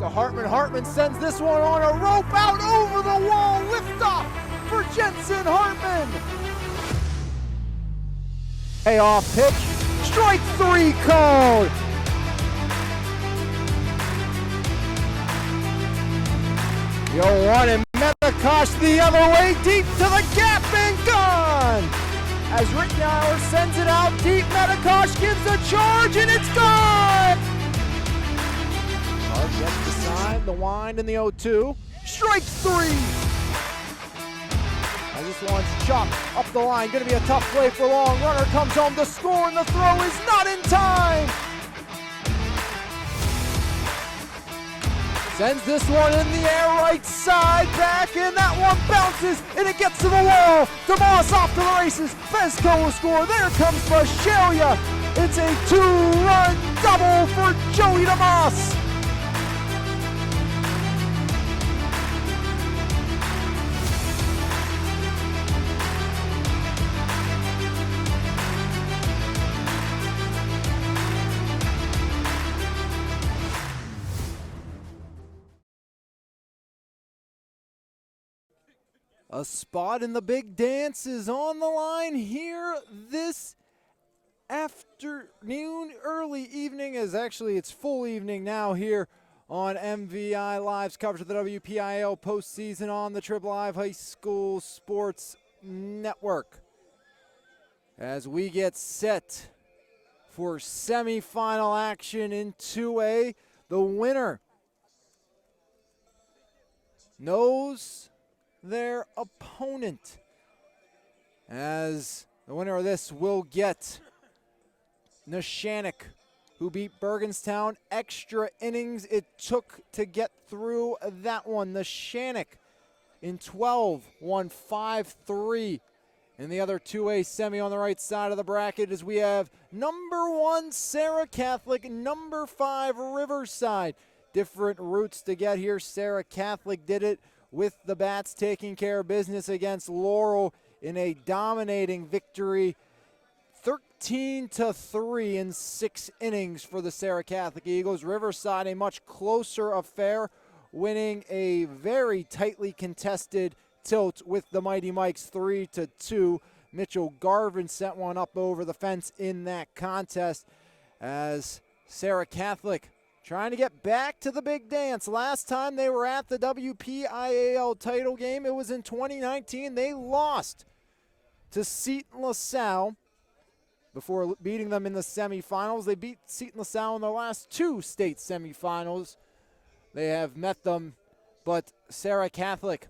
to Hartman. Hartman sends this one on a rope out over the wall. Lift off for Jensen Hartman. Payoff pitch. Strike three called. The 0-1 and Methakosh the other way, deep to the gap and gone. As Rittenauer sends it out deep, Methakosh gives a charge and it's gone. Clark gets the sign, the wind, and the 0-2. Strike three. As this one's chopped up the line, gonna be a tough play for long. Runner comes home to score and the throw is not in time. Sends this one in the air, right side, back, and that one bounces, and it gets to the wall. DeMoss off to the races. Fezco will score. There comes Bashalia. It's a two-run double for Joey DeMoss. A spot in the big dance is on the line here this afternoon, early evening, as actually it's full evening now here on MVI Live's coverage of the WPIAL postseason on the Trib Live High School Sports Network. As we get set for semifinal action in 2A, the winner knows their opponent, as the winner of this will get Neshannock, who beat Bergenstown. Extra innings it took to get through that one. Neshannock in 12 won 5-3 in the other 2A semi on the right side of the bracket, as we have number 1 Serra Catholic, number 5 Riverside. Different routes to get here. Serra Catholic did it with the Bats taking care of business against Laurel in a dominating victory, 13-3 in 6 innings for the Serra Catholic Eagles. Riverside, a much closer affair, winning a very tightly contested tilt with the Mighty Mikes 3-2. Mitchell Garvin sent one up over the fence in that contest, as Serra Catholic trying to get back to the big dance. Last time they were at the WPIAL title game, it was in 2019. They lost to Seton LaSalle before beating them in the semifinals. They beat Seton LaSalle in their last 2 state semifinals. They have met them, but Serra Catholic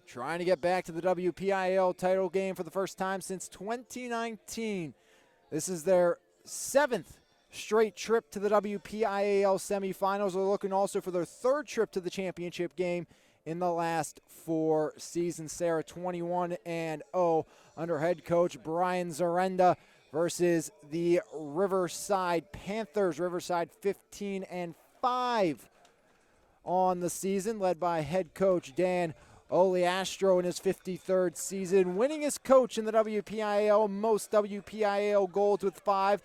trying to get back to the WPIAL title game for the first time since 2019. This is their 7th straight trip to the WPIAL semifinals. They're looking also for their 3rd trip to the championship game in the last 4 seasons. Serra 21-0 under head coach Brian Zarenda versus the Riverside Panthers. Riverside 15-5 on the season, led by head coach Dan Oleastro in his 53rd season. Winningest coach in the WPIAL, most WPIAL golds with 5.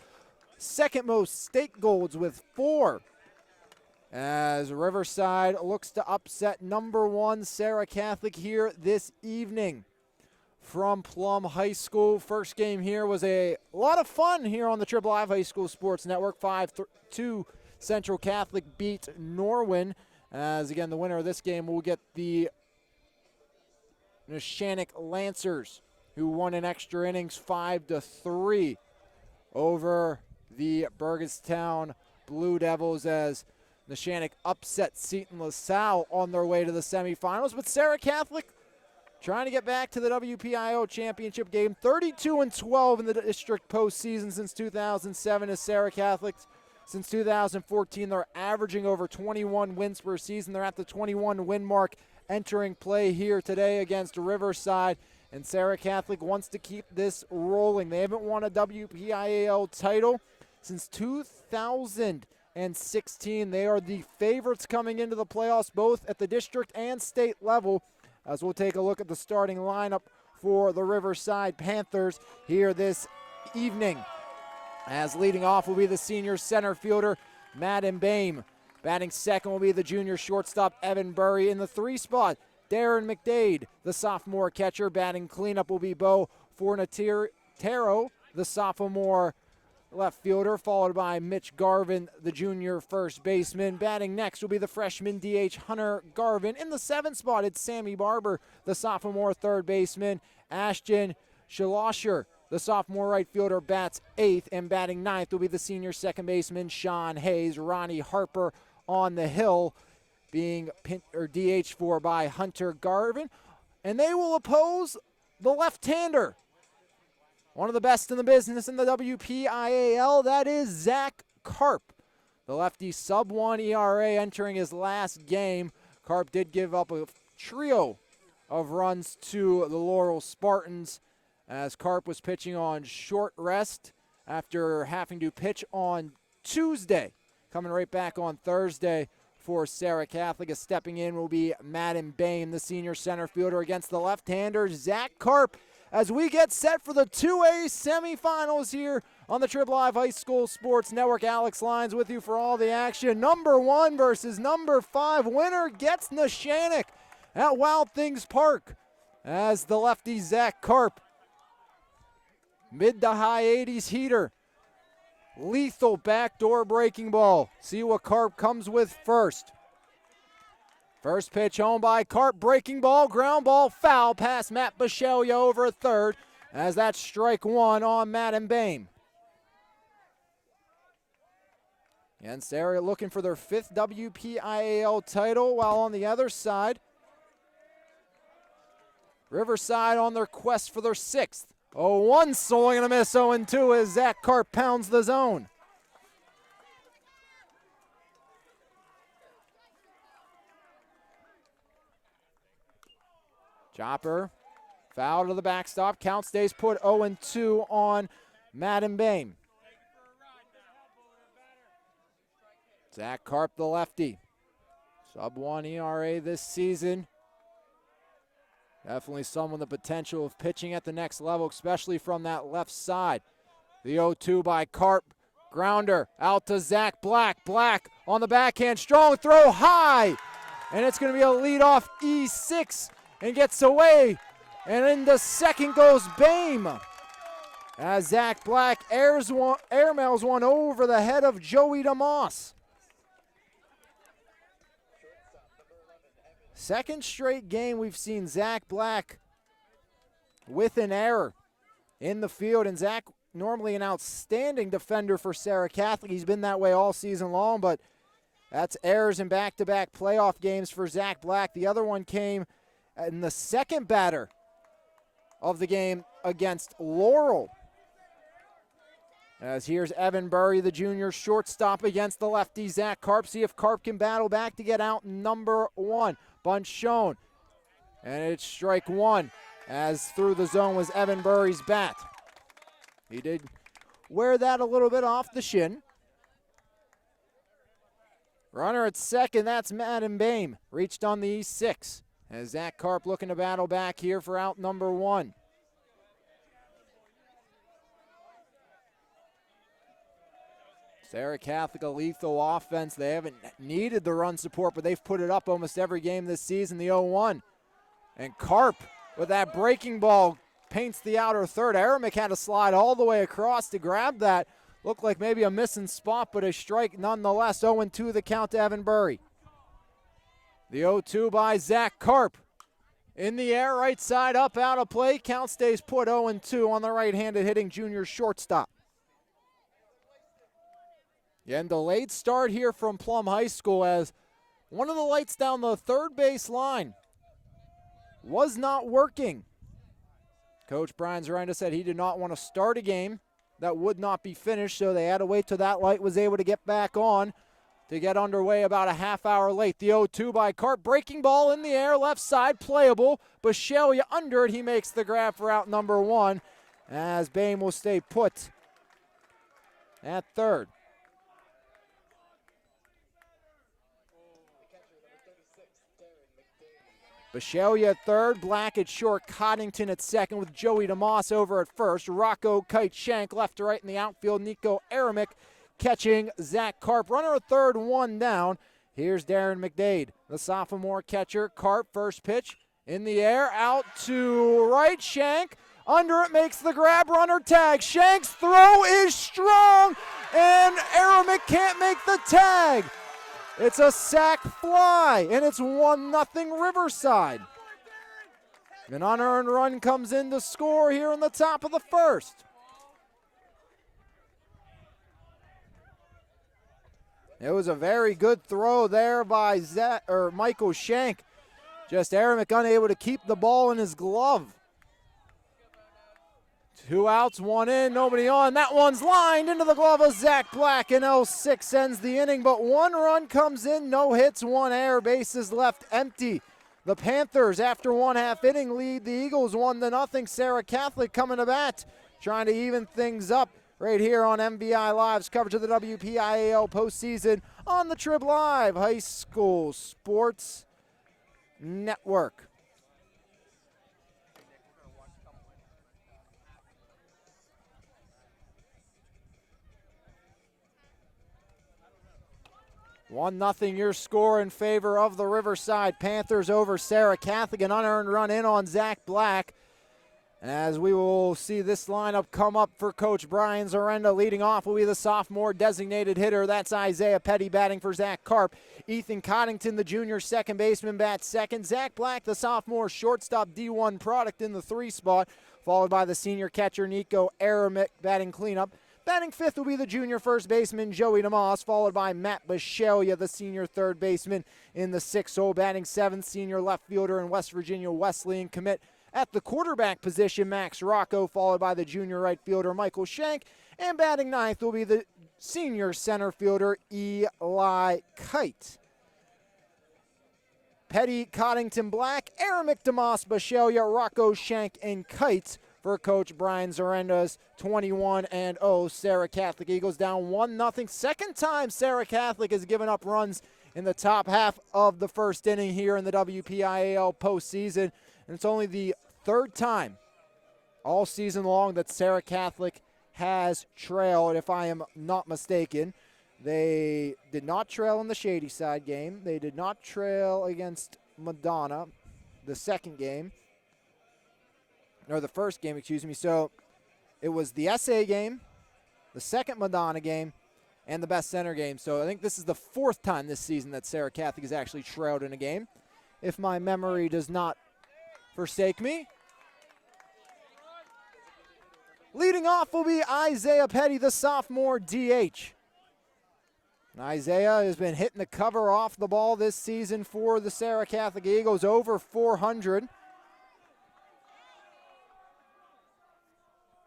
Second most state golds with 4, as Riverside looks to upset number 1 Serra Catholic here this evening from Plum High School. First game here was a lot of fun here on the Trib Live High School Sports Network. 5-2 Central Catholic beat Norwin, as again the winner of this game will get the Neshannock Lancers, who won in extra innings 5-3 over the Bergenstown Blue Devils, as Neshannock upset Seton LaSalle on their way to the semifinals. But Serra Catholic trying to get back to the WPIO championship game. 32-12 in the district postseason since 2007 as Serra Catholic. Since 2014, they're averaging over 21 wins per season. They're at the 21 win mark entering play here today against Riverside. And Serra Catholic wants to keep this rolling. They haven't won a WPIAL title since 2016. They are the favorites coming into the playoffs, both at the district and state level, as we'll take a look at the starting lineup for the Riverside Panthers here this evening. As leading off will be the senior center fielder, Madden Bame. Batting second will be the junior shortstop, Evan Burry. In the 3 spot, Darren McDade, the sophomore catcher. Batting cleanup will be Bo Fornatero, the sophomore left fielder, followed by Mitch Garvin, the junior first baseman. Batting next will be the freshman DH Hunter Garvin. In the 7th spot, it's Sammy Barber, the sophomore third baseman. Ashton Shalosher, the sophomore right fielder, bats 8th, and batting 9th will be the senior second baseman Sean Hayes. Ronnie Harper on the hill, being DH for by Hunter Garvin. And they will oppose the left-hander, one of the best in the business in the WPIAL, that is Zach Karp. The lefty sub-1 ERA entering his last game. Karp did give up a trio of runs to the Laurel Spartans as Karp was pitching on short rest after having to pitch on Tuesday. Coming right back on Thursday for Serra Catholic. Stepping in will be Madden Bain, the senior center fielder, against the left-hander Zach Karp, as we get set for the 2A semifinals here on the Trib Live High School Sports Network. Alex Lyons with you for all the action. Number 1 versus number 5. Winner gets Neshannock at Wild Things Park as the lefty Zach Karp, mid to high 80s heater, lethal backdoor breaking ball. See what Karp comes with first. First pitch home by Karp, breaking ball, ground ball, foul past Matt Bishelia over third, as that's strike 1 on Madden Bain. And Serra looking for their 5th WPIAL title, while on the other side, Riverside on their quest for their 6th. 0-1, swing and a miss, 0-2 as Zach Karp pounds the zone. Chopper, foul to the backstop. Count stays put, 0-2 on Madden Bain. Zach Karp, the lefty. Sub-1 ERA this season. Definitely someone with the potential of pitching at the next level, especially from that left side. The 0-2 by Karp. Grounder out to Zach Black. Black on the backhand. Strong throw high. And it's going to be a leadoff E6 and gets away. And into second goes Bame, as Zach Black airmails one over the head of Joey DeMoss. Second straight game we've seen Zach Black with an error in the field. And Zach, normally an outstanding defender for Serra Catholic. He's been that way all season long, but that's errors in back-to-back playoff games for Zach Black. The other one came in the second batter of the game against Laurel. As here's Evan Burry, the junior shortstop, against the lefty Zach Karp. See if Karp can battle back to get out number 1. Bunt shown, and it's strike 1, as through the zone was Evan Burry's bat. He did wear that a little bit off the shin. Runner at second, that's Madden Bame, reached on the E6, as Zach Karp looking to battle back here for out number 1. Serra Catholic, a lethal offense. They haven't needed the run support, but they've put it up almost every game this season, the 0-1. And Karp, with that breaking ball, paints the outer third. Aramick had to slide all the way across to grab that. Looked like maybe a missing spot, but a strike nonetheless. 0-2 the count to Evan Burry. The 0-2 by Zach Karp. In the air, right side up, out of play. Count stays put, 0-2 on the right-handed hitting junior shortstop. And delayed start here from Plum High School, as one of the lights down the third base line was not working. Coach Brian Zarenda said he did not want to start a game that would not be finished, so they had to wait till that light was able to get back on to get underway about a half hour late. The 0-2 by Karp, breaking ball in the air, left side, playable. Bishelia under it, he makes the grab for out number 1, as Bame will stay put at third. Bishelia at third, Black at short, Coddington at second with Joey DeMoss over at first. Rocco Kite Shank left to right in the outfield. Nico Aramick catching Zach Karp. Runner at third, 1 down, Here's Darren McDade, the sophomore catcher. Carp, first pitch, in the air, out to right. Shank, under it, makes the grab, runner tag. Shank's throw is strong, and Aramick can't make the tag. It's a sac fly, and it's 1-0 Riverside. An unearned run comes in to score here in the top of the first. It was a very good throw there by Michael Shank. Just Aramick unable to keep the ball in his glove. 2 outs, 1 in, nobody on. That one's lined into the glove of Zach Black, and 0-6 ends the inning. But 1 run comes in, no hits, 1 error, bases left empty. The Panthers, after 1/2 inning, lead the Eagles 1-0. Serra Catholic coming to bat, trying to even things up right here on MVI Live's coverage of the WPIAL postseason on the Trib Live High School Sports Network. One nothing your score in favor of the Riverside Panthers over Serra Catholic. An unearned run in on Zach Black. As we will see this lineup come up for Coach Brian Zarenda. Leading off will be the sophomore designated hitter. That's Isaiah Petty batting for Zach Carp. Ethan Coddington, the junior second baseman, bats second. Zach Black, the sophomore shortstop D1 product, in the 3 spot, followed by the senior catcher Nico Aramick batting cleanup. Batting fifth will be the junior first baseman Joey DeMoss, followed by Matt Bishalia, the senior third baseman, in the 6 hole. Batting seventh, senior left fielder and West Virginia Wesleyan commit at the quarterback position, Max Rocco, followed by the junior right fielder Michael Shank. And batting ninth will be the senior center fielder Eli Kite. Petty, Coddington, Black, Aramick, DeMoss, Bishalia, Rocco, Shank, and Kite for Coach Brian Zarenda's 21-0 Serra Catholic Eagles, down 1-0. Second time Serra Catholic has given up runs in the top half of the first inning here in the WPIAL postseason. And it's only the 3rd time all season long that Serra Catholic has trailed, if I am not mistaken. They did not trail in the Shadyside game. They did not trail against Madonna, the second game. Or the first game, excuse me. So it was the SA game, the second Madonna game, and the Best Center game. So I think this is the 4th time this season that Serra Catholic has actually trailed in a game, if my memory does not forsake me. Leading off will be Isaiah Petty, the sophomore DH. And Isaiah has been hitting the cover off the ball this season for the Serra Catholic Eagles, over 400.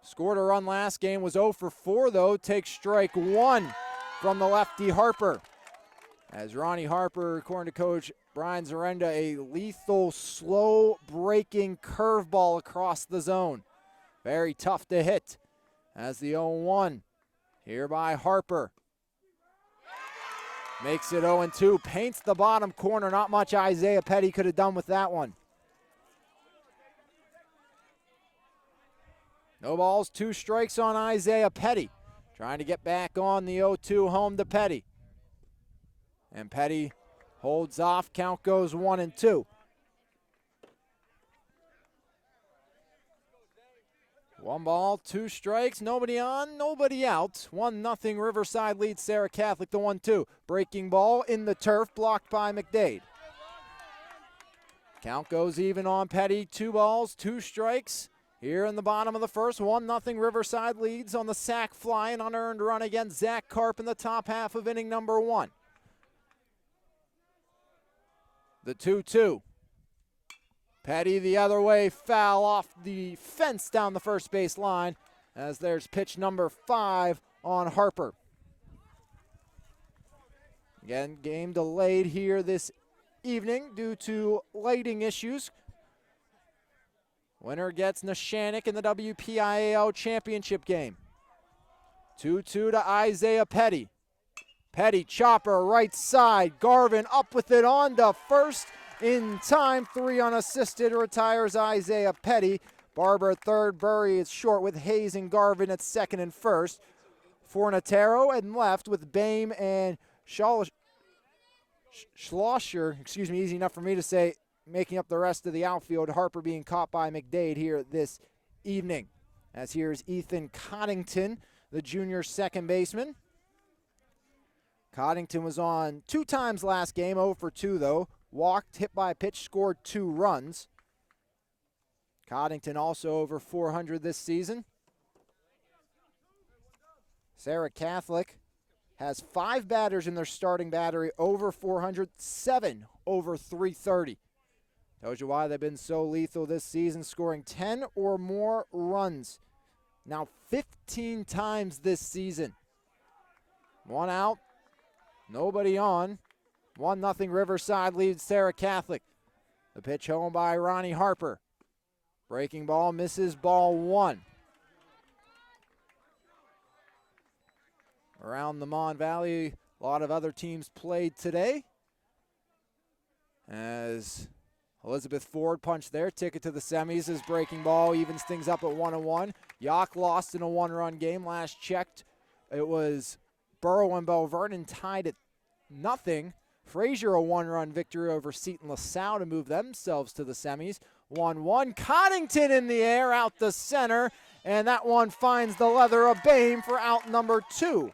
Scored a run last game, was 0 for 4 though. Takes strike 1 from the lefty Harper. As Ronnie Harper, according to Coach Brian Zarenda, a lethal, slow-breaking curveball across the zone. Very tough to hit. As the 0-1 here by Harper. Makes it 0-2, paints the bottom corner. Not much Isaiah Petty could have done with that one. No balls, 2 strikes on Isaiah Petty. Trying to get back on the 0-2 home to Petty. And Petty holds off. Count goes 1-2. 1 ball, 2 strikes. Nobody on, nobody out. 1-0 Riverside leads Serra Catholic, the 1-2. Breaking ball in the turf, blocked by McDade. Count goes even on Petty. 2 balls, 2 strikes. Here in the bottom of the first, 1-0 Riverside leads on the sac fly, and unearned run against Zach Carp in the top half of inning number 1. The 2-2. Petty the other way, foul off the fence down the first base line, as there's pitch number 5 on Harper. Again, game delayed here this evening due to lighting issues. Winner gets Neshannock in the WPIAL championship game. 2-2 to Isaiah Petty. Petty, chopper, right side. Garvin up with it on to first in time. 3 unassisted, retires Isaiah Petty. Barber at third, Burry is short with Hayes and Garvin at second and first. Fornatero and left with Bame and Schlosser, easy enough for me to say, making up the rest of the outfield. Harper being caught by McDade here this evening. As here's Ethan Coddington, the junior second baseman. Coddington was on 2 times last game, 0 for 2 though. Walked, hit by a pitch, scored 2 runs. Coddington also over 400 this season. Serra Catholic has 5 batters in their starting battery over 400, 7 over 330. Tells you why they've been so lethal this season, scoring 10 or more runs. Now 15 times this season. 1 out, nobody on. 1-0 Riverside leads Serra Catholic. The pitch home by Ronnie Harper. Breaking ball, misses ball 1. Around the Mon Valley, a lot of other teams played today. As Elizabeth Ford punched their ticket to the semis as breaking ball evens things up at 1-1. Yock lost in a 1-run game. Last checked, it was Borough and Belle Vernon tied at 0. Frazier a 1-run victory over Seton LaSalle to move themselves to the semis. 1-1. Coddington in the air out the center, and that one finds the leather of Bame for out number 2.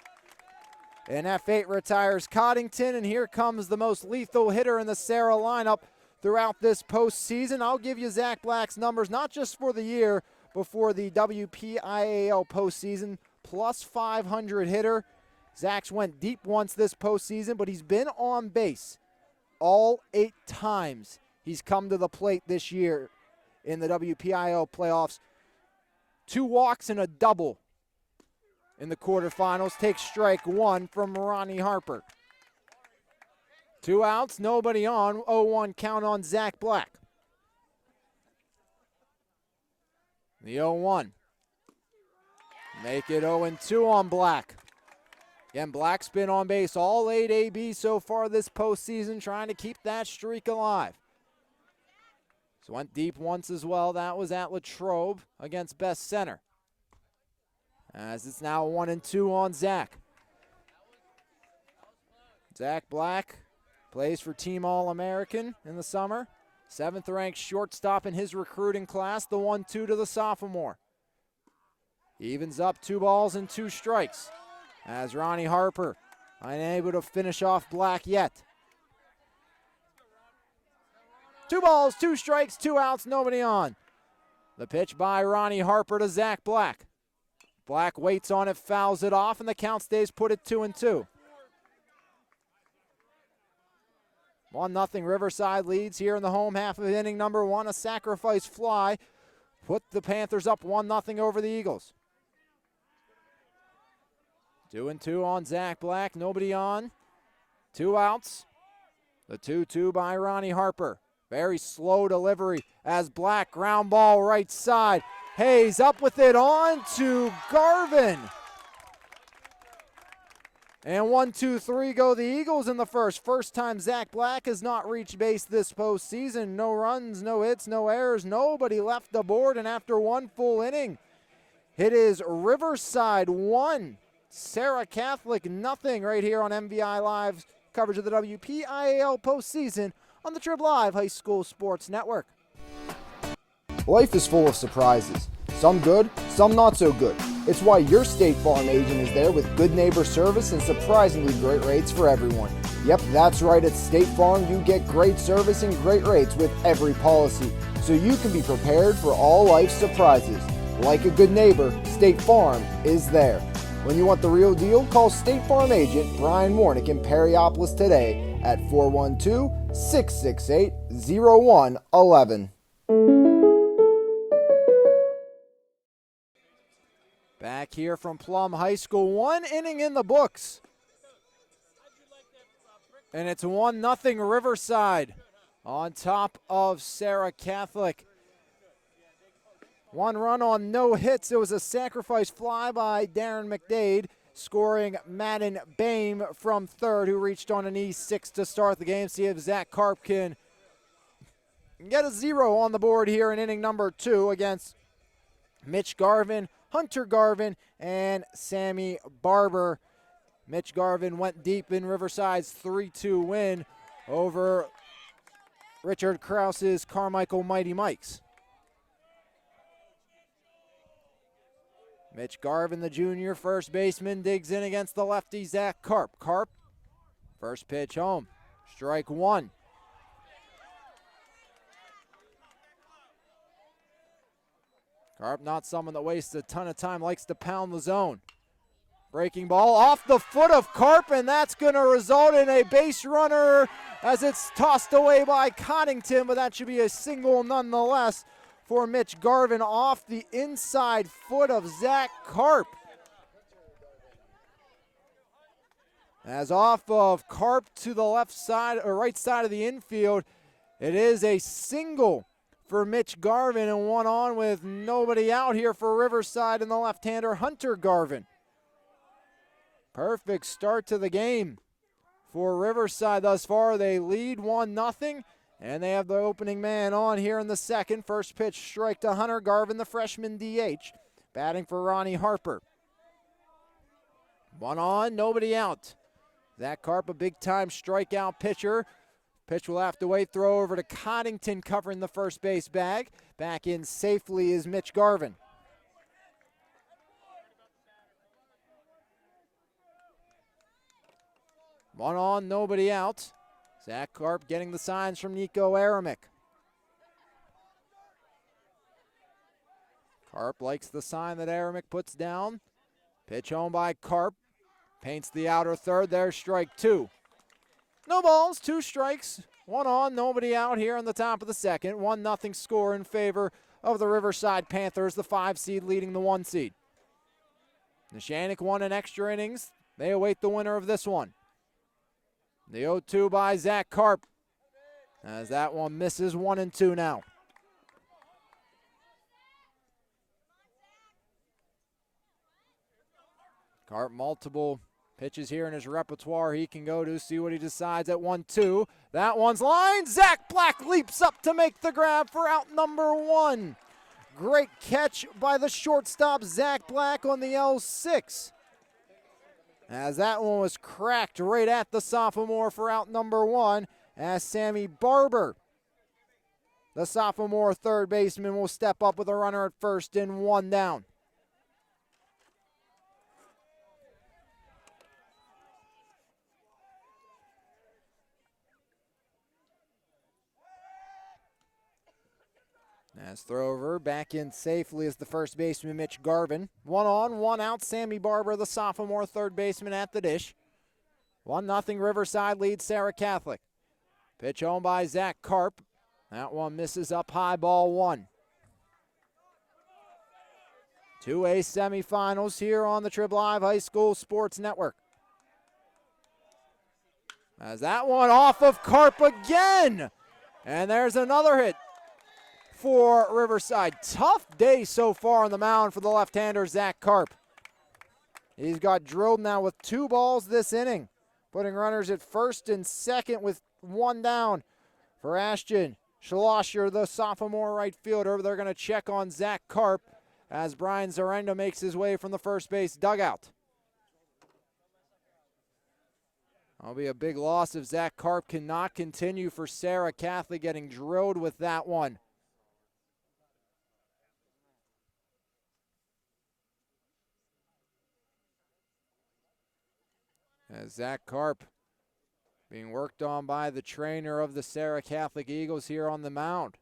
And F8 retires Coddington, and here comes the most lethal hitter in the Serra lineup throughout this postseason. I'll give you Zach Black's numbers, not just for the year, but for the WPIAL postseason. Plus 500 hitter. Zach's went deep once this postseason, but he's been on base all 8 times he's come to the plate this year in the WPIAL playoffs. 2 walks and a double in the quarterfinals. Takes strike 1 from Ronnie Harper. 2 outs, nobody on. 0-1 count on Zach Black. The 0-1. Make it 0-2 on Black. Again, Black's been on base all 8 AB so far this postseason, trying to keep that streak alive. So went deep once as well. That was at Latrobe against Best Center. As it's now 1-2 on Zach. Zach Black plays for Team All-American in the summer. 7th-ranked shortstop in his recruiting class, the 1-2 to the sophomore. Evens up 2 balls and 2 strikes. As Ronnie Harper unable to finish off Black yet. 2 balls, 2 strikes, 2 outs, nobody on. The pitch by Ronnie Harper to Zach Black. Black waits on it, fouls it off, and the count stays put at 2-2. 1-0 Riverside leads here in the home half of inning number 1. A sacrifice fly put the Panthers up 1-0 over the Eagles. 2-2 on Zach Black, nobody on. 2 outs. The 2-2 by Ronnie Harper. Very slow delivery as Black ground ball right side. Hayes up with it on to Garvin. And 1-2-3 go the Eagles in the first. First time Zach Black has not reached base this postseason. No runs, no hits, no errors. Nobody left the board. And after 1 full inning, it is Riverside 1. Serra Catholic 0 right here on MVI Live's coverage of the WPIAL postseason on the Trib Live High School Sports Network. Life is full of surprises. Some good, some not so good. It's why your State Farm agent is there with good neighbor service and surprisingly great rates for everyone. Yep, that's right. At State Farm, you get great service and great rates with every policy, so you can be prepared for all life's surprises. Like a good neighbor, State Farm is there. When you want the real deal, call State Farm agent Brian Warnick in Perryopolis today at 412-668-0111. Back here from Plum High School, 1 inning in the books. And it's 1-0 Riverside on top of Serra Catholic. 1 run on no hits. It was a sacrifice fly by Darren McDade, scoring Madden Bame from third, who reached on an E6 to start the game. See if Zach Karp can get a 0 on the board here in inning number 2 against Mitch Garvin, Hunter Garvin, and Sammy Barber. Mitch Garvin went deep in Riverside's 3-2 win over Richard Krause's Carmichael Mighty Mikes. Mitch Garvin, the junior first baseman, digs in against the lefty Zach Karp. Karp, first pitch home. Strike one. Karp, not someone that wastes a ton of time, likes to pound the zone. Breaking ball off the foot of Karp, and that's going to result in a base runner as it's tossed away by Connington, but that should be a single nonetheless for Mitch Garvin off the inside foot of Zach Karp. As off of Karp to the left side or right side of the infield, it is a single for Mitch Garvin, and one on with nobody out here for Riverside and the left-hander Hunter Garvin. Perfect start to the game for Riverside thus far. They lead 1-0, and they have the opening man on here in the second. First pitch strike to Hunter Garvin, the freshman DH, batting for Ronnie Harper. One on, nobody out. Zach Karp, a big-time strikeout pitcher. Pitch will have to wait. Throw over to Coddington covering the first base bag. Back in safely is Mitch Garvin. One on, nobody out. Zach Karp getting the signs from Nico Aramick. Karp likes the sign that Aramick puts down. Pitch home by Karp. Paints the outer third. There's strike two. No balls, two strikes. One on, nobody out here on the top of the second. 1-0 score in favor of the Riverside Panthers, the 5 seed leading the 1 seed. Neshannock won in extra innings. They await the winner of this one. The 0-2 by Zach Karp, as that one misses. 1-2 now. Karp, multiple pitches here in his repertoire he can go to, see what he decides at 1-2. That one's lined. Zach Black leaps up to make the grab for out number one. Great catch by the shortstop Zach Black on the L6. As that one was cracked right at the sophomore for out number one, as Sammy Barber, the sophomore third baseman, will step up with a runner at first and one down. As throw over, back in safely is the first baseman, Mitch Garvin. One on, one out, Sammy Barber, the sophomore third baseman at the dish. 1-0 Riverside leads Serra Catholic. Pitch home by Zach Karp. That one misses up high, ball one. 2A semifinals here on the Trib Live High School Sports Network. As that one off of Karp again. And there's another hit for Riverside. Tough day so far on the mound for the left-hander Zach Karp. He's got drilled now with 2 balls this inning, putting runners at first and second with one down for Ashton Schlosser, the sophomore right fielder. They're going to check on Zach Karp as Brian Zarenda makes his way from the first base dugout. That'll be a big loss if Zach Karp cannot continue for Serra Catholic, getting drilled with that one. As Zach Karp being worked on by the trainer of the Serra Catholic Eagles here on the mound.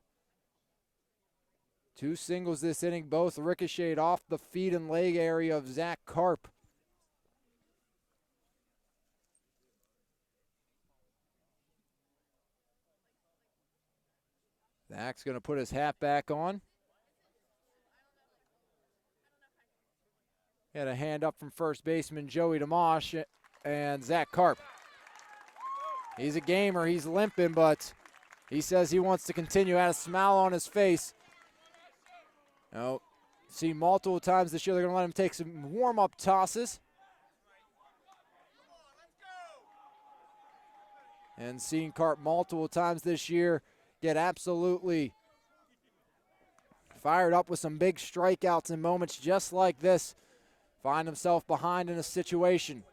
2 singles this inning, both ricocheted off the feet and leg area of Zach Karp. Zach's going to put his hat back on. Got a hand up from first baseman Joey DeMosh and Zach Karp. He's a gamer. He's limping, but he says he wants to continue. Had a smile on his face. Oh, see multiple times this year they're going to let him take some warm-up tosses. And seen Karp multiple times this year get absolutely fired up with some big strikeouts in moments just like this. Find himself behind in a situation.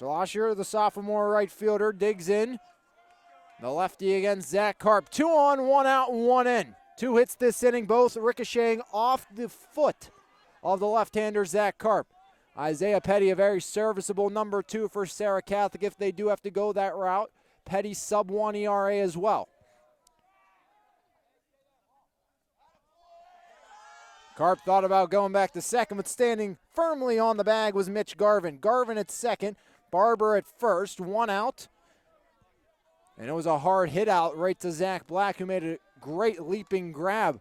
Schlosser, the sophomore right fielder, digs in. The lefty against Zach Karp. 2 on, 1 out, 1 in. 2 hits this inning, both ricocheting off the foot of the left-hander Zach Karp. Isaiah Petty, a very serviceable number 2 for Serra Catholic if they do have to go that route. Petty sub-1 ERA as well. Karp thought about going back to second, but standing firmly on the bag was Mitch Garvin. Garvin at second, Barber at first, 1 out. And it was a hard hit out right to Zach Black, who made a great leaping grab.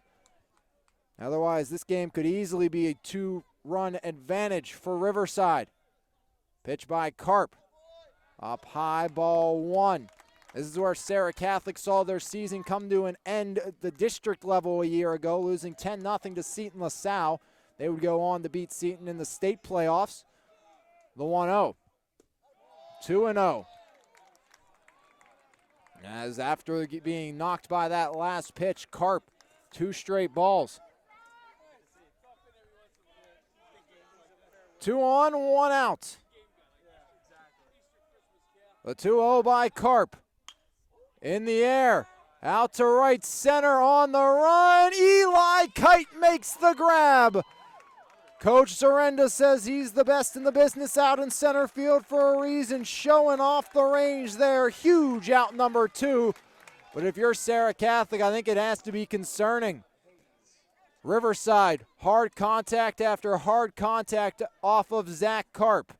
Otherwise, this game could easily be a 2-run advantage for Riverside. Pitch by Karp. Up high, ball 1. This is where Serra Catholic saw their season come to an end at the district level a year ago, losing 10-0 to Seton LaSalle. They would go on to beat Seton in the state playoffs. The 1-0. 2-0. As after being knocked by that last pitch, Karp, 2 straight balls. 2 on, 1 out. The 2-0 by Karp. In the air, out to right center on the run. Eli Kite makes the grab. Coach Zarenda says he's the best in the business out in center field for a reason, showing off the range there. Huge out number 2. But if you're Serra Catholic, I think it has to be concerning. Riverside, hard contact after hard contact off of Zach Karp.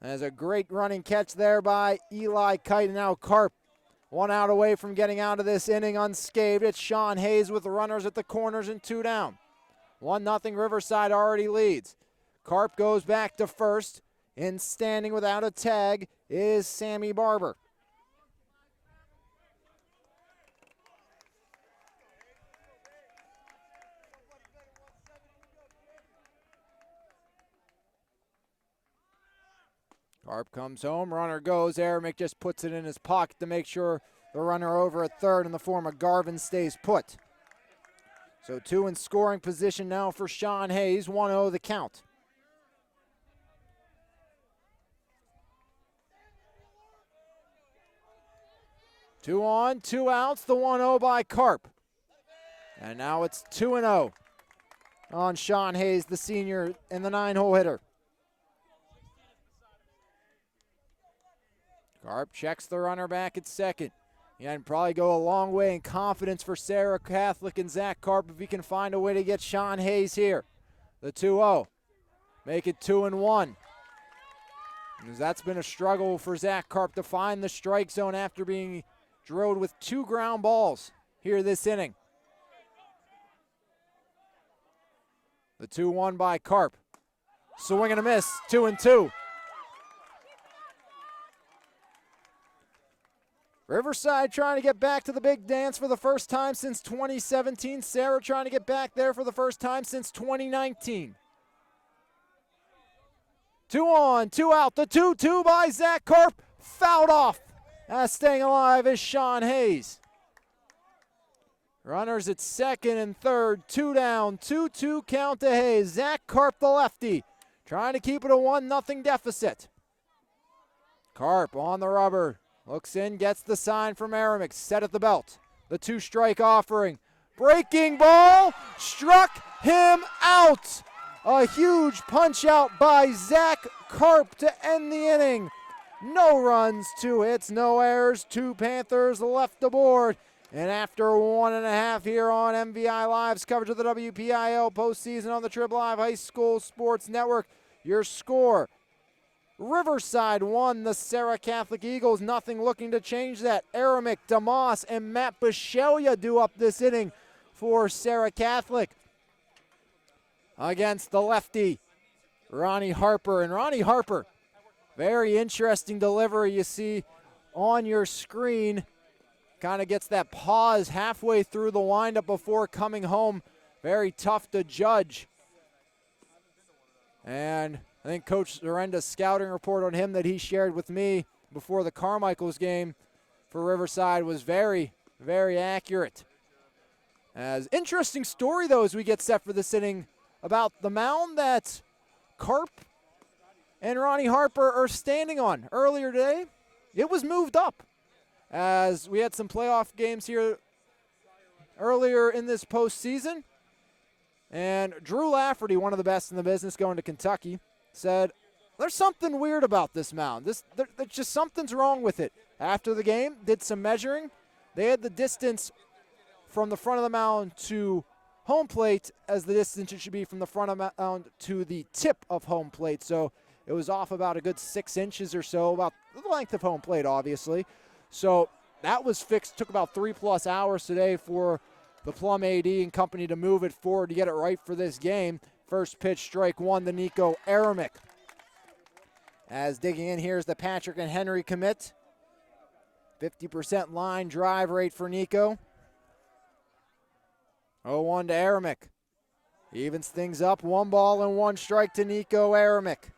There's a great running catch there by Eli Kite. And now Karp, 1 out away from getting out of this inning unscathed. It's Sean Hayes with the runners at the corners and 2 down. 1-0 Riverside already leads. Karp goes back to first. And standing without a tag is Sammy Barber. Karp comes home, runner goes. Aramick just puts it in his pocket to make sure the runner over at third in the form of Garvin stays put. So 2 in scoring position now for Sean Hayes, 1-0 the count. Two on, 2 outs, the 1-0 by Karp. And now it's 2-0 on Sean Hayes, the senior and the 9-hole hitter. Karp checks the runner back at second. And probably go a long way in confidence for Serra Catholic and Zach Karp if he can find a way to get Sean Hayes here. The 2-0. Make it 2-1. Because that's been a struggle for Zach Karp to find the strike zone after being drilled with 2 ground balls here this inning. The 2-1 by Karp. Swing and a miss, 2-2. Riverside trying to get back to the big dance for the first time since 2017. Serra trying to get back there for the first time since 2019. 2 on, 2 out. The 2-2 by Zach Karp. Fouled off. Staying alive is Sean Hayes. Runners at second and third. 2 down. 2-2 count to Hayes. Zach Karp, the lefty, trying to keep it a 1-0 deficit. Karp on the rubber. Looks in, gets the sign from Aramick, set at the belt. The 2-strike offering. Breaking ball, struck him out. A huge punch out by Zach Karp to end the inning. No runs, 2 hits, no errors. 2 Panthers left the board. And after 1.5 here on MVI Live's coverage of the WPIL postseason on the Trib Live High School Sports Network, your score: Riverside 1, the Serra Catholic Eagles, nothing, looking to change that. Aramick, DeMoss, and Matt Bishelia do up this inning for Serra Catholic against the lefty, Ronnie Harper. And Ronnie Harper, very interesting delivery you see on your screen. Kind of gets that pause halfway through the windup before coming home. Very tough to judge. And I think Coach Zorenda's scouting report on him that he shared with me before the Carmichael's game for Riverside was very, very accurate. As interesting story, though, as we get set for this inning about the mound that Karp and Ronnie Harper are standing on. Earlier today, it was moved up as we had some playoff games here earlier in this postseason. And Drew Lafferty, one of the best in the business going to Kentucky, said, there's something weird about this mound. There's just something's wrong with it. After the game, did some measuring. They had the distance from the front of the mound to home plate as the distance it should be from the front of the mound to the tip of home plate. So it was off about a good 6 inches or so, about the length of home plate, obviously. So that was fixed. Took about 3+ hours today for the Plum AD and company to move it forward to get it right for this game. First pitch, strike one to Nico Aramick. As digging in here is the Patrick and Henry commit. 50% line drive rate for Nico. 0-1 to Aramick. Evens things up. 1 ball and 1 strike to Nico Aramick.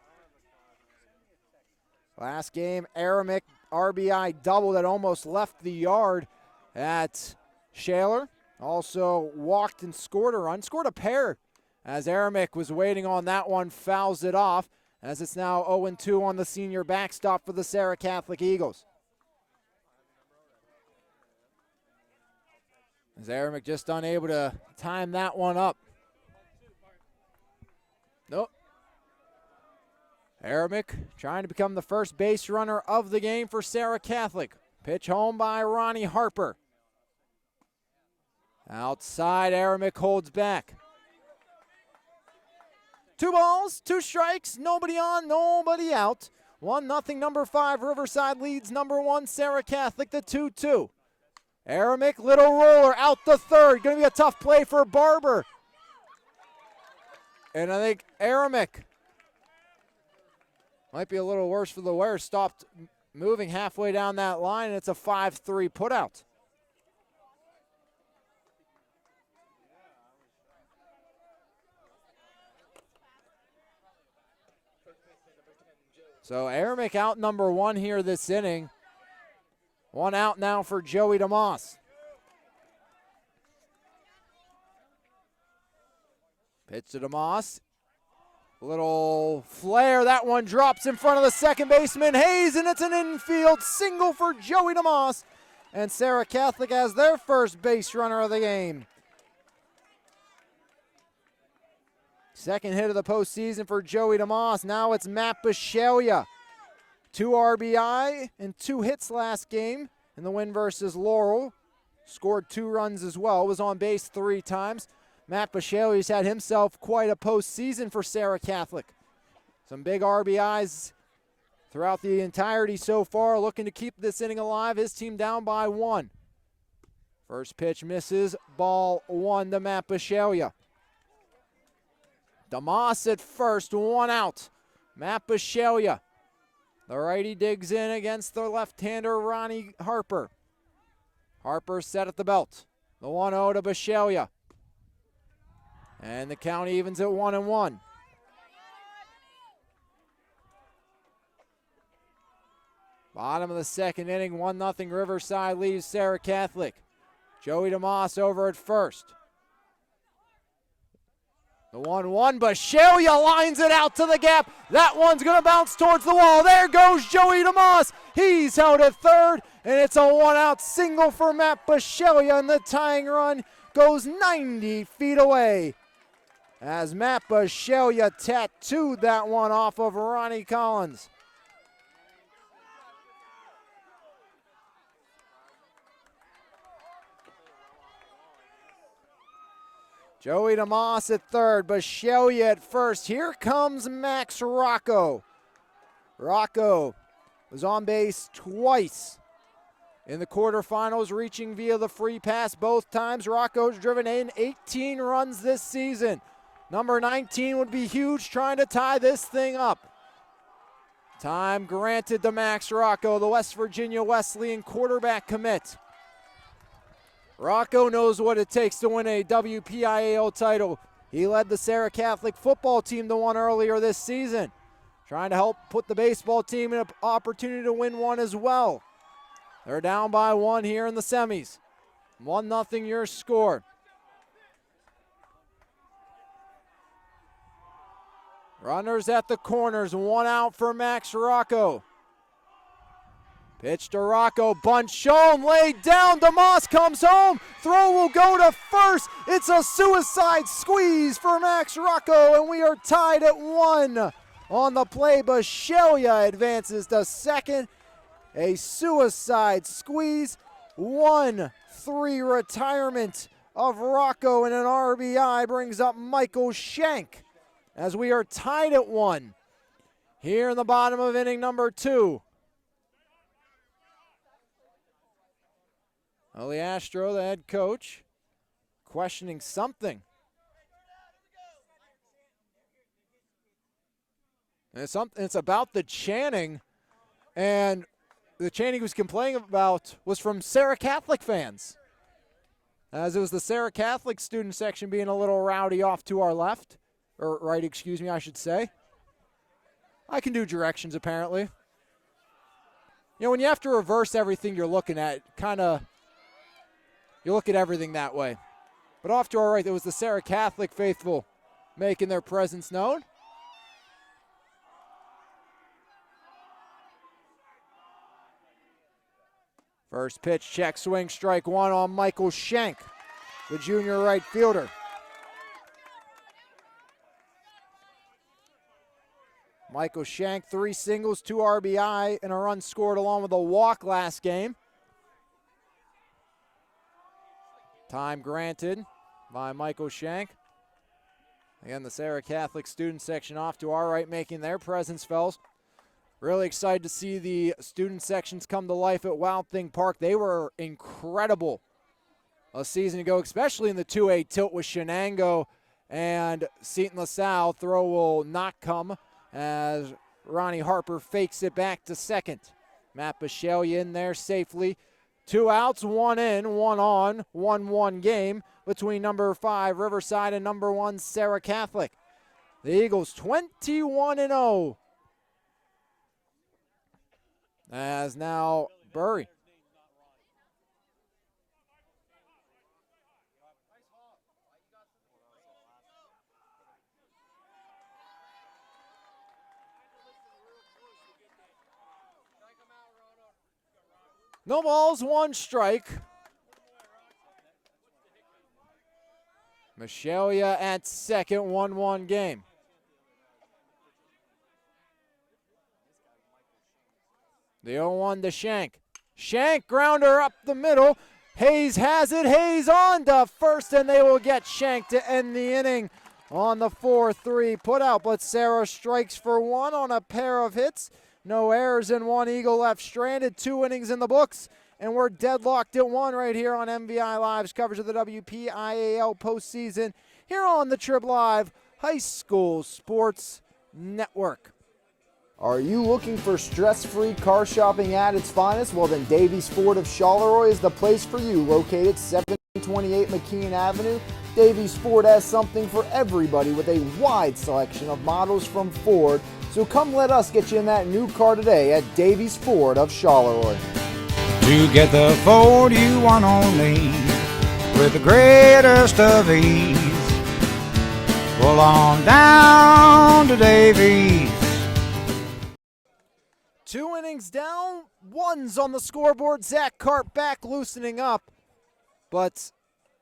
Last game, Aramick RBI double that almost left the yard at Shaler. Also walked and scored a run. Scored a pair as Aramick was waiting on that one. Fouls it off as it's now 0-2 on the senior backstop for the Serra Catholic Eagles. As Aramick just unable to time that one up. Nope. Aramick trying to become the first base runner of the game for Serra Catholic. Pitch home by Ronnie Harper. Outside, Aramick holds back. 2 balls, 2 strikes, nobody on, nobody out. 1-0, number 5, Riverside leads number 1, Serra Catholic, the 2-2. Aramick, little roller, out the third. Going to be a tough play for Barber. And I think Aramick might be a little worse for the wear. Stopped moving halfway down that line, and it's a 5-3 putout. So Aramick out number 1 here this inning. 1 out now for Joey DeMoss. Pitch to DeMoss. Little flare. That one drops in front of the second baseman, Hayes, and it's an infield single for Joey DeMoss. And Serra Catholic has their first base runner of the game. Second hit of the postseason for Joey DeMoss. Now it's Matt Bisceglia. 2 RBI and 2 hits last game in the win versus Laurel. Scored 2 runs as well. Was on base 3 times. Matt Bisceglia's had himself quite a postseason for Serra Catholic. Some big RBIs throughout the entirety so far. Looking to keep this inning alive. His team down by 1. First pitch misses. Ball 1 to Matt Bisceglia. DeMoss at first, 1 out. Matt Bisceglia. The righty digs in against the left-hander, Ronnie Harper. Harper set at the belt. The 1-0 to Bisceglia. And the count evens at 1-1. Bottom of the second inning, 1-0 Riverside leaves Serra Catholic. Joey DeMoss over at first. The 1-1, Bisceglia lines it out to the gap. That one's going to bounce towards the wall. There goes Joey DeMoss. He's held at third, and it's a 1-out single for Matt Bisceglia, and the tying run goes 90 feet away. As Matt Bisceglia tattooed that one off of Ronnie Collins. Joey DeMoss at third, Bisceglia at first. Here comes Max Rocco. Rocco was on base twice in the quarterfinals, reaching via the free pass both times. Rocco's driven in 18 runs this season. Number 19 would be huge, trying to tie this thing up. Time granted to Max Rocco, the West Virginia Wesleyan quarterback commit. Rocco knows what it takes to win a WPIAL title. He led the Serra Catholic football team to one earlier this season, trying to help put the baseball team in an opportunity to win one as well. They're down by 1 here in the semis. 1-0 your score. Runners at the corners, 1 out for Max Rocco. Pitch to Rocco, bunt shown, laid down, DeMoss comes home, throw will go to first. It's a suicide squeeze for Max Rocco, and we are tied at 1 on the play. Bashelia advances to second. A suicide squeeze, 1-3 retirement of Rocco, and an RBI brings up Michael Schenk as we are tied at 1 here in the bottom of inning number 2. Well, the Astro, the head coach, questioning something. And it's about the chanting, and the chanting he was complaining about was from Serra Catholic fans, as it was the Serra Catholic student section being a little rowdy off to our left, or right, excuse me, I should say. I can do directions, apparently. You know, when you have to reverse everything you're looking at, you look at everything that way. But off to our right, there was the Serra Catholic faithful making their presence known. First pitch, check, swing, strike 1 on Michael Schenk, the junior right fielder. Michael Schenk, 3 singles, 2 RBI, and a run scored along with a walk last game. Time granted by Michael Schenk. Again, the Serra Catholic student section off to our right, making their presence felt. Really excited to see the student sections come to life at Wild Thing Park. They were incredible a season ago, especially in the 2A tilt with Shenango and Seton LaSalle. Throw will not come as Ronnie Harper fakes it back to second. Matt Bashelia in there safely. 2 outs, 1 in, 1 on, 1-1 game between number 5 Riverside and number 1 Serra Catholic. The Eagles 21-0. As now Burry. No balls, 1 strike. Bashelia at second, 1-1 game. The 0-1 to Schenk. Schenk, grounder up the middle. Hayes has it. Hayes on to first, and they will get Schenk to end the inning on the 4-3 putout. But Serra strikes for 1 on a pair of hits. No errors and 1 Eagle left stranded. 2 innings in the books, and we're deadlocked at 1 right here on MVI Live's coverage of the WPIAL postseason here on the Trib Live High School Sports Network. Are you looking for stress-free car shopping at its finest? Well, then Davies Ford of Charleroi is the place for you. Located 728 McKean Avenue, Davies Ford has something for everybody with a wide selection of models from Ford. So come let us get you in that new car today at Davies Ford of Charleroi. To get the Ford you want only with the greatest of ease, pull on down to Davies. 2 innings down, 1's on the scoreboard. Zach Karp back loosening up. But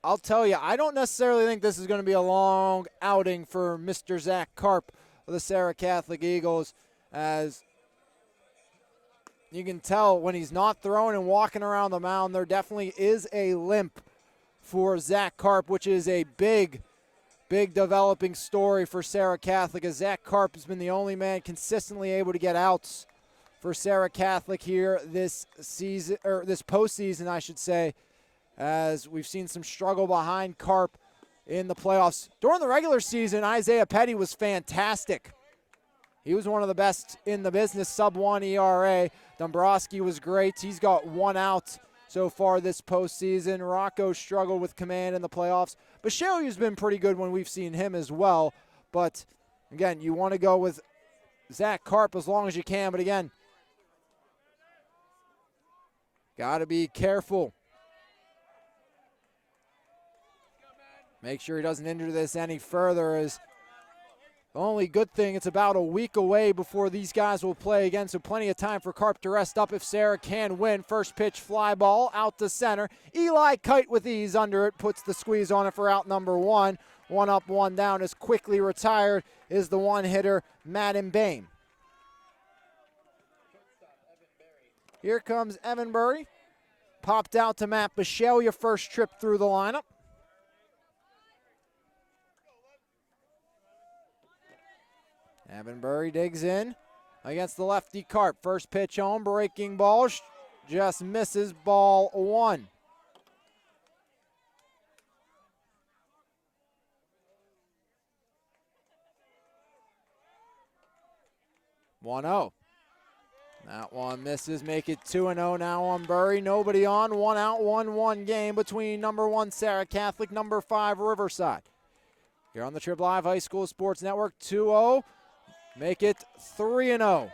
I'll tell you, I don't necessarily think this is going to be a long outing for Mr. Zach Karp of the Serra Catholic Eagles, as you can tell when he's not throwing and walking around the mound, there definitely is a limp for Zach Karp, which is a big developing story for Serra Catholic, as Zach Karp has been the only man consistently able to get outs for Serra Catholic here this season, or this postseason, I should say, as we've seen some struggle behind Karp in the playoffs. During the regular season, Isaiah Petty was fantastic. He was one of the best in the business, sub-1 ERA. Dombrowski was great. He's got 1 out so far this postseason. Rocco struggled with command in the playoffs. Bashelia's been pretty good when we've seen him as well. But, again, you want to go with Zach Karp as long as you can. But, again, got to be careful. Make sure he doesn't injure this any further, as The only good thing, it's about a week away before these guys will play again, so plenty of time for Carp to rest up if Serra can win. First pitch fly ball out to center. Eli Kite with ease under it, puts the squeeze on it for out number one. One up, one down is quickly retired is the one-hitter, Madden Bain. Here comes Evan Burry. Popped out to Matt Bichelle, your first trip through the lineup. Evan Burry digs in against the lefty Carp. First pitch home, breaking ball, just misses, ball one. One oh. That one misses, make it 2-0 now on Burry. Nobody on, 1 out, 1-1 game between number 1 Serra Catholic, number 5 Riverside. Here on the Trib Live High School Sports Network, 2-0, make it 3-0.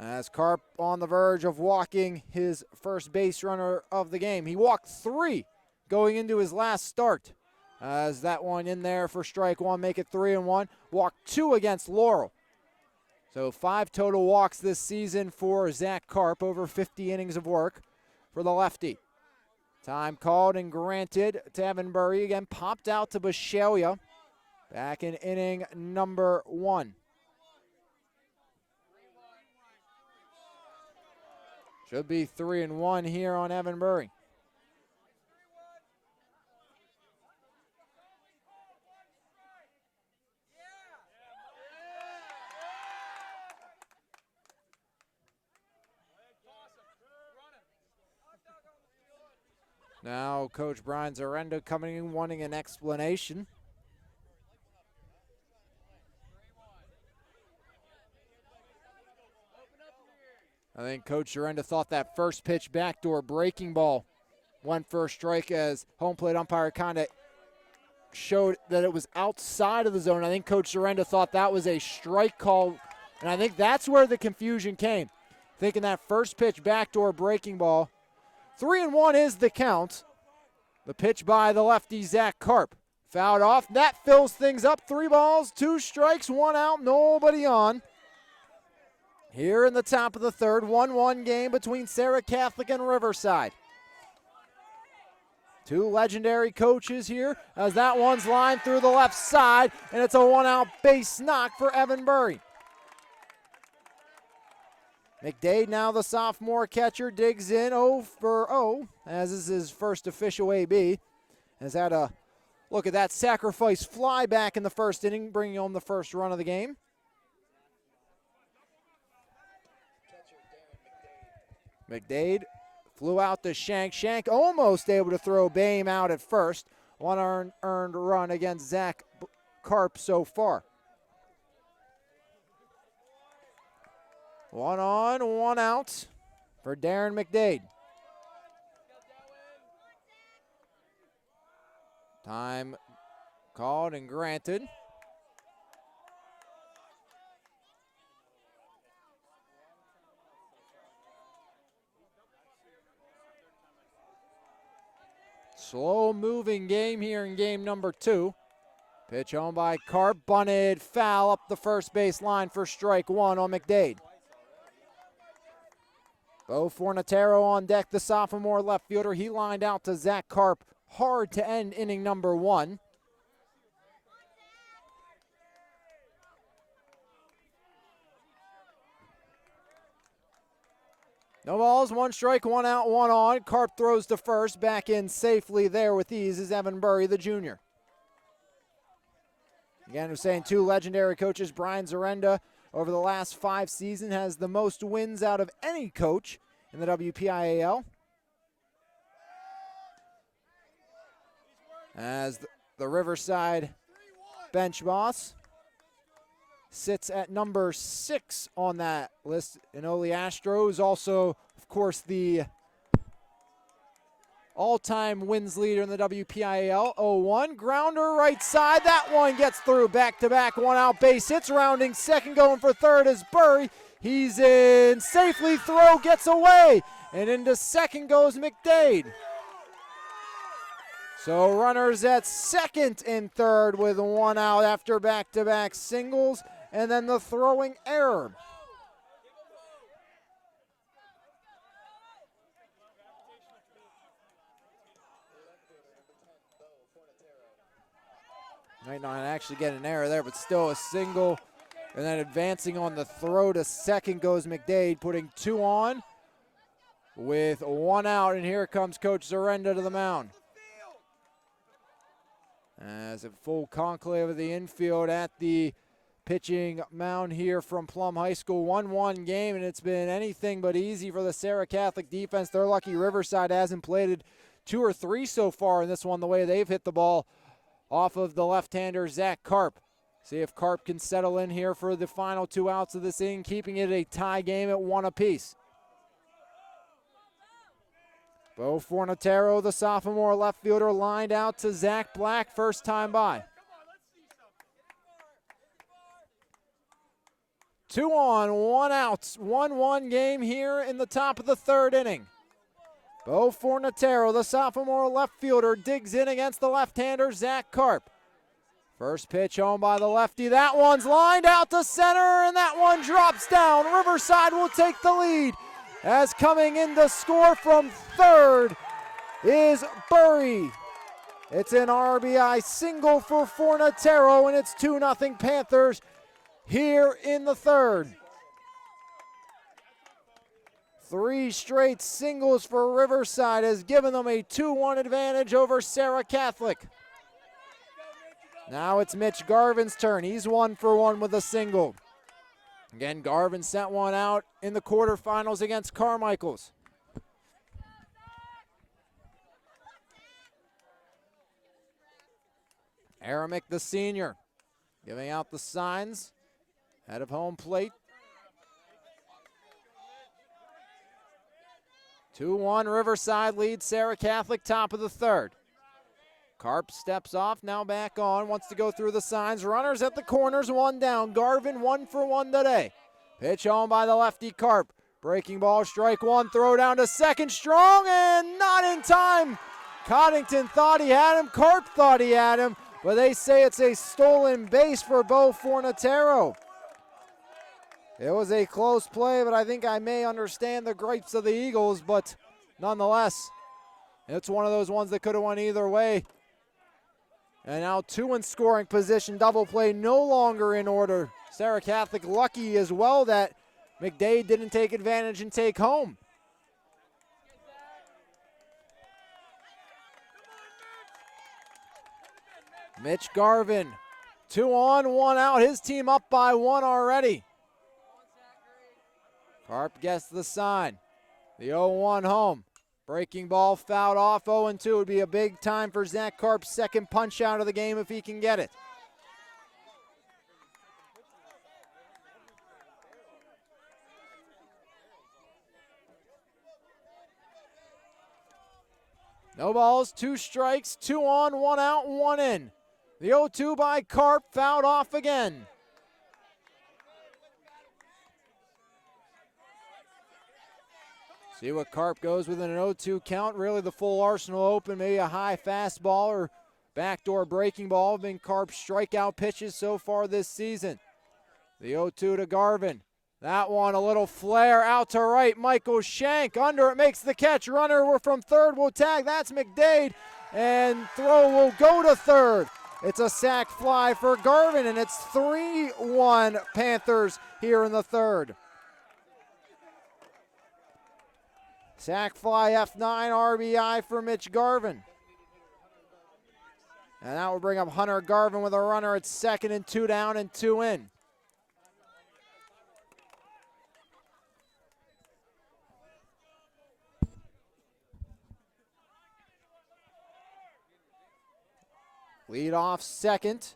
As Carp on the verge of walking his first base runner of the game. He walked 3 going into his last start. As that one in there for strike one, make it 3-1. Walked 2 against Laurel. So 5 total walks this season for Zach Carp, over 50 innings of work for the lefty. Time called and granted to Evan Burry. Again, popped out to Bishalia back in inning number 1. Should be 3-1 here on Evan Burry. Now Coach Brian Zarenda coming in wanting an explanation. I think Coach Zarenda thought that first pitch backdoor breaking ball went for a strike, as home plate umpire kind of showed that it was outside of the zone. I think Coach Zarenda thought that was a strike call, and I think that's where the confusion came. Thinking that first pitch backdoor breaking ball. 3-1 is the count. The pitch by the lefty, Zach Carp. Fouled off. That fills things up. 3 balls, 2 strikes, 1 out, nobody on. Here in the top of the third, 1-1 game between Serra Catholic and Riverside. 2 legendary coaches here, as that one's lined through the left side, and it's a 1-out base knock for Evan Burry. McDade, now the sophomore catcher, digs in 0 for 0, as is his first official AB. Has had a look at that sacrifice fly back in the first inning, bringing home the first run of the game. McDade flew out to Shank. Shank almost able to throw Bame out at first. 1 earned run against Zach Carp so far. 1 on, 1 out for Darren McDade. Time called and granted. Slow moving game here in game number 2. Pitch home by Carp, bunted foul up the first base line for strike 1 on McDade. Bo Fornatero on deck, the sophomore left fielder. He lined out to Zach Carp hard to end inning number 1. No balls, 1 strike, 1 out, 1 on. Carp throws to first, back in safely there with ease is Evan Burry, the junior. Again, we're saying 2 legendary coaches. Brian Zarenda, over the last 5 seasons, has the most wins out of any coach in the WPIAL. As the Riverside bench boss sits at number 6 on that list. Inoli Astros, also, of course, the all-time wins leader in the WPIAL. 0-1, grounder right side. That one gets through. Back-to-back 1-out base hits. Rounding second, going for third is Burry. He's in safely. Throw gets away. And into second goes McDade. So runners at second and third with one out after back-to-back singles, and then the throwing error. Might not actually get an error there, but still a single. And then advancing on the throw to second goes McDade, putting 2 on with 1 out. And here comes Coach Zarenda to the mound. As a full conclave of the infield at the pitching mound here from Plum High School. 1-1 game, and it's been anything but easy for the Serra Catholic defense. They're lucky Riverside hasn't played 2 or 3 so far in this one, the way they've hit the ball off of the left-hander Zach Karp. See if Karp can settle in here for the final 2 outs of this inning, keeping it a tie game at 1 apiece. Bo Fornatero, the sophomore left fielder, lined out to Zach Black, first time by. 2 on, 1 out, 1-1 game here in the top of the 3rd inning. Bo Fornatero, the sophomore left fielder, digs in against the left-hander Zach Karp. First pitch home by the lefty. That one's lined out to center, and that one drops down. Riverside will take the lead, as coming in to score from third is Burry. It's an RBI single for Fornatero, and it's 2-0 Panthers here in the 3rd. 3 straight singles for Riverside has given them a 2-1 advantage over Serra Catholic. Now it's Mitch Garvin's turn. He's 1 for 1 with a single. Again, Garvin sent one out in the quarterfinals against Carmichael's. Aramick, the senior, giving out the signs out of home plate. 2-1 Riverside leads Serra Catholic, top of the 3rd. Karp steps off, now back on, wants to go through the signs. Runners at the corners, 1 down. Garvin 1 for 1 today. Pitch home by the lefty Karp. Breaking ball, strike 1, throw down to second, strong, and not in time. Coddington thought he had him, Karp thought he had him, but they say it's a stolen base for Bo Fornatero. It was a close play, but I think I may understand the gripes of the Eagles, but nonetheless, it's one of those ones that could have went either way. And now 2 in scoring position. Double play no longer in order. Serra Catholic lucky as well that McDade didn't take advantage and take home. Mitch Garvin, 2 on, 1 out. His team up by 1 already. Karp gets the sign. The 0-1 home. Breaking ball fouled off, 0-2 would be a big time for Zach Karp's second punch out of the game if he can get it. No balls, 2 strikes, 2 on, 1 out, 1 in. The 0-2 by Karp fouled off again. See what Karp goes with an 0-2 count. Really the full arsenal open. Maybe a high fastball or backdoor breaking ball have been Karp's strikeout pitches so far this season. The 0-2 to Garvin. That one a little flare out to right. Michael Shank under it makes the catch. Runner from third will tag. That's McDade. And throw will go to third. It's a sac fly for Garvin, and it's 3-1 Panthers here in the 3rd. Sac fly F9 RBI for Mitch Garvin. And that will bring up Hunter Garvin with a runner at second and 2 down and 2 in. Lead off second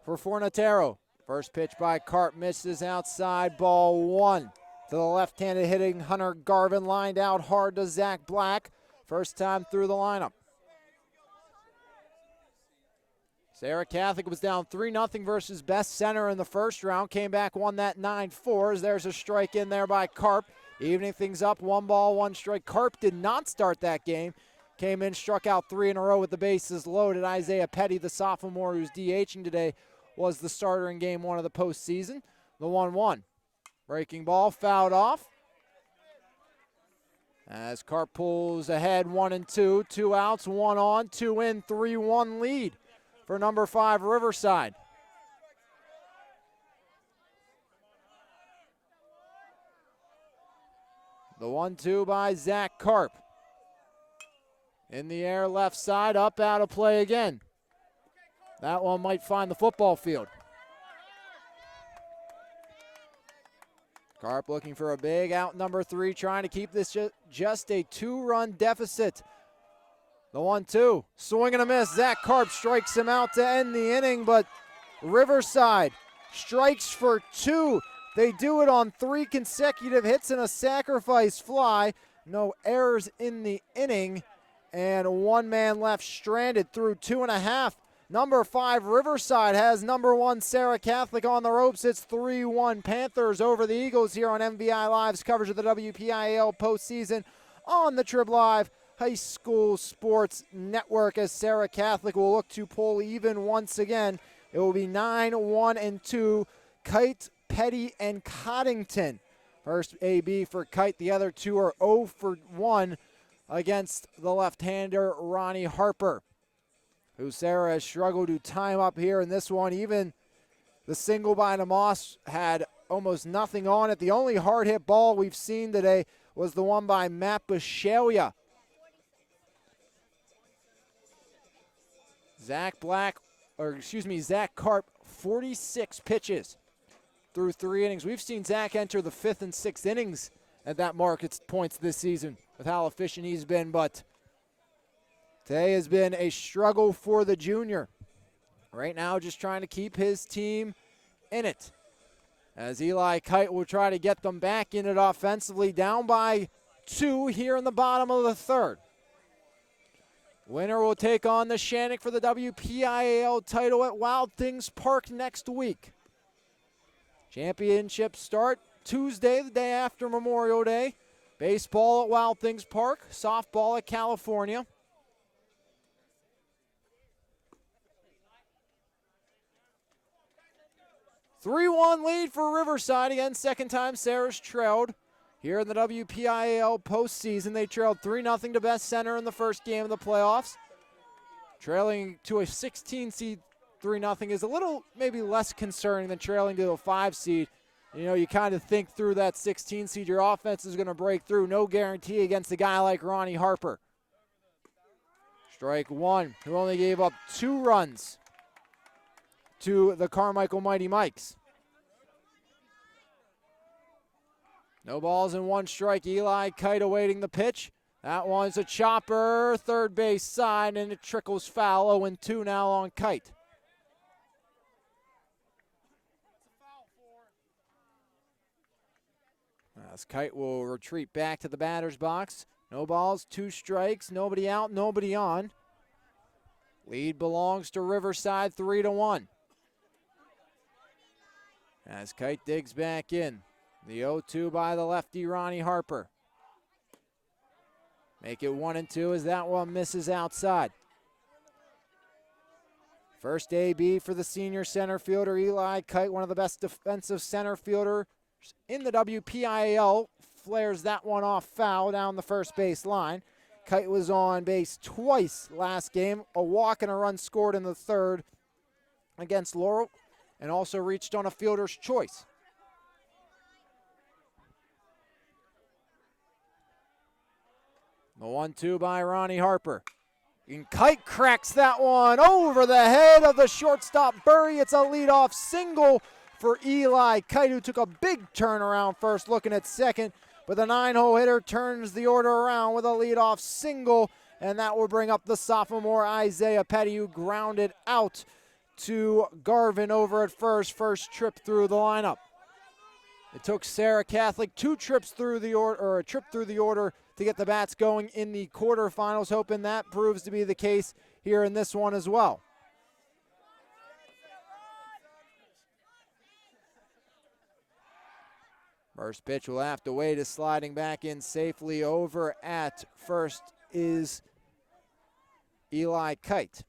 for Fornatero. First pitch by Karp misses outside, ball 1. To the left-handed hitting Hunter Garvin, lined out hard to Zach Black. First time through the lineup. Serra Catholic was down 3-0 versus Best Center in the first round. Came back, won that 9-4. There's a strike in there by Karp. Evening things up, 1 ball, 1 strike. Karp did not start that game. came in, struck out 3 in a row with the bases loaded. Isaiah Petty, the sophomore who's DHing today, was the starter in game 1 of the postseason. The 1-1. Breaking ball, fouled off. As Carp pulls ahead 1-2, 2 outs, 1 on, 2 in, 3-1 lead for number 5 Riverside. The 1-2 by Zach Carp. In the air, left side, up, out of play again. That one might find the football field. Carp looking for a big out, number 3, trying to keep this just a 2-run deficit. The 1-2, swing and a miss. Zach Carp strikes him out to end the inning, but Riverside strikes for 2. They do it on 3 consecutive hits and a sacrifice fly. No errors in the inning, and 1 man left stranded through 2.5. Number 5 Riverside has number 1 Serra Catholic on the ropes. It's 3-1 Panthers over the Eagles here on MVI Live's coverage of the WPIAL postseason on the Trib Live High School Sports Network, as Serra Catholic will look to pull even once again. It will be 9-1-2. Kite, Petty, and Coddington. First AB for Kite. The other 2 are 0 for 1 against the left-hander Ronnie Harper, who Serra has struggled to time up here in this one. Even the single by DeMoss had almost nothing on it. The only hard hit ball we've seen today was the one by Matt Bishalia. Zach Carp, 46 pitches through 3 innings. We've seen Zach enter the 5th and 6th innings at that mark at points this season with how efficient he's been, but today has been a struggle for the junior. Right now, just trying to keep his team in it, as Eli Kite will try to get them back in it offensively, down by 2 here in the bottom of the 3rd. Winner will take on the Shannock for the WPIAL title at Wild Things Park next week. Championship start Tuesday, the day after Memorial Day. Baseball at Wild Things Park, softball at California. Three-1 lead for Riverside. Again, second time Serra's trailed here in the WPIAL postseason. They trailed 3-0 to Best Center in the first game of the playoffs. Trailing to a 16 seed 3-0 is a little maybe less concerning than trailing to a 5 seed. You know, you kind of think through that 16 seed, your offense is going to break through. No guarantee against a guy like Ronnie Harper. Strike 1, who only gave up 2 runs to the Carmichael Mighty Mikes. No balls and 1 strike. Eli Kite awaiting the pitch. That one's a chopper, third base side, and it trickles foul. 0-2 now on Kite. As Kite will retreat back to the batter's box. No balls, 2 strikes, nobody out, nobody on. Lead belongs to Riverside, 3-1. As Kite digs back in. The 0-2 by the lefty, Ronnie Harper. Make it 1-2 as that one misses outside. First AB for the senior center fielder, Eli Kite, one of the best defensive center fielders in the WPIAL. Flares that one off foul down the first base line. Kite was on base twice last game. A walk and a run scored in the 3rd against Laurel, and also reached on a fielder's choice. The 1-2 by Ronnie Harper. And Kite cracks that one over the head of the shortstop Burry. It's a leadoff single for Eli Kite, who took a big turnaround first looking at second. But the 9-hole hitter turns the order around with a leadoff single. And that will bring up the sophomore Isaiah Petty, who grounded out to Garvin over at first. First trip through the lineup. It took Serra Catholic 2 trips through the order, or a trip through the order, to get the bats going in the quarterfinals, hoping that proves to be the case here in this one as well. First pitch will have to wait, is sliding back in safely over at first is Eli Kite.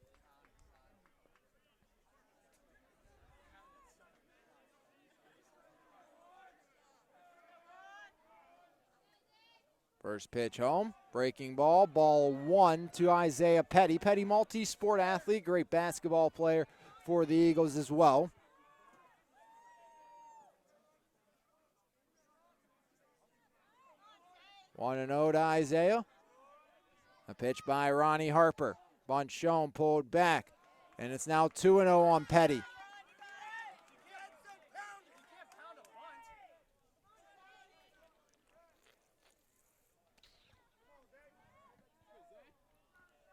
First pitch home, breaking ball, ball one to Isaiah Petty. Petty, multi-sport athlete, great basketball player for the Eagles as well. One and 0 to Isaiah. A pitch by Ronnie Harper. Bunt shown, pulled back, and it's now 2-0 on Petty.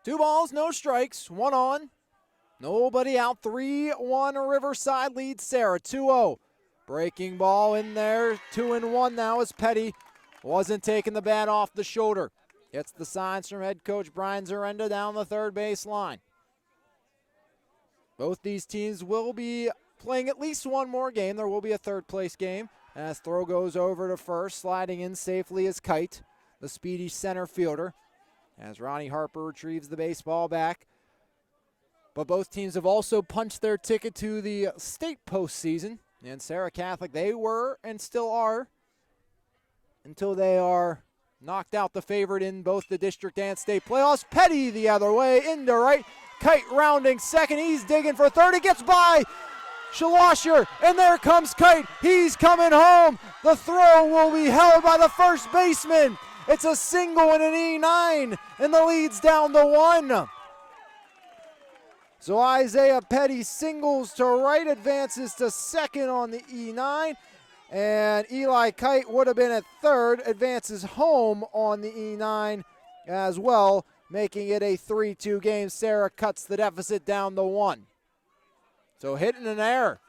Two balls, no strikes, one on. Nobody out, 3-1 Riverside leads Serra, 2-0. Breaking ball in there, 2-1 now as Petty wasn't taking the bat off the shoulder. Gets the signs from head coach Brian Zarenda down the third base line. Both these teams will be playing at least one more game. There will be a third place game as throw goes over to first, sliding in safely as Kite, the speedy center fielder, as Ronnie Harper retrieves the baseball back. But both teams have also punched their ticket to the state postseason. And Serra Catholic, they were and still are until they are knocked out the favorite in both the district and state playoffs. Petty the other way into right. Kite rounding second. He's digging for third. It gets by Shalosher, and there comes Kite. He's coming home. The throw will be held by the first baseman. It's a single and an E9, and the lead's down to 1. So Isaiah Petty singles to right, advances to second on the E9, and Eli Kite would have been at third, advances home on the E9 as well, making it a 3-2 game. Serra cuts the deficit down to 1. So hitting an error.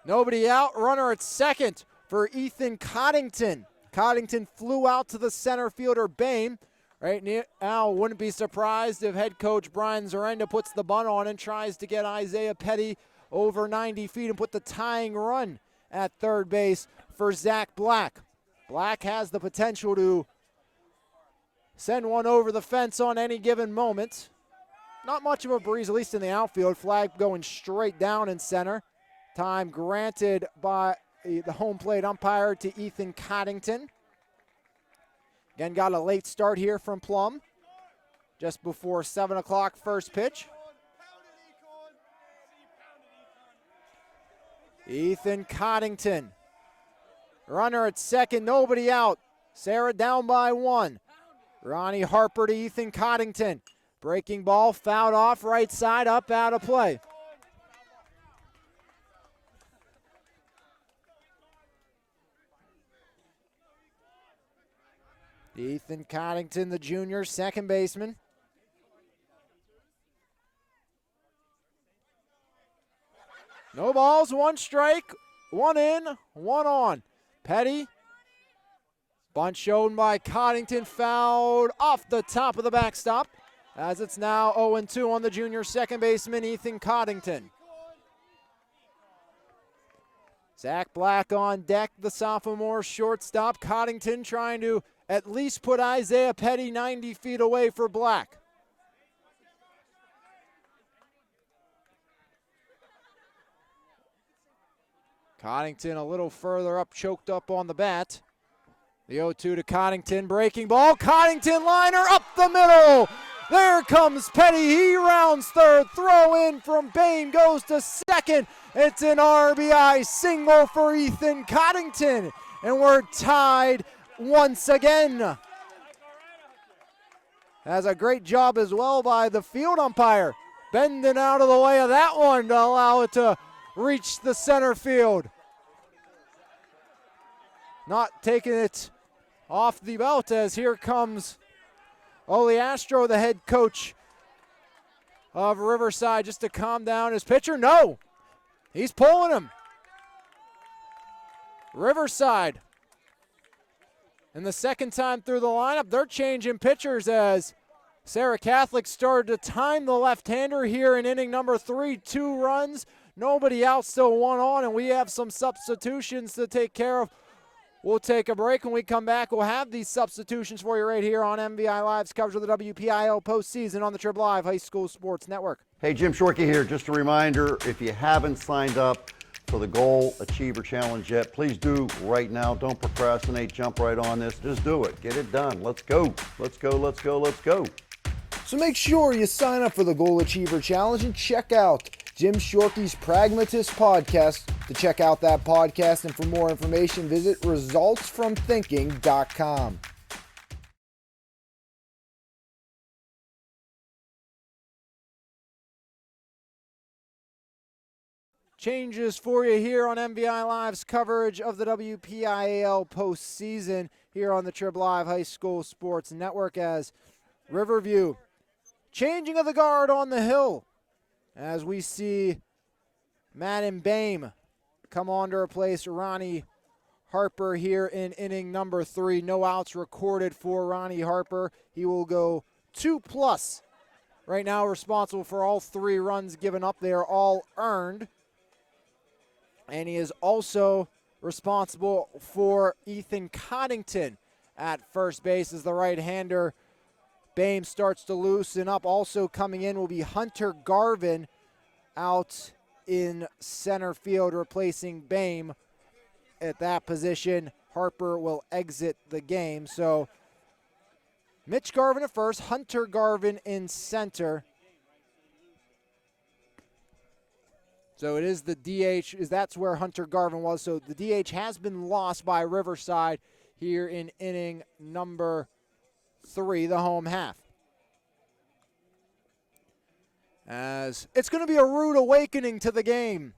Nobody out, runner at second for Ethan Coddington. Coddington flew out to the center fielder, Bain. Right now, wouldn't be surprised if head coach Brian Zarenda puts the bunt on and tries to get Isaiah Petty over 90 feet and put the tying run at third base for Zach Black. Black has the potential to send one over the fence on any given moment. Not much of a breeze, at least in the outfield. Flag going straight down in center. Time granted by the home plate umpire to Ethan Coddington. Again, got a late start here from Plum. Just before 7 o'clock first pitch. Ethan Coddington. Runner at second, nobody out. Serra down by 1. Ronnie Harper to Ethan Coddington. Breaking ball, fouled off, right side, up, out of play. Ethan Coddington, the junior second baseman. No balls, 1 strike, 1 in, 1 on. Petty. Bunt shown by Coddington, fouled off the top of the backstop, as it's now 0-2 on the junior second baseman, Ethan Coddington. Zach Black on deck, the sophomore shortstop. Coddington trying to at least put Isaiah Petty 90 feet away for Black. Coddington a little further up, choked up on the bat. The 0-2 to Coddington, breaking ball. Coddington liner up the middle. There comes Petty, he rounds third. Throw in from Bain, goes to second. It's an RBI single for Ethan Coddington. And we're tied once again. Has a great job as well by the field umpire, bending out of the way of that one to allow it to reach the center field. Not taking it off the belt, as here comes Ole Astro, the head coach of Riverside, just to calm down his pitcher. No, he's pulling him. Riverside, and the second time through the lineup, they're changing pitchers as Serra Catholic started to time the left-hander here in inning number 3. 2 runs, nobody out, still 1 on, and we have some substitutions to take care of. We'll take a break. When we come back, we'll have these substitutions for you right here on MVI Live's coverage of the WPIL postseason on the Trib Live High School Sports Network. Hey, Jim Shorkey here. Just a reminder, if you haven't signed up for the Goal Achiever Challenge yet, please do right now. Don't procrastinate. Jump right on this. Just do it. Get it done. Let's go. Let's go. Let's go. Let's go. So make sure you sign up for the Goal Achiever Challenge and check out Jim Shorkey's Pragmatist podcast. To check out that podcast and for more information, visit resultsfromthinking.com. Changes for you here on MVI Live's coverage of the WPIAL postseason here on the Trib Live High School Sports Network as Riverview changing of the guard on the hill as we see Madden Bame come on to replace Ronnie Harper here in inning number 3. No outs recorded for Ronnie Harper. He will go 2+. Right now responsible for all 3 runs given up. They are all earned. And he is also responsible for Ethan Coddington at first base as the right-hander. Bame starts to loosen up. Also coming in will be Hunter Garvin out in center field replacing Bame. At that position, Harper will exit the game. So Mitch Garvin at first, Hunter Garvin in center. So it is the DH, that's where Hunter Garvin was. So the DH has been lost by Riverside here in inning number 3, the home half. As it's going to be a rude awakening to the game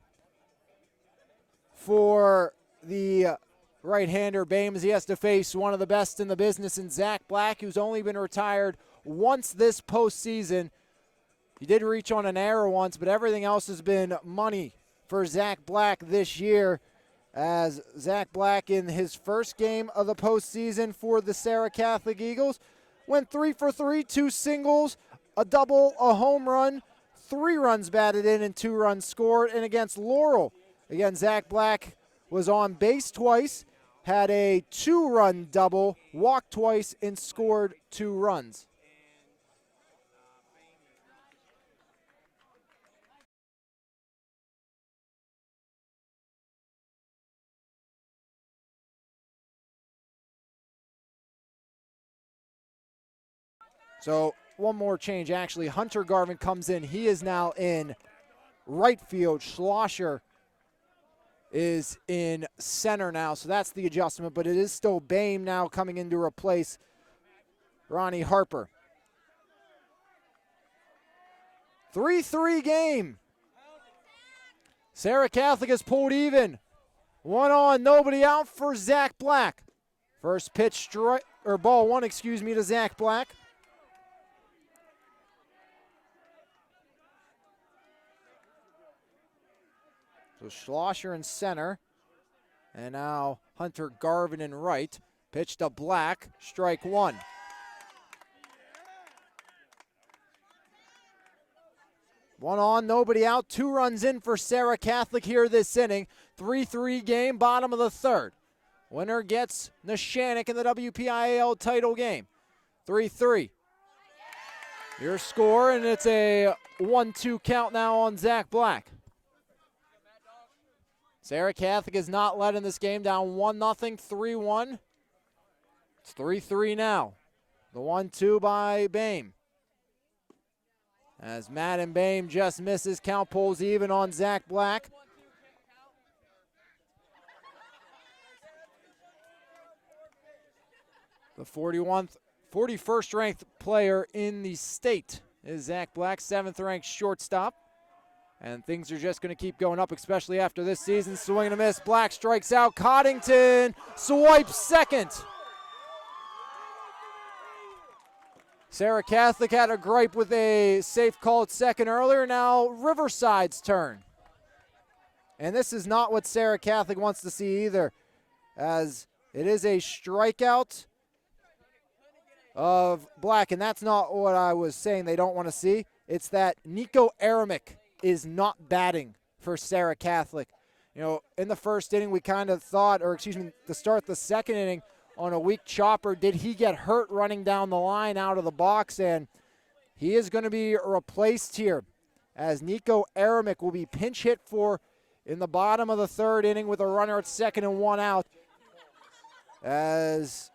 for the right-hander Bame, as he has to face one of the best in the business in Zach Black, who's only been retired once this postseason. He did reach on an error once, but everything else has been money for Zach Black this year, as Zach Black in his first game of the postseason for the Serra Catholic Eagles went 3 for 3, 2 singles, a double, a home run, 3 runs batted in and 2 runs scored. And against Laurel, again, Zach Black was on base twice, had a 2-run double, walked twice, and scored 2 runs. So one more change, actually. Hunter Garvin comes in. He is now in right field. Schlosser is in center now, so that's the adjustment. But it is still Bame now coming in to replace Ronnie Harper. 3-3 game. Serra Catholic has pulled even. 1 on, nobody out for Zach Black. First pitch, ball 1, to Zach Black. So Schlosser in center. And now Hunter Garvin in right. Pitch to Black. Strike 1. One on, nobody out. 2 runs in for Serra Catholic here this inning. 3-3 game, bottom of the 3rd. Winner gets Neshannock in the WPIAL title game. 3-3. Your score, and it's a 1-2 count now on Zach Black. Serra Catholic is not led in this game, down 1-0, 3-1. It's 3-3 now. The 1-2 by Bame. As Madden Bame just misses, count pulls even on Zach Black. The 41st ranked player in the state is Zach Black, 7th ranked shortstop. And things are just going to keep going up, especially after this season. Swing and a miss. Black strikes out. Coddington swipes second. Serra Catholic had a gripe with a safe call at second earlier. Now Riverside's turn. And this is not what Serra Catholic wants to see either, as it is a strikeout of Black. And that's not what I was saying they don't want to see. It's that Nico Aramick is not batting for Serra Catholic. in the first inning we kind of thought, or excuse me, to start the second inning on a weak chopper, did he get hurt running down the line out of the box? And he is going to be replaced here as Nico Aramick will be pinch hit for in the bottom of the third inning with a runner at second and one out, as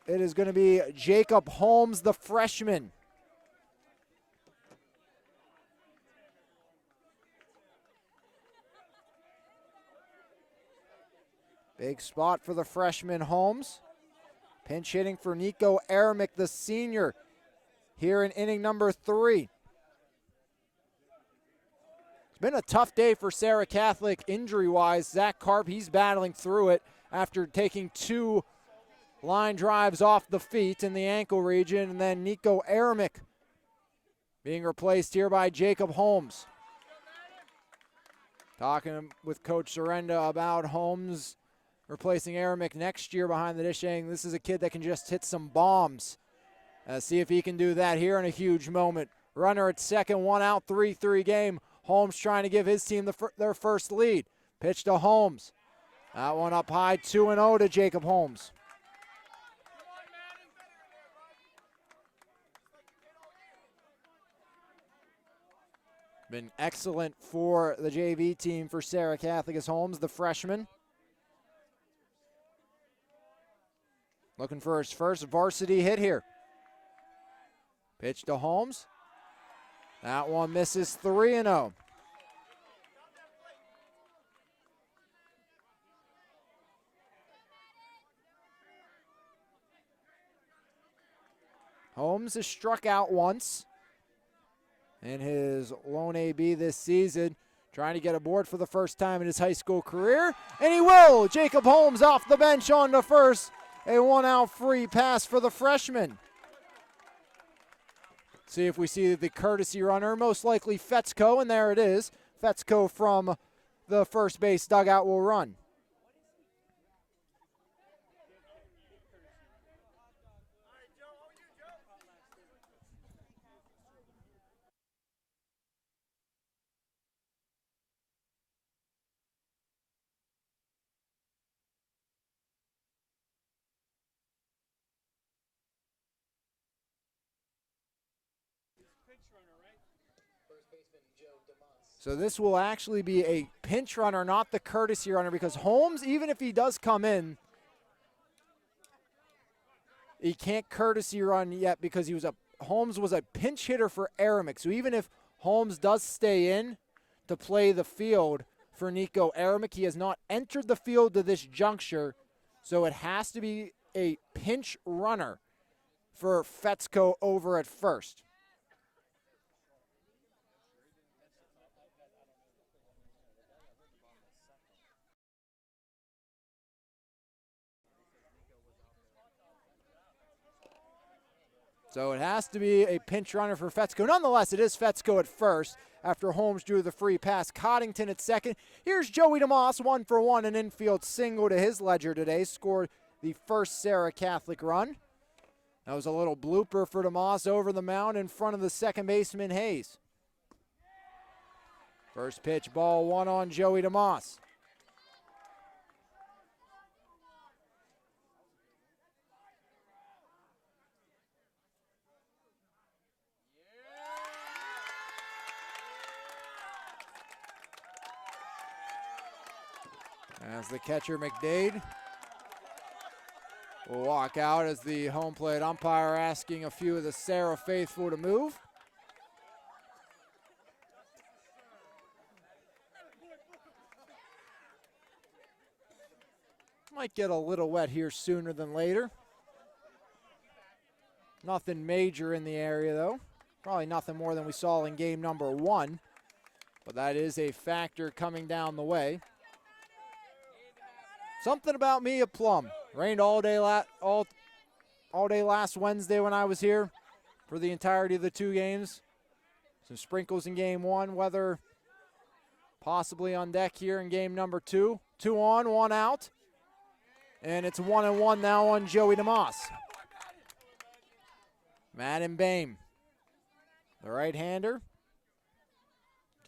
it is going to be Jacob Holmes, the freshman. Big spot for the freshman Holmes. Pinch hitting for Nico Aramick, the senior, here in inning number 3. It's been a tough day for Serra Catholic injury-wise. Zach Karp, he's battling through it after taking 2 line drives off the feet in the ankle region. And then Nico Aramick being replaced here by Jacob Holmes. Talking with Coach Sorenda about Holmes replacing Aramick next year behind the dish, saying this is a kid that can just hit some bombs. See if he can do that here in a huge moment. Runner at second, one out, 3-3 game. Holmes trying to give his team their first lead. Pitch to Holmes. That one up high, 2-0 to Jacob Holmes. Been excellent for the JV team for Serra Catholic as Holmes, the freshman. Looking for his first varsity hit here. Pitch to Holmes. That one misses, 3-0. Holmes has struck out once in his lone AB this season, trying to get aboard for the first time in his high school career, and he will! Jacob Holmes off the bench on to first. A one-out free pass for the freshman. See if we see the courtesy runner, most likely Fetzko, and there it is. Fetzko from the first base dugout will run. So this will actually be a pinch runner, not the courtesy runner, because Holmes, even if he does come in, he can't courtesy run yet because Holmes was a pinch hitter for Aramick. So even if Holmes does stay in to play the field for Nico Aramick, he has not entered the field to this juncture, so it has to be a pinch runner for Fetzko over at first. So it has to be a pinch runner for Fetzko. Nonetheless, it is Fetzko at first after Holmes drew the free pass. Coddington at second. Here's Joey DeMoss, 1-for-1, an infield single to his ledger today. Scored the first Serra Catholic run. That was a little blooper for DeMoss over the mound in front of the second baseman, Hayes. First pitch, ball one on Joey DeMoss. As the catcher, McDade, will walk out as the home plate umpire asking a few of the Serra faithful to move. Might get a little wet here sooner than later. Nothing major in the area, though. Probably nothing more than we saw in game number 1. But that is a factor coming down the way. Something about me at Plum. Rained all day last Wednesday when I was here for the entirety of the 2 games. Some sprinkles in game 1. Weather possibly on deck here in game number 2. 2 on, 1 out. And it's 1-1 now on Joey DeMoss. Madden Bame, the right-hander,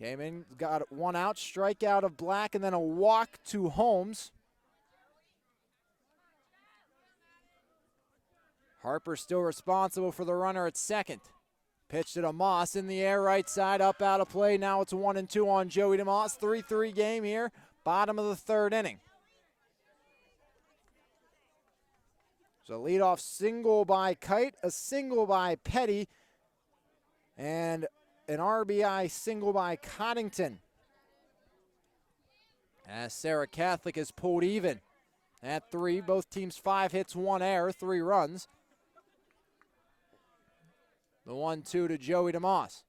Came in, got one out, strikeout of Black, and then a walk to Holmes. Harper still responsible for the runner at second. Pitch to DeMoss in the air, right side, up, out of play. Now it's 1-2 on Joey DeMoss. 3-3 game here, bottom of the third inning. So leadoff single by Kite, a single by Petty, and an RBI single by Coddington. As Serra Catholic is pulled even at 3. Both teams 5 hits, 1 error, 3 runs. The 1-2 to Joey DeMoss.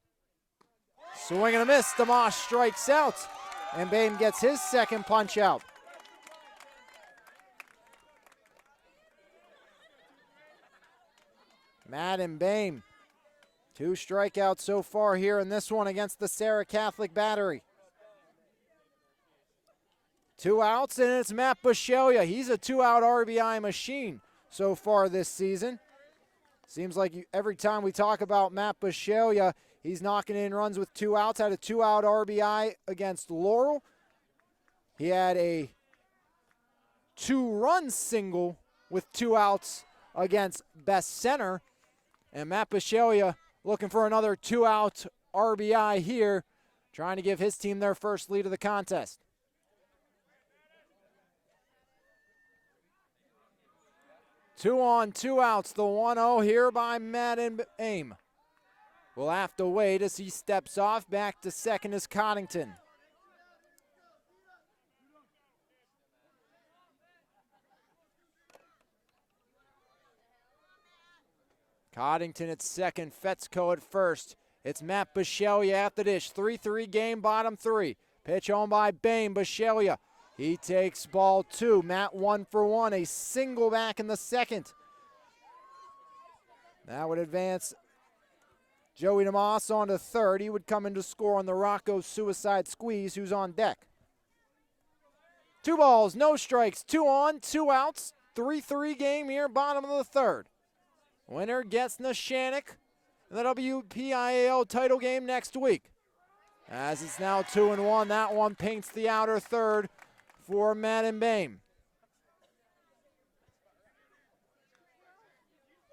Swing and a miss. DeMoss strikes out, and Boehm gets his second punch out. Madden Boehm, 2 strikeouts so far here in this one against the Serra Catholic battery. 2 outs, and it's Matt Bisceglia. He's a 2-out RBI machine so far this season. Seems like every time we talk about Matt Bisceglia, he's knocking in runs with 2 outs. Had a 2-out RBI against Laurel. He had a 2-run single with 2 outs against Best Center. And Matt Bisceglia looking for another 2-out RBI here, trying to give his team their first lead of the contest. 2 on, 2 outs, the 1-0 here by Madden Boehm. We'll have to wait as he steps off. Back to second is Coddington. Coddington at second, Fetzko at first. It's Matt Bisceglia at the dish. 3-3 game, bottom 3. Pitch on by Boehm. Bisceglia, he takes ball 2. Matt 1 for 1, a single back in the second. That would advance Joey DeMoss on to third. He would come in to score on the Rocco suicide squeeze, who's on deck. 2 balls, no strikes, 2 on, 2 outs. 3-3 game here, bottom of the third. Winner gets Neshannock in the WPIAL title game next week. As it's now 2-1, that one paints the outer third for Madden Boehm.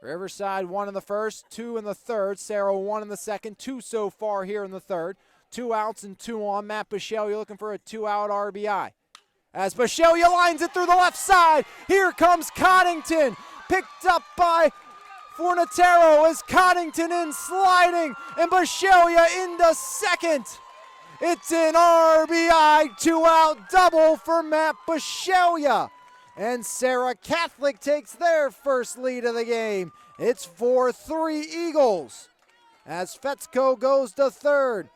Riverside 1 in the first, 2 in the third. Serra 1 in the second, 2 so far here in the third. 2 outs and 2 on. Matt Bisceglia looking for a 2-out RBI. As Bisceglia lines it through the left side. Here comes Coddington. Picked up by Fornatero as Coddington in sliding, and Bisceglia into second. It's an RBI 2-out double for Matt Bisceglia. And Serra Catholic takes their first lead of the game. It's 4-3 Eagles as Fetzko goes to third.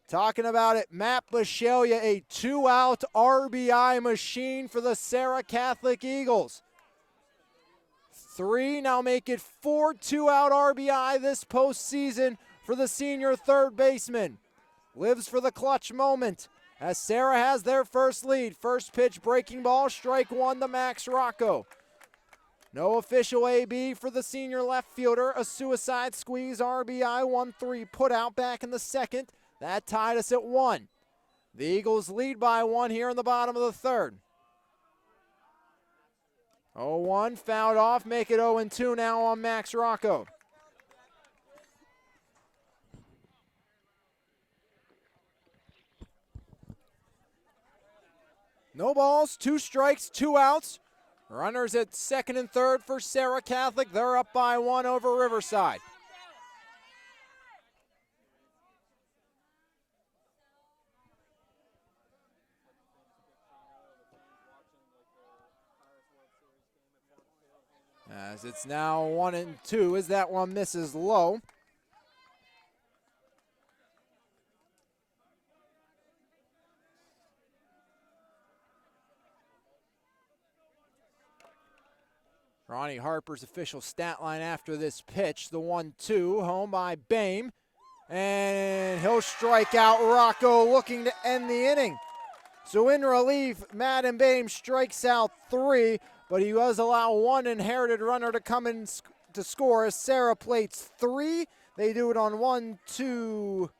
Talking about it, Matt Bisceglia, a 2-out RBI machine for the Serra Catholic Eagles. 3, now make it 4 2-out RBI this postseason for the senior third baseman. Lives for the clutch moment as Serra has their first lead. First pitch, breaking ball, strike 1 to Max Rocco. No official AB for the senior left fielder. A suicide squeeze RBI 1-3 put out back in the second. That tied us at 1. The Eagles lead by 1 here in the bottom of the third. 0-1, fouled off, make it 0-2 now on Max Rocco. No balls, 2 strikes, 2 outs. Runners at second and third for Serra Catholic. They're up by 1 over Riverside. As it's now 1-2 as that one misses low. Ronnie Harper's official stat line after this pitch, the 1-2, home by Boehm. And he'll strike out Rocco, looking to end the inning. So in relief, Madden Boehm strikes out 3, but he does allow 1 inherited runner to come in to score as Serra plates 3. They do it on 1, 2,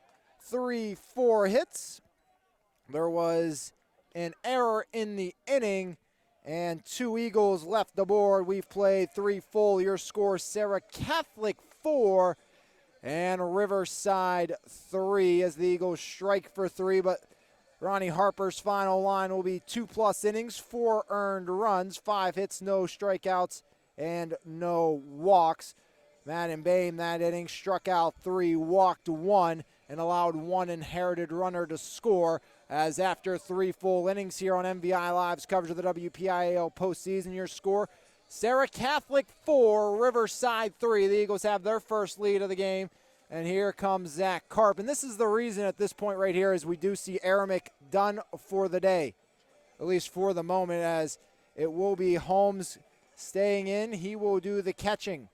4 hits. There was an error in the inning, and 2 Eagles left the board. We've played 3 full. Your score, Serra Catholic 4 and Riverside 3 as the Eagles strike for 3. But Ronnie Harper's final line will be 2+ innings, 4 earned runs, 5 hits, no strikeouts, and no walks. Madden Bame that inning struck out 3, walked 1, and allowed 1 inherited runner to score. As after 3 full innings here on MVI Live's coverage of the WPIAL postseason, your score, Serra Catholic 4, Riverside 3. The Eagles have their first lead of the game. And here comes Zach Karp. And this is the reason at this point right here is we do see Aramick done for the day, at least for the moment, as it will be Holmes staying in. He will do the catching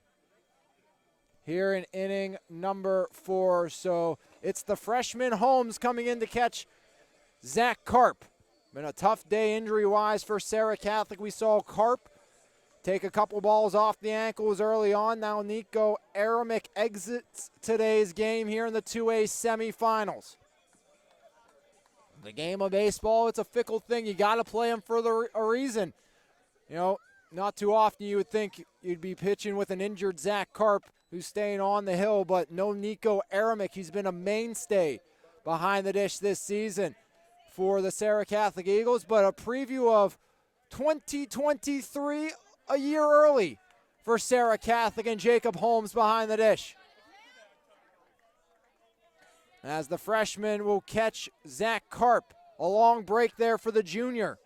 here in inning number 4. So it's the freshman Holmes coming in to catch Zach Karp. Been a tough day injury-wise for Serra Catholic. We saw Karp take a couple balls off the ankles early on. Now Nico Aramick exits today's game here in the 2A semifinals. The game of baseball, it's a fickle thing. You got to play them for a reason. You know, not too often you would think you'd be pitching with an injured Zach Karp who's staying on the hill, but no Nico Aramick. He's been a mainstay behind the dish this season for the Serra Catholic Eagles. But a preview of 2023 a year early for Serra Catholic and Jacob Holmes behind the dish. As the freshman will catch Zach Karp. A long break there for the junior.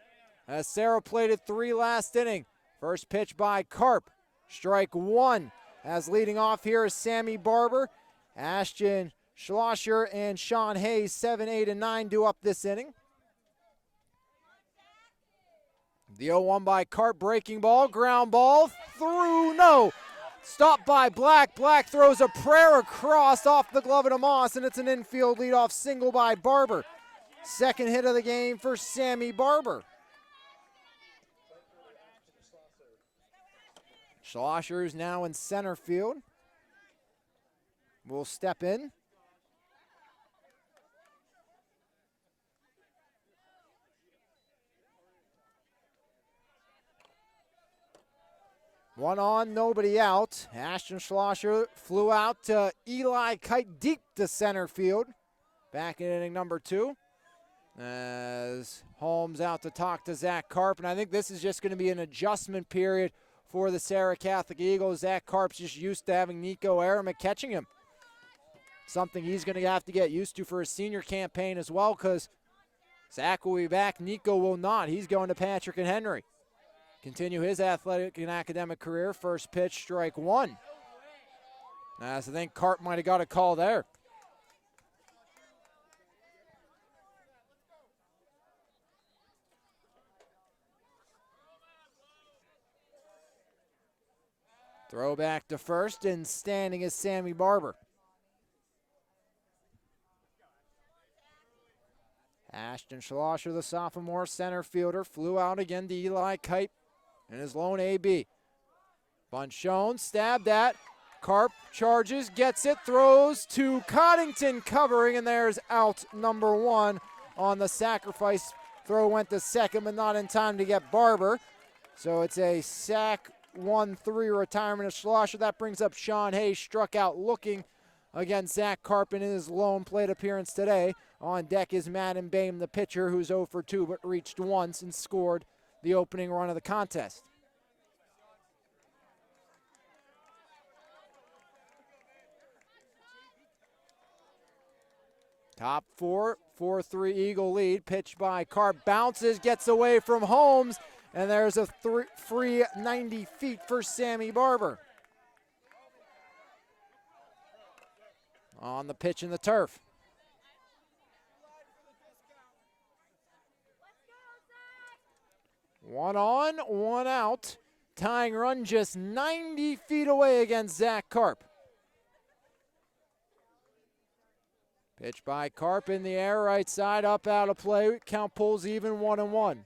As Serra plated 3 last inning. First pitch by Karp. Strike 1. As leading off here is Sammy Barber. Ashton Schlosser and Sean Hayes, 7, 8, and 9 due up this inning. The 0-1 by Karp, breaking ball, ground ball, through, no. Stopped by Black. Black throws a prayer across off the glove of Amos, and it's an infield leadoff single by Barber. Second hit of the game for Sammy Barber. Schlosser is now in center field. Will step in. One on, nobody out. Ashton Schlosser flew out to Eli Kite deep to center field. Back in inning number 2. As Holmes out to talk to Zach Karp. And I think this is just going to be an adjustment period for the Serra Catholic Eagles. Zach Karp's just used to having Nico Aramick catching him. Something he's going to have to get used to for his senior campaign as well, because Zach will be back. Nico will not. He's going to Patrick and Henry. Continue his athletic and academic career. First pitch, strike 1. As I think Karp might have got a call there. Throw back to first, and standing is Sammy Barber. Ashton Schlosser, the sophomore center fielder, flew out again to Eli Kite in his lone AB. Bunt shown, stabbed at. Karp charges, gets it, throws to Coddington covering, and there's out number 1 on the sacrifice. Throw went to second, but not in time to get Barber. So it's a sack 1-3 retirement of Schlosser. That brings up Sean Hayes, struck out looking against Zach Karp in his lone plate appearance today. On deck is Madden Bame, the pitcher, who's 0 for 2, but reached once and scored the opening run of the contest. Top 4, 4-3 Eagle lead. Pitch by Karp, bounces, gets away from Holmes, and there's a free 90 feet for Sammy Barber. On the pitch in the turf. One on, one out. Tying run just 90 feet away against Zach Karp. Pitch by Karp in the air, right side, up, out of play. Count pulls even, 1-1.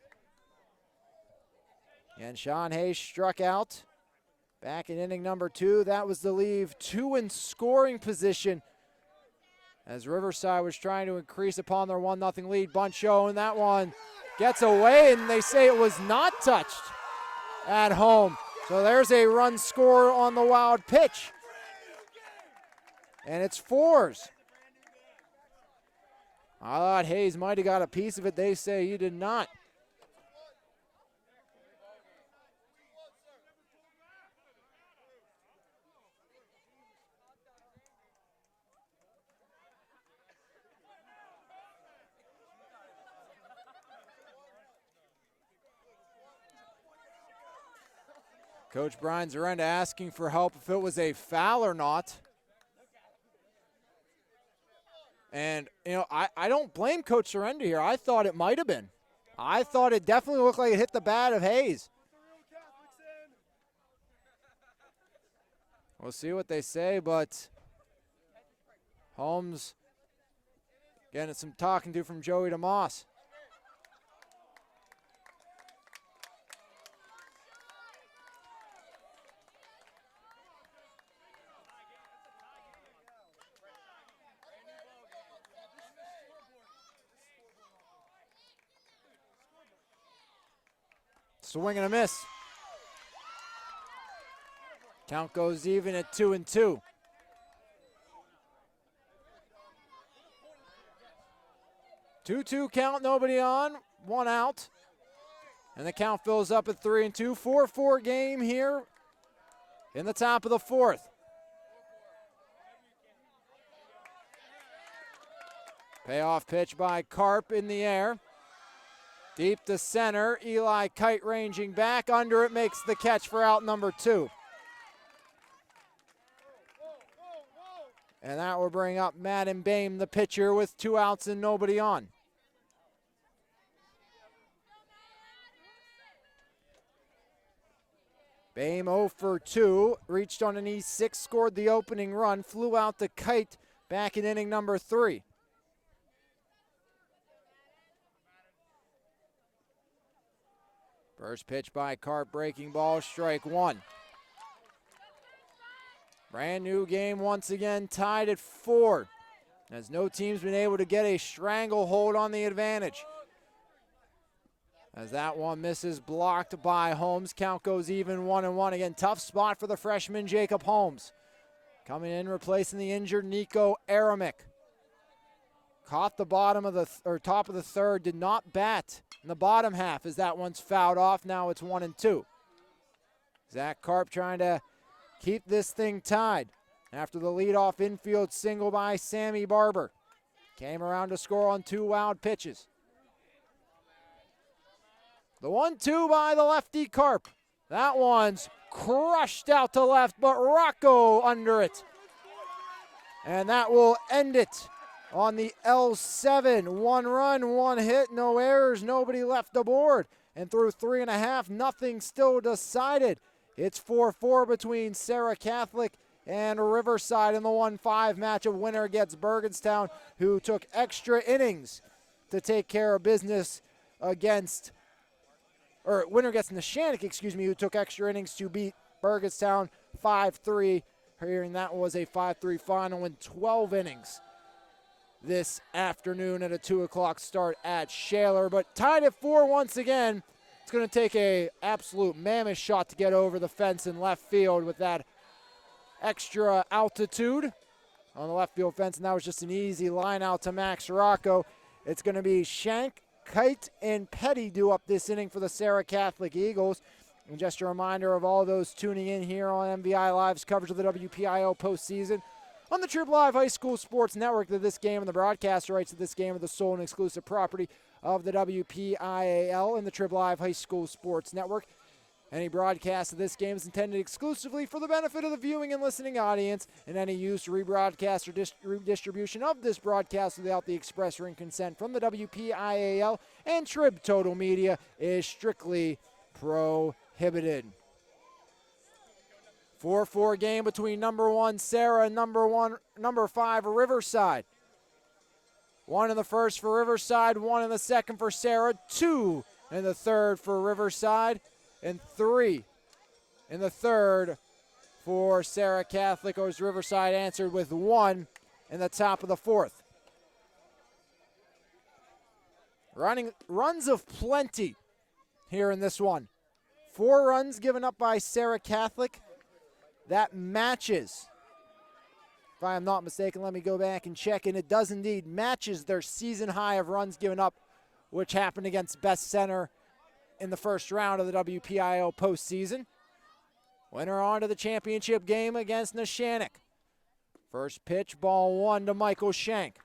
And Sean Hayes struck out back in inning number 2. That was to leave 2 in scoring position as Riverside was trying to increase upon their 1-0 lead. Buncho, and that one gets away, and they say it was not touched at home. So there's a run score on the wild pitch. And it's 4s. I thought Hayes might have got a piece of it. They say he did not. Coach Brian Zarenda asking for help if it was a foul or not. And, I don't blame Coach Zarenda here. I thought it might have been. I thought it definitely looked like it hit the bat of Hayes. We'll see what they say, but Holmes getting some talking to from Joey DeMoss. Swing and a miss. Count goes even at 2-2. Two-two count, nobody on, one out. And the count fills up at 3-2. 4-4 game here in the top of the fourth. Payoff pitch by Karp in the air. Deep to center, Eli Kite ranging back. Under it, makes the catch for out number 2. And that will bring up Madden Bame, the pitcher, with 2 outs and nobody on. Bame 0 for 2, reached on an E6, scored the opening run, flew out to Kite back in inning number 3. First pitch by Karp, breaking ball, strike 1. Brand new game once again, tied at 4, as no team's been able to get a stranglehold on the advantage. As that one misses, blocked by Holmes. Count goes even 1-1. Again, tough spot for the freshman Jacob Holmes. Coming in, replacing the injured Nico Aramick. Caught the bottom of the top of the third, did not bat in the bottom half as that one's fouled off. Now it's 1-2. Zach Karp trying to keep this thing tied after the leadoff infield single by Sammy Barber. Came around to score on 2 wild pitches. The 1-2 by the lefty Karp. That one's crushed out to left, but Rocco under it. And that will end it on the L7. 1 run, 1 hit, no errors, nobody left aboard. And through 3.5, nothing still decided. It's 4-4 between Serra Catholic and Riverside in the 1-5 matchup. Winner gets Bergenstown, who took extra innings to take care of business against, or winner gets Neshannock, who took extra innings to beat Bergenstown 5-3. Hearing that was a 5-3 final in 12 innings this afternoon at a 2 o'clock start at Shaler. But tied at 4 once again. It's going to take a absolute mammoth shot to get over the fence in left field with that extra altitude on the left field fence. And that was just an easy line out to Max Rocco. It's going to be Shank, Kite, and Petty do up this inning for the Serra Catholic Eagles. And just a reminder of all those tuning in here on MVI Live's coverage of the WPIO postseason. On the Trib Live High School Sports Network, that this game and the broadcast rights of this game are the sole and exclusive property of the WPIAL and the Trib Live High School Sports Network. Any broadcast of this game is intended exclusively for the benefit of the viewing and listening audience, and any use, rebroadcast, or redistribution of this broadcast without the express written consent from the WPIAL and Trib Total Media is strictly prohibited. 4-4 game between number 1 Serra and number 5 Riverside. 1 in the first for Riverside, 1 in the second for Serra, 2 in the third for Riverside, and 3 in the third for Serra Catholic, as Riverside answered with 1, in the top of the fourth. Runs of plenty here in this one. 4 runs given up by Serra Catholic. That matches, if I am not mistaken, let me go back and check, and it does indeed matches their season high of runs given up, which happened against Best Center in the first round of the WPIAL postseason. Winner on to the championship game against Neshannock. First pitch, ball 1 to Michael Shank.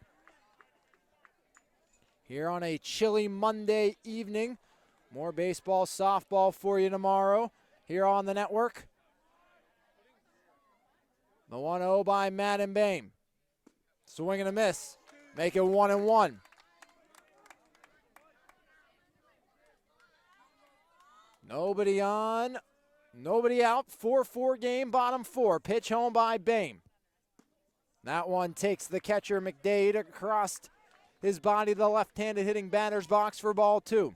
Here on a chilly Monday evening. More baseball, softball for you tomorrow here on the network. The 1-0 by Madden Bame. Swing and a miss. Make it 1-1. Nobody on, nobody out. 4-4 game, bottom 4. Pitch home by Bame. That one takes the catcher McDade across his body to the left-handed hitting batter's box for ball 2.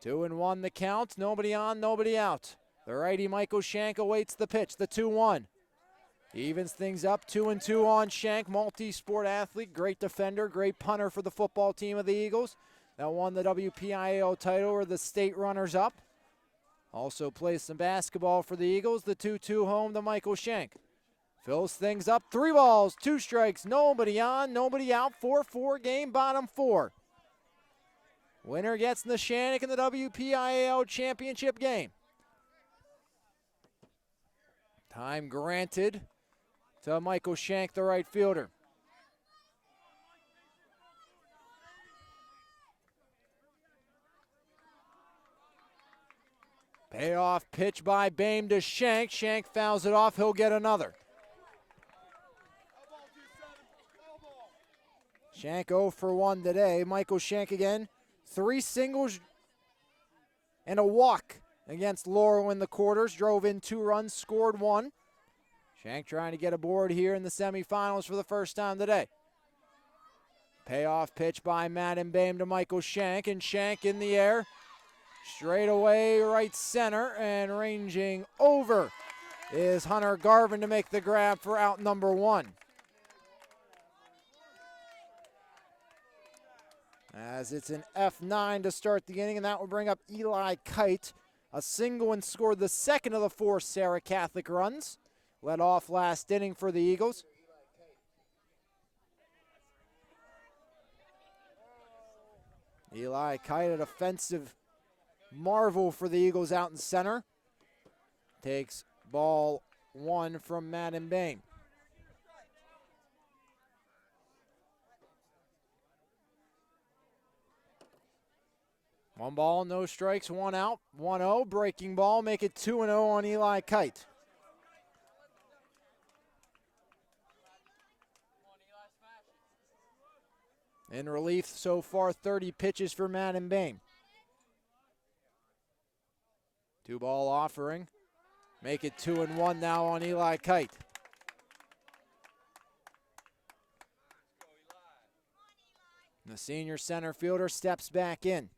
2-1 the count. Nobody on, nobody out. The righty Michael Shank awaits the pitch. The 2-1. Evens things up. 2-2 on Shank. Multi-sport athlete. Great defender. Great punter for the football team of the Eagles. That won the WPIAL title, or the state runners-up. Also plays some basketball for the Eagles. The 2-2 home to Michael Shank. Fills things up. 3 balls, 2 strikes. Nobody on, nobody out. 4-4 game, bottom 4. Winner gets Neshannock in the WPIAL championship game. Time granted to Michael Shank, the right fielder. Payoff pitch by Bame to Shank. Shank fouls it off. He'll get another. Shank 0 for 1 today. Michael Shank again. 3 singles and a walk against Laurel in the quarters. Drove in 2 runs, scored 1. Shank trying to get aboard here in the semifinals for the first time today. Payoff pitch by Madden Bame to Michael Shank, and Shank in the air. Straight away right center, and ranging over is Hunter Garvin to make the grab for out number 1. As it's an F9 to start the inning, and that will bring up Eli Kite. A single and scored the second of the 4 Serra Catholic runs. Led off last inning for the Eagles. Eli Kite, a defensive marvel for the Eagles out in center. Takes ball 1 from Madden Bame. One ball, no strikes, 1 out, 1-0. Breaking ball, make it 2-0 on Eli Kite. In relief so far, 30 pitches for Madden Bame. 2-ball offering. Make it 2-1 now on Eli Kite. The senior center fielder steps back in.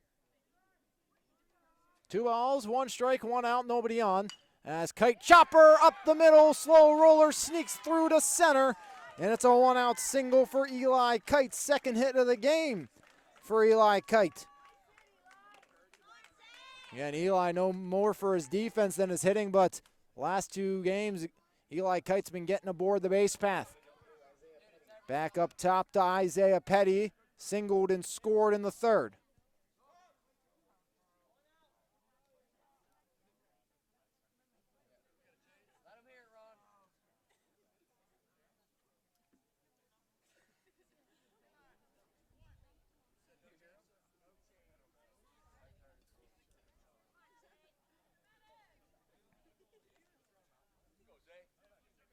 2 balls, 1 strike, 1 out, nobody on. As Kite chopper up the middle, slow roller sneaks through to center. And it's a 1-out single for Eli Kite. Second hit of the game for Eli Kite. Again, Eli no more for his defense than his hitting, but last 2 games, Eli Kite's been getting aboard the base path. Back up top to Isaiah Petty. Singled and scored in the 3rd.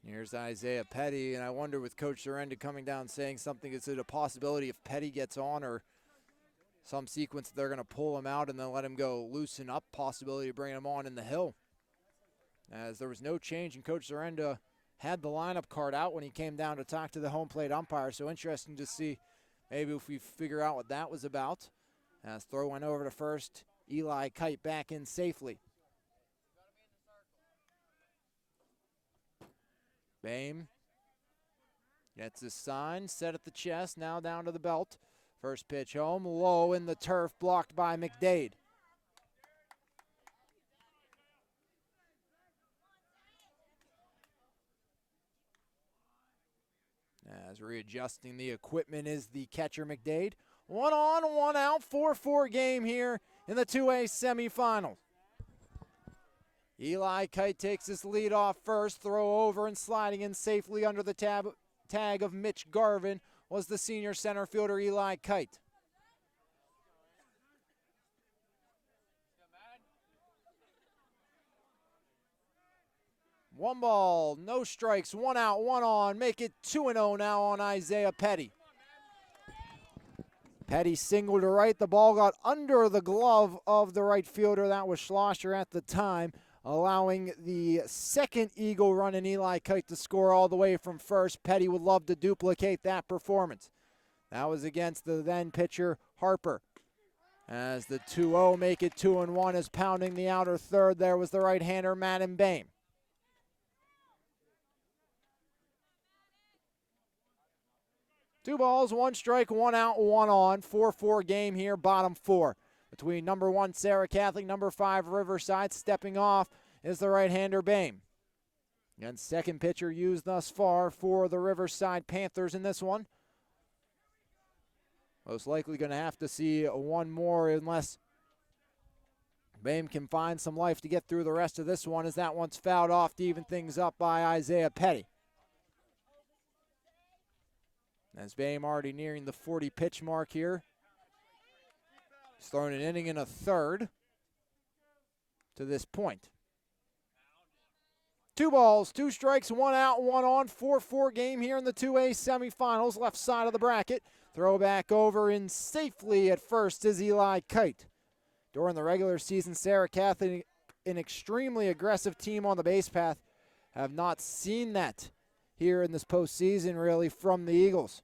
Here's Isaiah Petty, and I wonder with Coach Sorrenda coming down saying something, is it a possibility if Petty gets on or some sequence they're going to pull him out and then let him go loosen up, possibility of bringing him on in the hill. As there was no change, and Coach Sorrenda had the lineup card out when he came down to talk to the home plate umpire, so interesting to see maybe if we figure out what that was about. As throw went over to first, Eli Kite back in safely. Bame gets his sign, set at the chest, now down to the belt. First pitch home, low in the turf, blocked by McDade. As readjusting the equipment is the catcher McDade. 1 on, 1 out, 4-4 game here in the 2A semifinals. Eli Kite takes his lead off first, throw over and sliding in safely under the tag of Mitch Garvin was the senior center fielder Eli Kite. One ball, no strikes, 1 out, 1 on. Make it 2-0 now on Isaiah Petty. Petty singled to right. The ball got under the glove of the right fielder. That was Schlosser at the time, allowing the second Eagle run in Eli Kite to score all the way from first. Petty would love to duplicate that performance. That was against the then pitcher Harper. As the 2-0 make it 2-1 as pounding the outer third there was the right-hander Madden Bame. Two balls, 1 strike, 1 out, 1 on. 4-4 game here, bottom 4. Between number 1 Serra Catholic, number 5 Riverside. Stepping off is the right-hander Bame. And second pitcher used thus far for the Riverside Panthers in this one. Most likely going to have to see one more unless Bame can find some life to get through the rest of this one, as that one's fouled off to even things up by Isaiah Petty. As Bame already nearing the 40 pitch mark here. He's thrown an inning and a third to this point. 2 balls, 2 strikes, 1 out, 1 on. 4-4 game here in the 2A semifinals. Left side of the bracket. Throw back over in safely at first is Eli Kite. During the regular season, Serra Catholic, an extremely aggressive team on the base path, have not seen that here in this postseason, really, from the Eagles.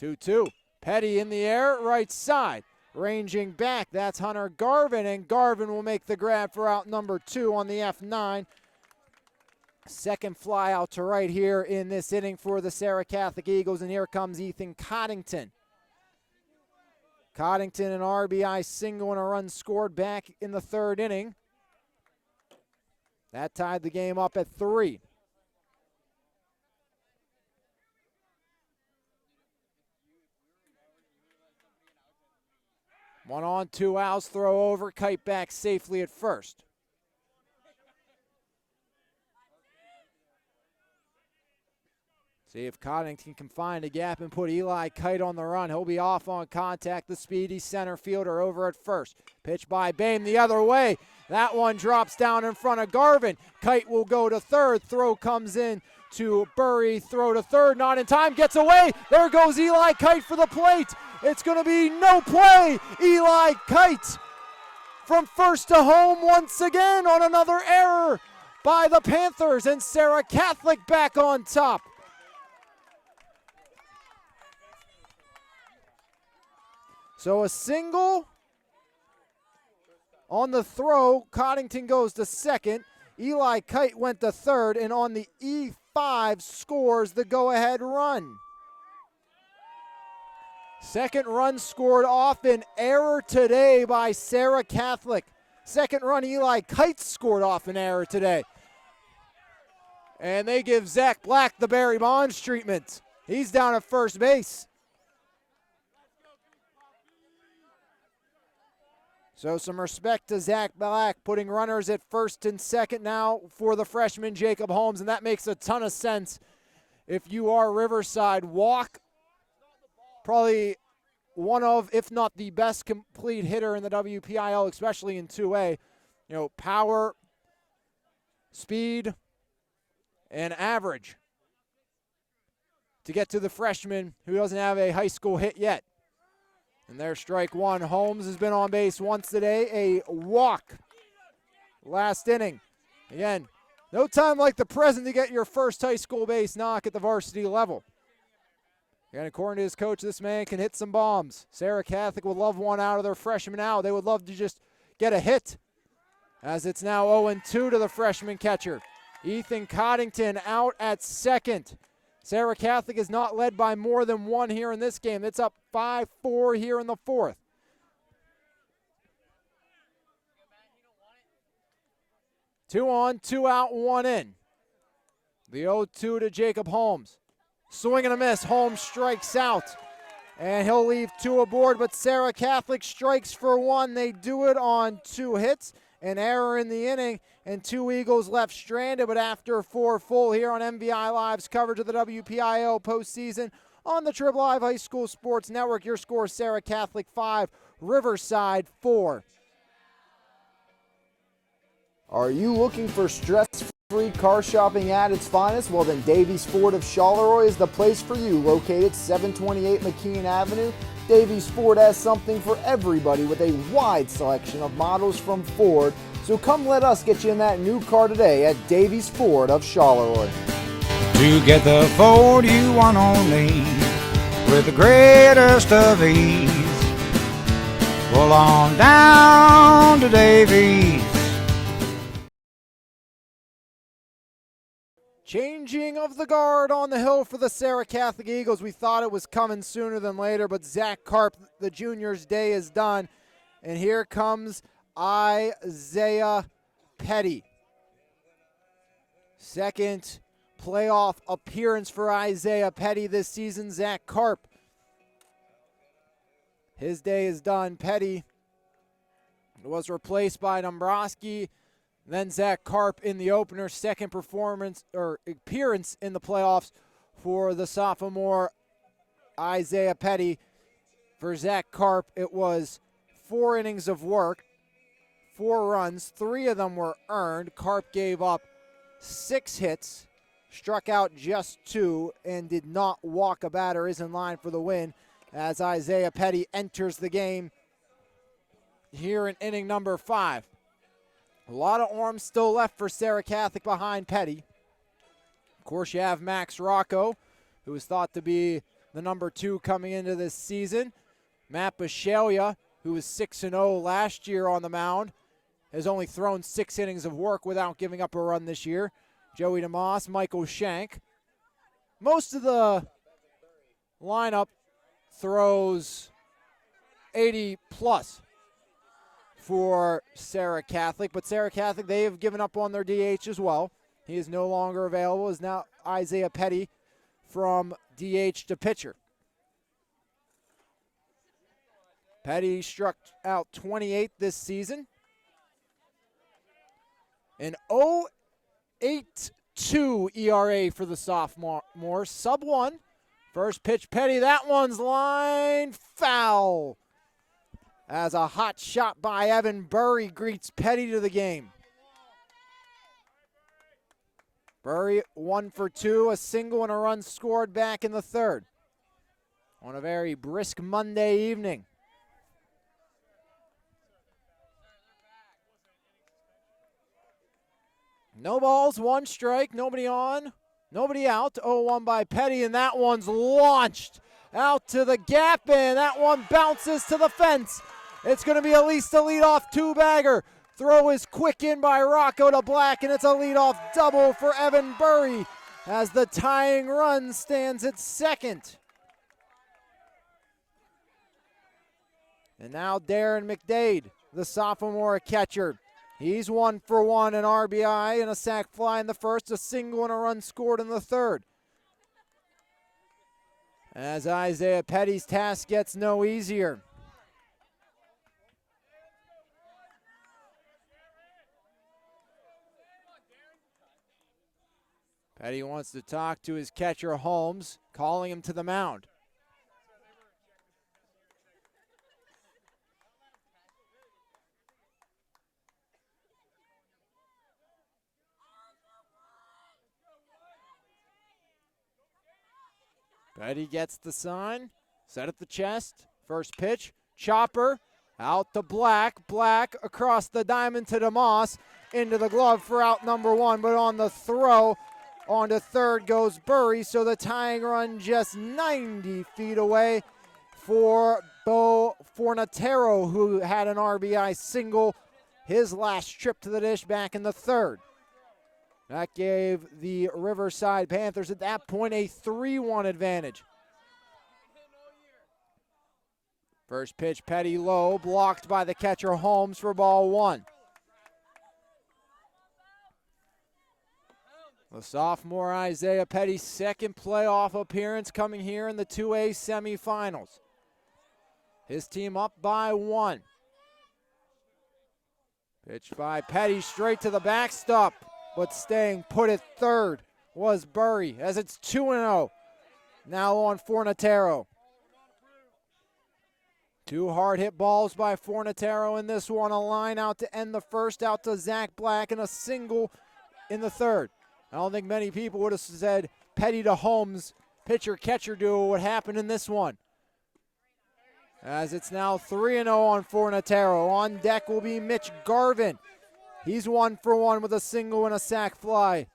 2-2. Petty in the air, right side. Ranging back, that's Hunter Garvin, and Garvin will make the grab for out number 2 on the F9. Second fly out to right here in this inning for the Serra Catholic Eagles, and here comes Ethan Coddington. Coddington, an RBI single and a run scored back in the 3rd inning. That tied the game up at 3. One on, 2 outs, throw over, Kite back safely at first. See if Coddington can find a gap and put Eli Kite on the run. He'll be off on contact. The speedy center fielder over at first. Pitch by Bame the other way. That one drops down in front of Garvin. Kite will go to third. Throw comes in to Burry. Throw to third. Not in time. Gets away. There goes Eli Kite for the plate. It's going to be no play. Eli Kite from first to home once again on another error by the Panthers, and Serra Catholic back on top. So a single on the throw. Coddington goes to second. Eli Kite went to third, and on the E5 scores the go-ahead run. Second run scored off an error today by Serra Catholic. Second run, Eli Kite scored off an error today. And they give Zach Black the Barry Bonds treatment. He's down at first base. So some respect to Zach Black, putting runners at first and second now for the freshman Jacob Holmes, and that makes a ton of sense. If you are Riverside, walk probably one of, if not the best complete hitter in the WPIL, especially in 2A. You know, power, speed, and average to get to the freshman who doesn't have a high school hit yet. And there's strike one. Holmes has been on base once today. A walk last inning. Again, no time like the present to get your first high school base knock at the varsity level. And according to his coach, this man can hit some bombs. Serra Catholic would love one out of their freshman out. They would love to just get a hit, as it's now 0-2 to the freshman catcher. Ethan Coddington out at second. Serra Catholic is not led by more than one here in this game. It's up 5-4 here in the fourth. Two on, two out, one in. The 0-2 to Jacob Holmes. Swing and a miss. Holmes strikes out. And he'll leave two aboard, but Serra Catholic strikes for one. They do it on two hits. An error in the inning, and two Eagles left stranded. But after four full here on MVI Live's coverage of the WPIL postseason on the Trib Live High School Sports Network, your score: Serra Catholic 5, Riverside 4. Are you looking for stress-free car shopping at its finest? Well, then Davies Ford of Charleroi is the place for you. Located 728 McKean Avenue, Davies Ford has something for everybody with a wide selection of models from Ford. So come let us get you in that new car today at Davies Ford of Charleroi. To get the Ford you want only with the greatest of ease. Pull on down to Davies. Changing of the guard on the hill for the Serra Catholic Eagles. We thought it was coming sooner than later, but Zach Karp, the junior's day is done. And here comes Isaiah Petty. Second playoff appearance for Isaiah Petty this season. Zach Karp, his day is done. Petty was replaced by Dombrowski. Then Zach Karp in the opener, second performance or appearance in the playoffs for the sophomore Isaiah Petty. For Zach Karp, it was 4 innings of work, 4 runs, 3 of them were earned. Karp gave up 6 hits, struck out just 2, and did not walk a batter. Is in line for the win as Isaiah Petty enters the game here in inning number 5. A lot of arms still left for Serra Catholic behind Petty. Of course, you have Max Rocco, who is thought to be the number 2 coming into this season. Matt Bishalia, who was 6-0 last year on the mound, has only thrown 6 innings of work without giving up a run this year. Joey DeMoss, Michael Shank. Most of the lineup throws 80 plus for Serra Catholic, but Serra Catholic, they have given up on their DH as well. He is no longer available. Is now Isaiah Petty from DH to pitcher. Petty struck out 28 this season. An 0.82 ERA for the sophomore, sub 1. First pitch, Petty, that one's line foul. As a hot shot by Evan Burry greets Petty to the game. Burry 1 for 2, a single and a run scored back in the third on a very brisk Monday evening. No balls, 1 strike, nobody on, nobody out. 0-1 by Petty, and that one's launched out to the gap, and that one bounces to the fence. It's going to be at least a leadoff 2-bagger. Throw is quick in by Rocco to Black, and it's a leadoff double for Evan Burry as the tying run stands at second. And now Darren McDade, the sophomore catcher. He's 1 for 1, an RBI and a sac fly in the first, a single and a run scored in the third. As Isaiah Petty's task gets no easier. Petty wants to talk to his catcher, Holmes, calling him to the mound. Petty gets the sign, set at the chest, first pitch, chopper, out to Black, Black across the diamond to DeMoss, into the glove for out number 1, but on the throw, on to third goes Burry, so the tying run just 90 feet away for Bo Fornatero, who had an RBI single his last trip to the dish back in the third. That gave the Riverside Panthers at that point a 3-1 advantage. First pitch, Petty low, blocked by the catcher Holmes for ball 1. The sophomore Isaiah Petty's second playoff appearance coming here in the 2A semifinals. His team up by 1. Pitch by Petty straight to the backstop, but staying put at third was Burry as it's 2-0. Now on Fornatero. 2 hard hit balls by Fornatero in this one. A line out to end the first, out to Zach Black, and a single in the third. I don't think many people would have said Petty to Holmes pitcher-catcher duo would happen in this one. As it's now 3-0 on Fornatero. On deck will be Mitch Garvin. He's 1 for 1 with a single and a sac fly.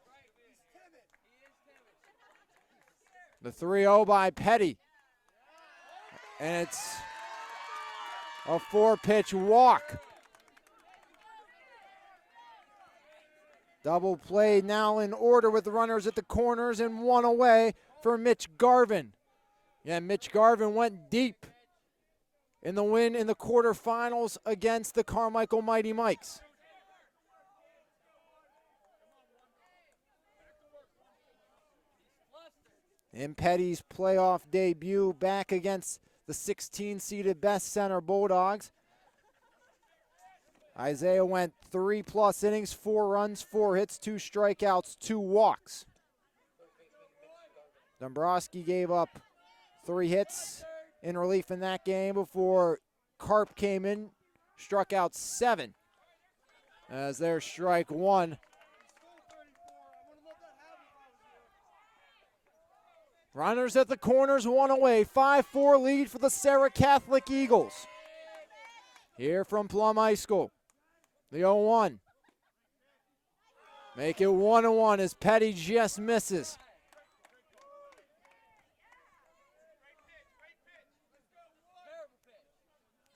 The 3-0 by Petty. And it's a 4-pitch walk. Double play now in order with the runners at the corners and 1 away for Mitch Garvin. Yeah, Mitch Garvin went deep in the win in the quarterfinals against the Carmichael Mighty Mikes. In Petty's playoff debut back against the 16-seeded Best Center Bulldogs, Isaiah went 3+ innings, 4 runs, 4 hits, 2 strikeouts, 2 walks. Dombrowski gave up 3 hits in relief in that game before Karp came in, struck out 7 as their strike 1. Runners at the corners, 1 away, 5-4 lead for the Serra Catholic Eagles. Here from Plum High School. The 0-1. Make it 1-1 as Petty just misses.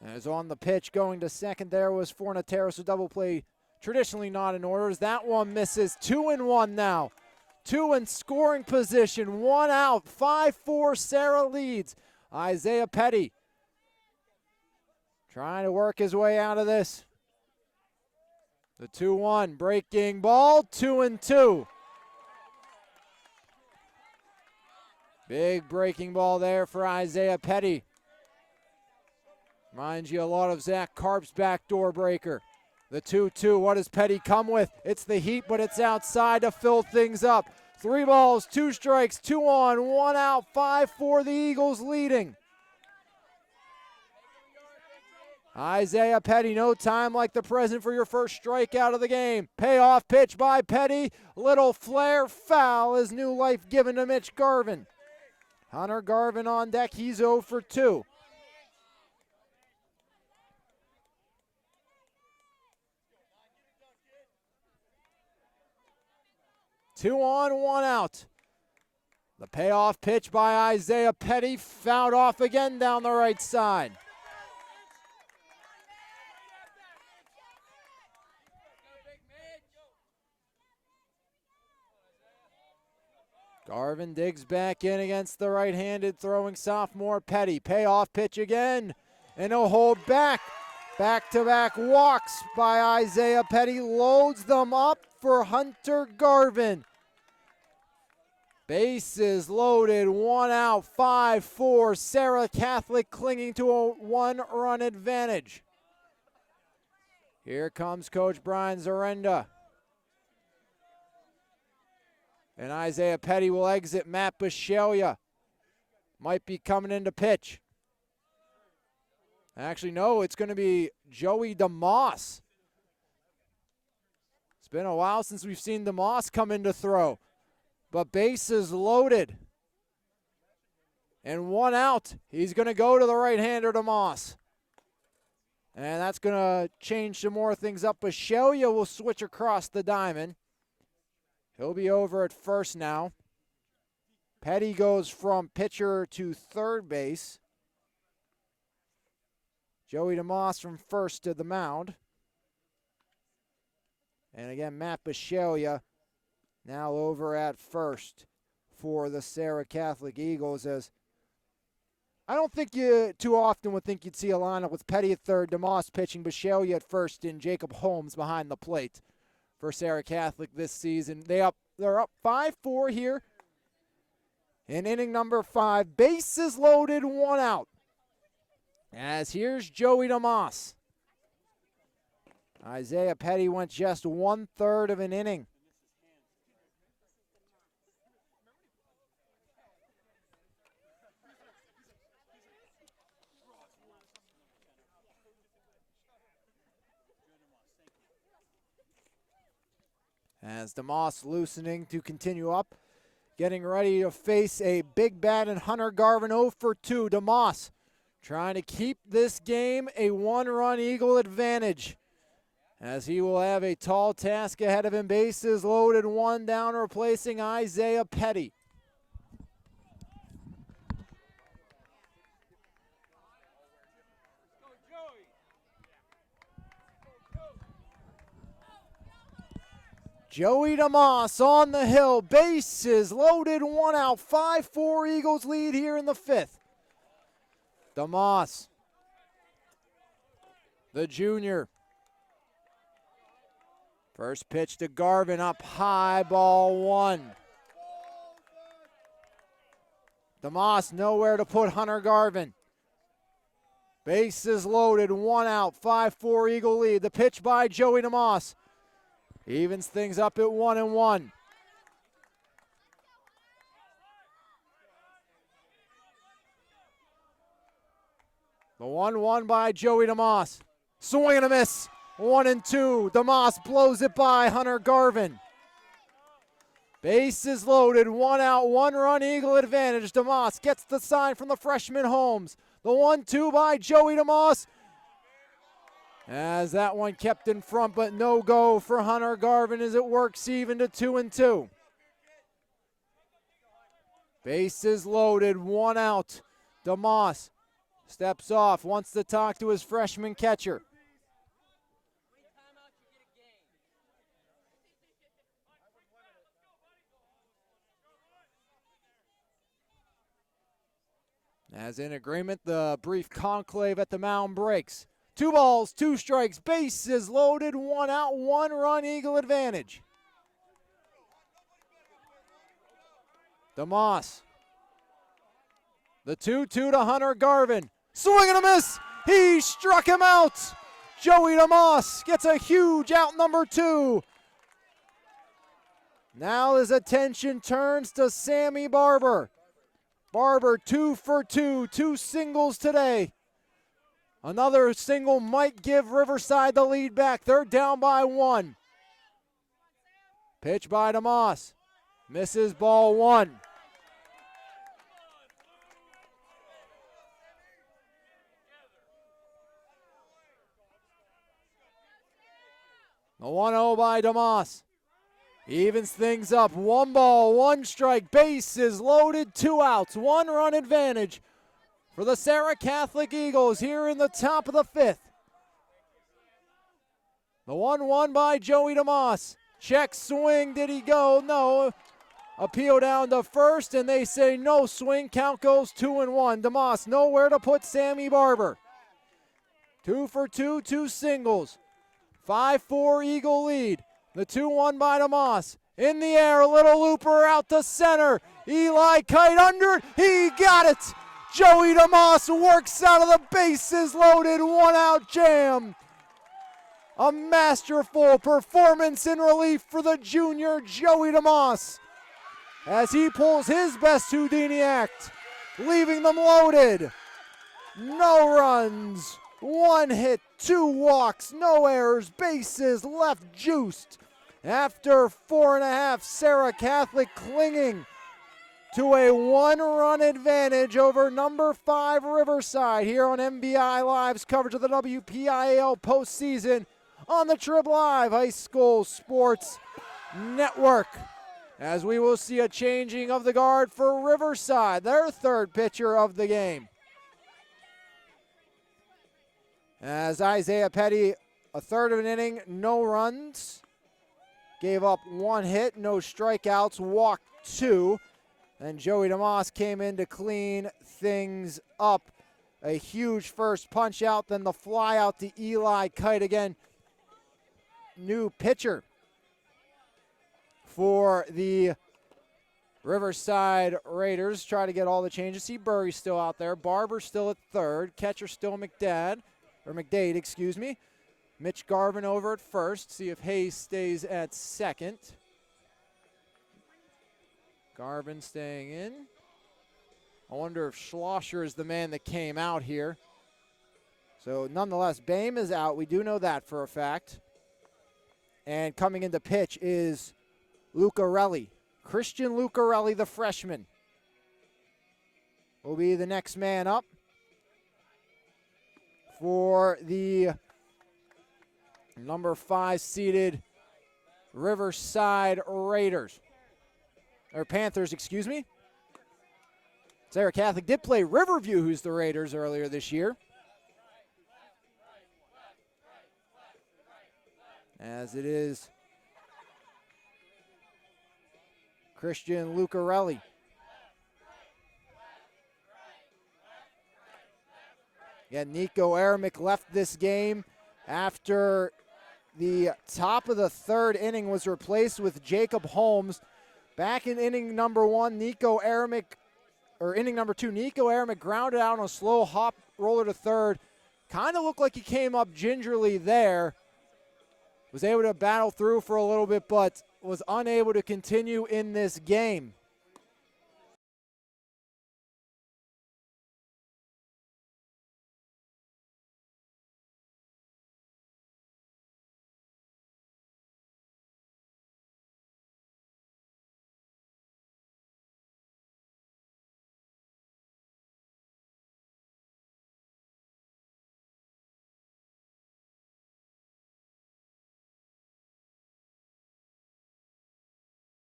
As on the pitch going to second there was Fornatero, so double play traditionally not in order as that one misses. 2-1 now. 2 in scoring position, 1 out, 5-4 Serra leads. Isaiah Petty trying to work his way out of this. The 2-1 breaking ball, 2-2. Big breaking ball there for Isaiah Petty. Reminds you a lot of Zach Karp's backdoor breaker. The 2-2, what does Petty come with? It's the heat, but it's outside to fill things up. 3 balls, 2 strikes, 2 on, 1 out, 5-4 the Eagles leading. Isaiah Petty, no time like the present for your first strikeout of the game. Payoff pitch by Petty. Little flare foul is new life given to Mitch Garvin. Hunter Garvin on deck, he's 0 for 2. Two on, 1 out. The payoff pitch by Isaiah Petty, fouled off again down the right side. Garvin digs back in against the right-handed throwing sophomore Petty. Payoff pitch again, and he'll hold back. Back-to-back walks by Isaiah Petty, loads them up for Hunter Garvin. Bases loaded, 1 out, 5-4. Serra Catholic clinging to a 1-run advantage. Here comes Coach Brian Zarenda. And Isaiah Petty will exit. Matt Bishelia might be coming into pitch. Actually, no, it's going to be Joey DeMoss. It's been a while since we've seen DeMoss come in to throw. But bases loaded. And 1 out. He's going to go to the right-hander DeMoss. And that's going to change some more things up. Bishelia will switch across the diamond. He'll be over at first now. Petty goes from pitcher to third base. Joey DeMoss from first to the mound. And again, Matt Bishelia now over at first for the Serra Catholic Eagles, as I don't think you too often would think you'd see a lineup with Petty at third, DeMoss pitching, Bishalia at first, and Jacob Holmes behind the plate for Serra Catholic this season. They're up 5-4 here in inning number 5. Bases loaded, 1 out. As here's Joey DeMoss. Isaiah Petty went just 1/3 of an inning. As DeMoss loosening to continue up, getting ready to face a big bat in Hunter Garvin. 0 for 2. DeMoss trying to keep this game a 1-run Eagle advantage, as he will have a tall task ahead of him. Bases loaded, 1 down, replacing Isaiah Petty. Joey DeMoss on the hill, bases loaded, 1 out, 5-4 Eagles lead here in the 5th. DeMoss, the junior. First pitch to Garvin, up high, ball 1. DeMoss nowhere to put Hunter Garvin. Bases loaded, 1 out, 5-4 Eagle lead. The pitch by Joey DeMoss evens things up at 1-1. The 1-1 by Joey DeMoss. Swing and a miss. 1-2. DeMoss blows it by Hunter Garvin. Bases loaded, 1 out, 1-run Eagle advantage. DeMoss gets the sign from the freshman Holmes. The 1-2 by Joey DeMoss. As that one kept in front, but no go for Hunter Garvin as it works even to 2-2. Bases loaded, 1 out. DeMoss steps off, wants to talk to his freshman catcher. As in agreement, the brief conclave at the mound breaks. 2 balls, 2 strikes, bases loaded, 1 out, 1-run Eagle advantage. DeMoss. The 2-2 to Hunter Garvin. Swing and a miss. He struck him out. Joey DeMoss gets a huge out, number 2. Now his attention turns to Sammy Barber. Barber 2 for 2, 2 singles today. Another single might give Riverside the lead back. They're down by 1. Pitch by DeMoss. Misses, ball 1. The 1-0 by DeMoss evens things up. 1 ball, 1 strike, bases loaded, 2 outs, 1-run advantage for the Serra Catholic Eagles here in the top of the 5th. The 1-1 by Joey DeMoss. Check swing, did he go? No. Appeal down to first, and they say no swing. Count goes 2-1. DeMoss nowhere to put Sammy Barber. 2 for 2, 2 singles. 5-4 Eagle lead. The 2-1 by DeMoss. In the air, a little looper out to center. Eli Kite under it. He got it. Joey DeMoss works out of the bases loaded, 1-out jam. A masterful performance in relief for the junior Joey DeMoss as he pulls his best Houdini act, leaving them loaded. No runs, 1 hit, 2 walks, no errors, bases left juiced. After 4.5, Serra Catholic clinging to a 1-run advantage over number 5 Riverside here on MVI Live's coverage of the WPIAL postseason on the Trib Live High School Sports Network. As we will see a changing of the guard for Riverside, their 3rd pitcher of the game. As Isaiah Petty, a 1/3 of an inning, no runs, gave up 1 hit, no strikeouts, walked 2. And Joey DeMoss came in to clean things up. A huge first punch out, then the fly out to Eli Kite again. New pitcher for the Riverside Raiders. Try to get all the changes. See Burry's still out there. Barber still at third. Catcher still McDade, excuse me. Mitch Garvin over at first. See if Hayes stays at second. Garvin staying in. I wonder if Schlosser is the man that came out here. So nonetheless, Boehm is out. We do know that for a fact. And coming into pitch is Lucarelli. Christian Lucarelli, the freshman, will be the next man up for the number 5 seeded Riverside Raiders. Or Panthers, excuse me. Serra Catholic did play Riverview, who's the Raiders, earlier this year. As it is Christian Lucarelli. Yeah, Nico Eremic left this game after the top of the 3rd inning was replaced with Jacob Holmes. Back in inning number 1, inning number 2, Nico Eremic grounded out on a slow hop roller to third. Kind of looked like he came up gingerly there. Was able to battle through for a little bit, but was unable to continue in this game.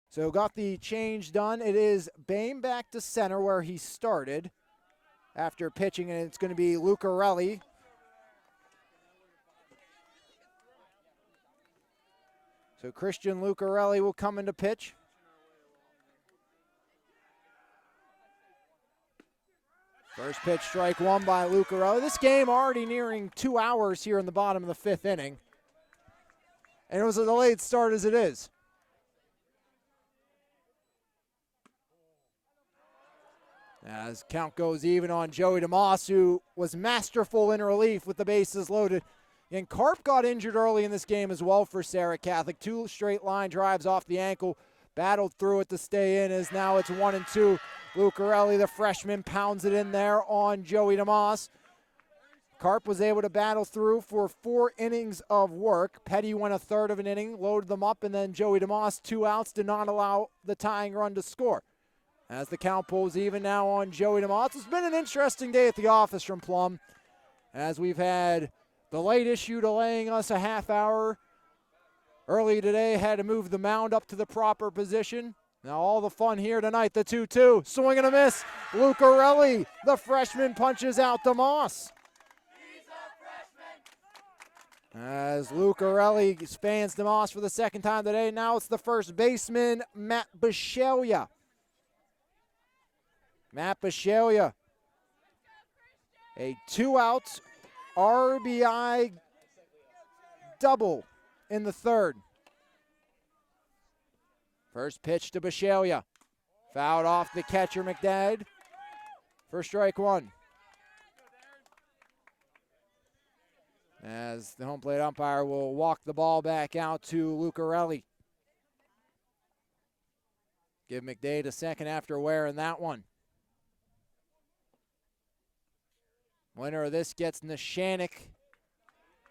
So got the change done. It is Boehm back to center where he started after pitching, and it's going to be Lucarelli. So Christian Lucarelli will come into pitch. First pitch, strike 1 by Lucarelli. This game already nearing 2 hours here in the bottom of the 5th inning. And it was a delayed start as it is. As count goes even on Joey DeMoss, who was masterful in relief with the bases loaded. And Karp got injured early in this game as well for Serra Catholic. 2 straight line drives off the ankle. Battled through it to stay in as now it's 1-2. Lucarelli, the freshman, pounds it in there on Joey DeMoss. Karp was able to battle through for 4 innings of work. Petty went a third of an inning, loaded them up, and then Joey DeMoss, 2 outs, did not allow the tying run to score. As the count pulls even now on Joey DeMoss. It's been an interesting day at the office from Plum, as we've had the late issue delaying us a half hour. Early today, had to move the mound up to the proper position. Now all the fun here tonight, the 2-2. Swing and a miss. Lucarelli, the freshman, punches out DeMoss. As Lucarelli spans DeMoss for the second time today. Now it's the first baseman, Matt Bisceglia. Matt Bisceglia, a 2-out RBI double in the 3rd. First pitch to Bisceglia. Fouled off the catcher, McDade, for strike 1. As the home plate umpire will walk the ball back out to Lucarelli. Give McDade a second after wearing that one. Winner of this gets Neshannock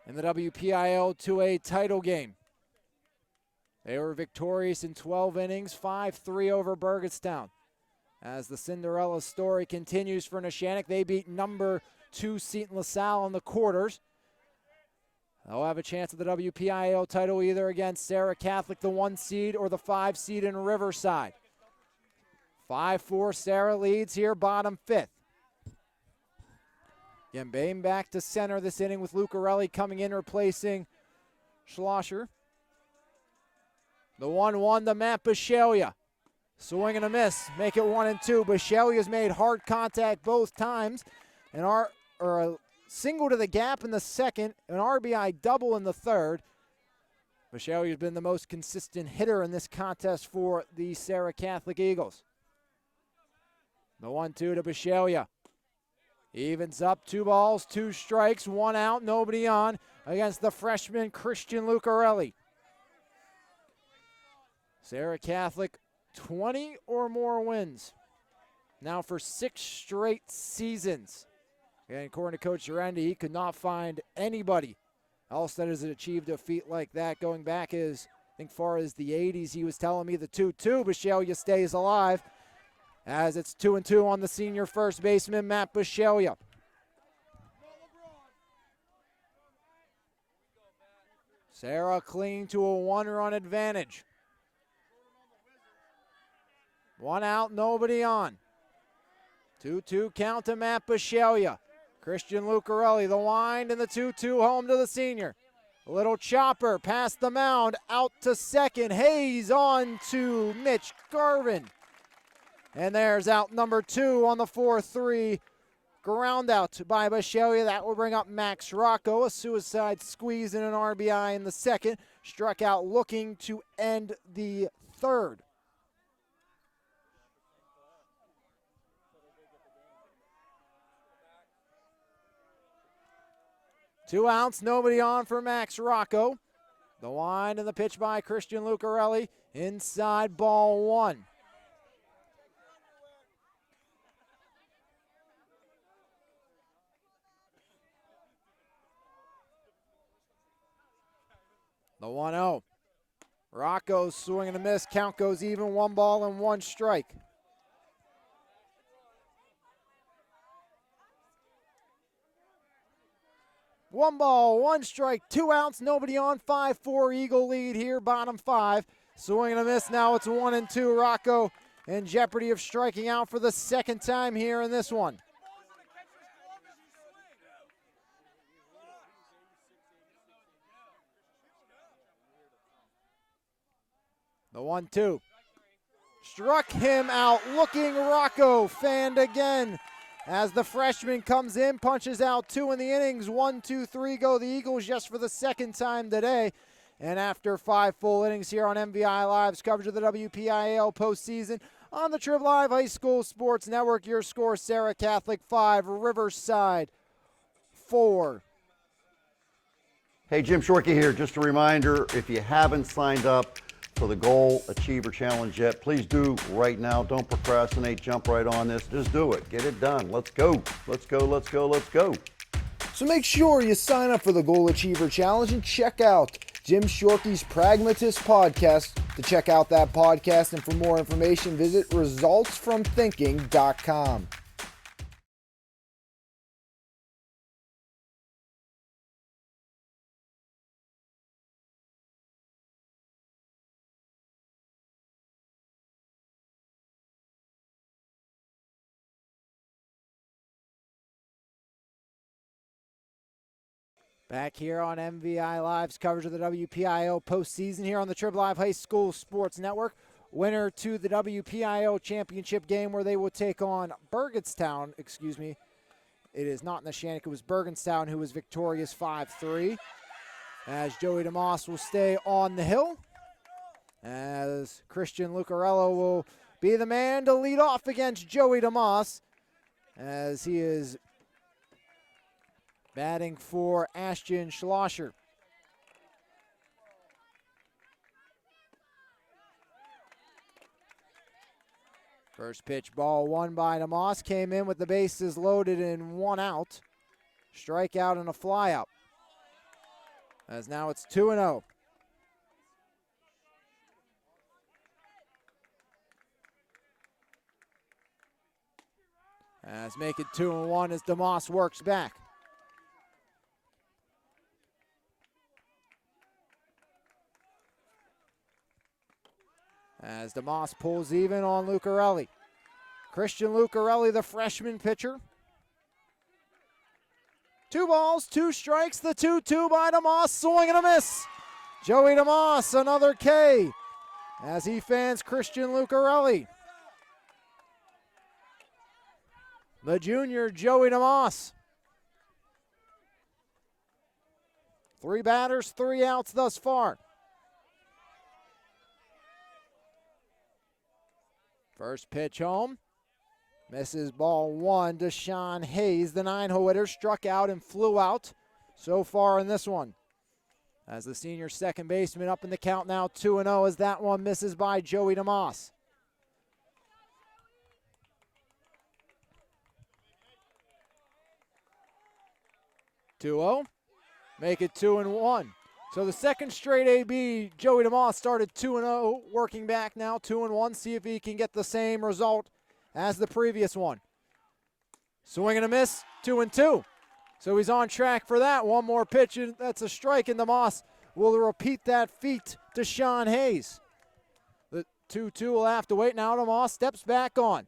in the WPIL 2A title game. They were victorious in 12 innings, 5-3 over Burgettstown. As the Cinderella story continues for Neshannock, they beat number 2 Seton LaSalle in the quarters. They'll have a chance at the WPIL title either against Serra Catholic, the 1 seed, or the 5 seed in Riverside. 5-4, Serra leads here, bottom 5th. Again, Boehm back to center this inning with Lucarelli coming in, replacing Schlosser. The 1-1 to Matt Bisceglia. Swing and a miss. Make it 1-2. Bisceglia's made hard contact both times. A single to the gap in the second. An RBI double in the third. Bisceglia's been the most consistent hitter in this contest for the Serra Catholic Eagles. The 1-2 to Bisceglia. Evens up, 2 balls, 2 strikes, 1 out, nobody on against the freshman Christian Lucarelli. Serra Catholic, 20 or more wins. Now for 6 straight seasons. And according to Coach Arendi, he could not find anybody else that has achieved a feat like that going back as, I think, far as the 80s. He was telling me the 2-2, Bisceglia stays alive as it's 2-2 on the senior first baseman, Matt Bisceglia. Serra clinging to a 1-run advantage. 1 out, nobody on. 2-2 count to Matt Bisceglia. Christian Lucarelli, the wind and the 2-2 home to the senior. A little chopper past the mound, out to second. Hayes on to Mitch Garvin. And there's out number 2 on the 4-3 ground out by Bisceglia. That will bring up Max Rocco. A suicide squeeze and an RBI in the second. Struck out looking to end the third. Two outs, nobody on for Max Rocco. The wind and the pitch by Christian Lucarelli. Inside, ball 1. The 1-0. Rocco swing and a miss. Count goes even. 1 ball and 1 strike. One ball, 1 strike, 2 outs, nobody on. 5-4 Eagle lead here, bottom 5. Swing and a miss. Now it's 1-2. Rocco in jeopardy of striking out for the second time here in this one. The 1-2. Struck him out. Looking Rocco fanned again. As the freshman comes in, punches out 2 in the innings. 1, 2, 3 go the Eagles just for the second time today. And after 5 full innings here on MVI Live's coverage of the WPIAL postseason on the Trib Live High School Sports Network, your score, Serra Catholic 5, Riverside 4. Hey, Jim Shorkey here. Just a reminder, if you haven't signed up for the Goal Achiever Challenge yet, please do right now. Don't procrastinate. Jump right on this. Just do it. Get it done. Let's go. Let's go. Let's go. Let's go. So make sure you sign up for the Goal Achiever Challenge and check out Jim Shorkey's Pragmatist podcast. To check out that podcast and for more information, visit resultsfromthinking.com. Back here on MVI Live's coverage of the WPIO postseason here on the Trib Live High School Sports Network. Winner to the WPIO championship game where they will take on Bergenstown. It is not Neshannock, it was Bergenstown who was victorious 5-3. As Joey DeMoss will stay on the hill. As Christian Lucarello will be the man to lead off against Joey DeMoss. As he is batting for Ashton Schlosser. First pitch, ball 1 by DeMoss. Came in with the bases loaded and 1 out. Strikeout and a flyout. As now it's 2-0. As make it 2-1 as DeMoss works back. As DeMoss pulls even on Lucarelli. Christian Lucarelli, the freshman pitcher. 2 balls, 2 strikes, the 2-2 by DeMoss, swing and a miss. Joey DeMoss, another K. as he fans Christian Lucarelli. The junior, Joey DeMoss. 3 batters, 3 outs thus far. First pitch home. Misses ball 1 to Sean Hayes. The 9-hole hitter struck out and flew out so far in this one. As the senior second baseman up in the count now 2-0 as that one misses by Joey DeMoss. Make it 2-1. So the second straight AB, Joey DeMoss started 2-0, working back now 2-1. See if he can get the same result as the previous one. Swing and a miss, 2-2. So he's on track for that. One more pitch, and that's a strike, and DeMoss will repeat that feat to Sean Hayes. The 2-2 will have to wait now. DeMoss steps back on.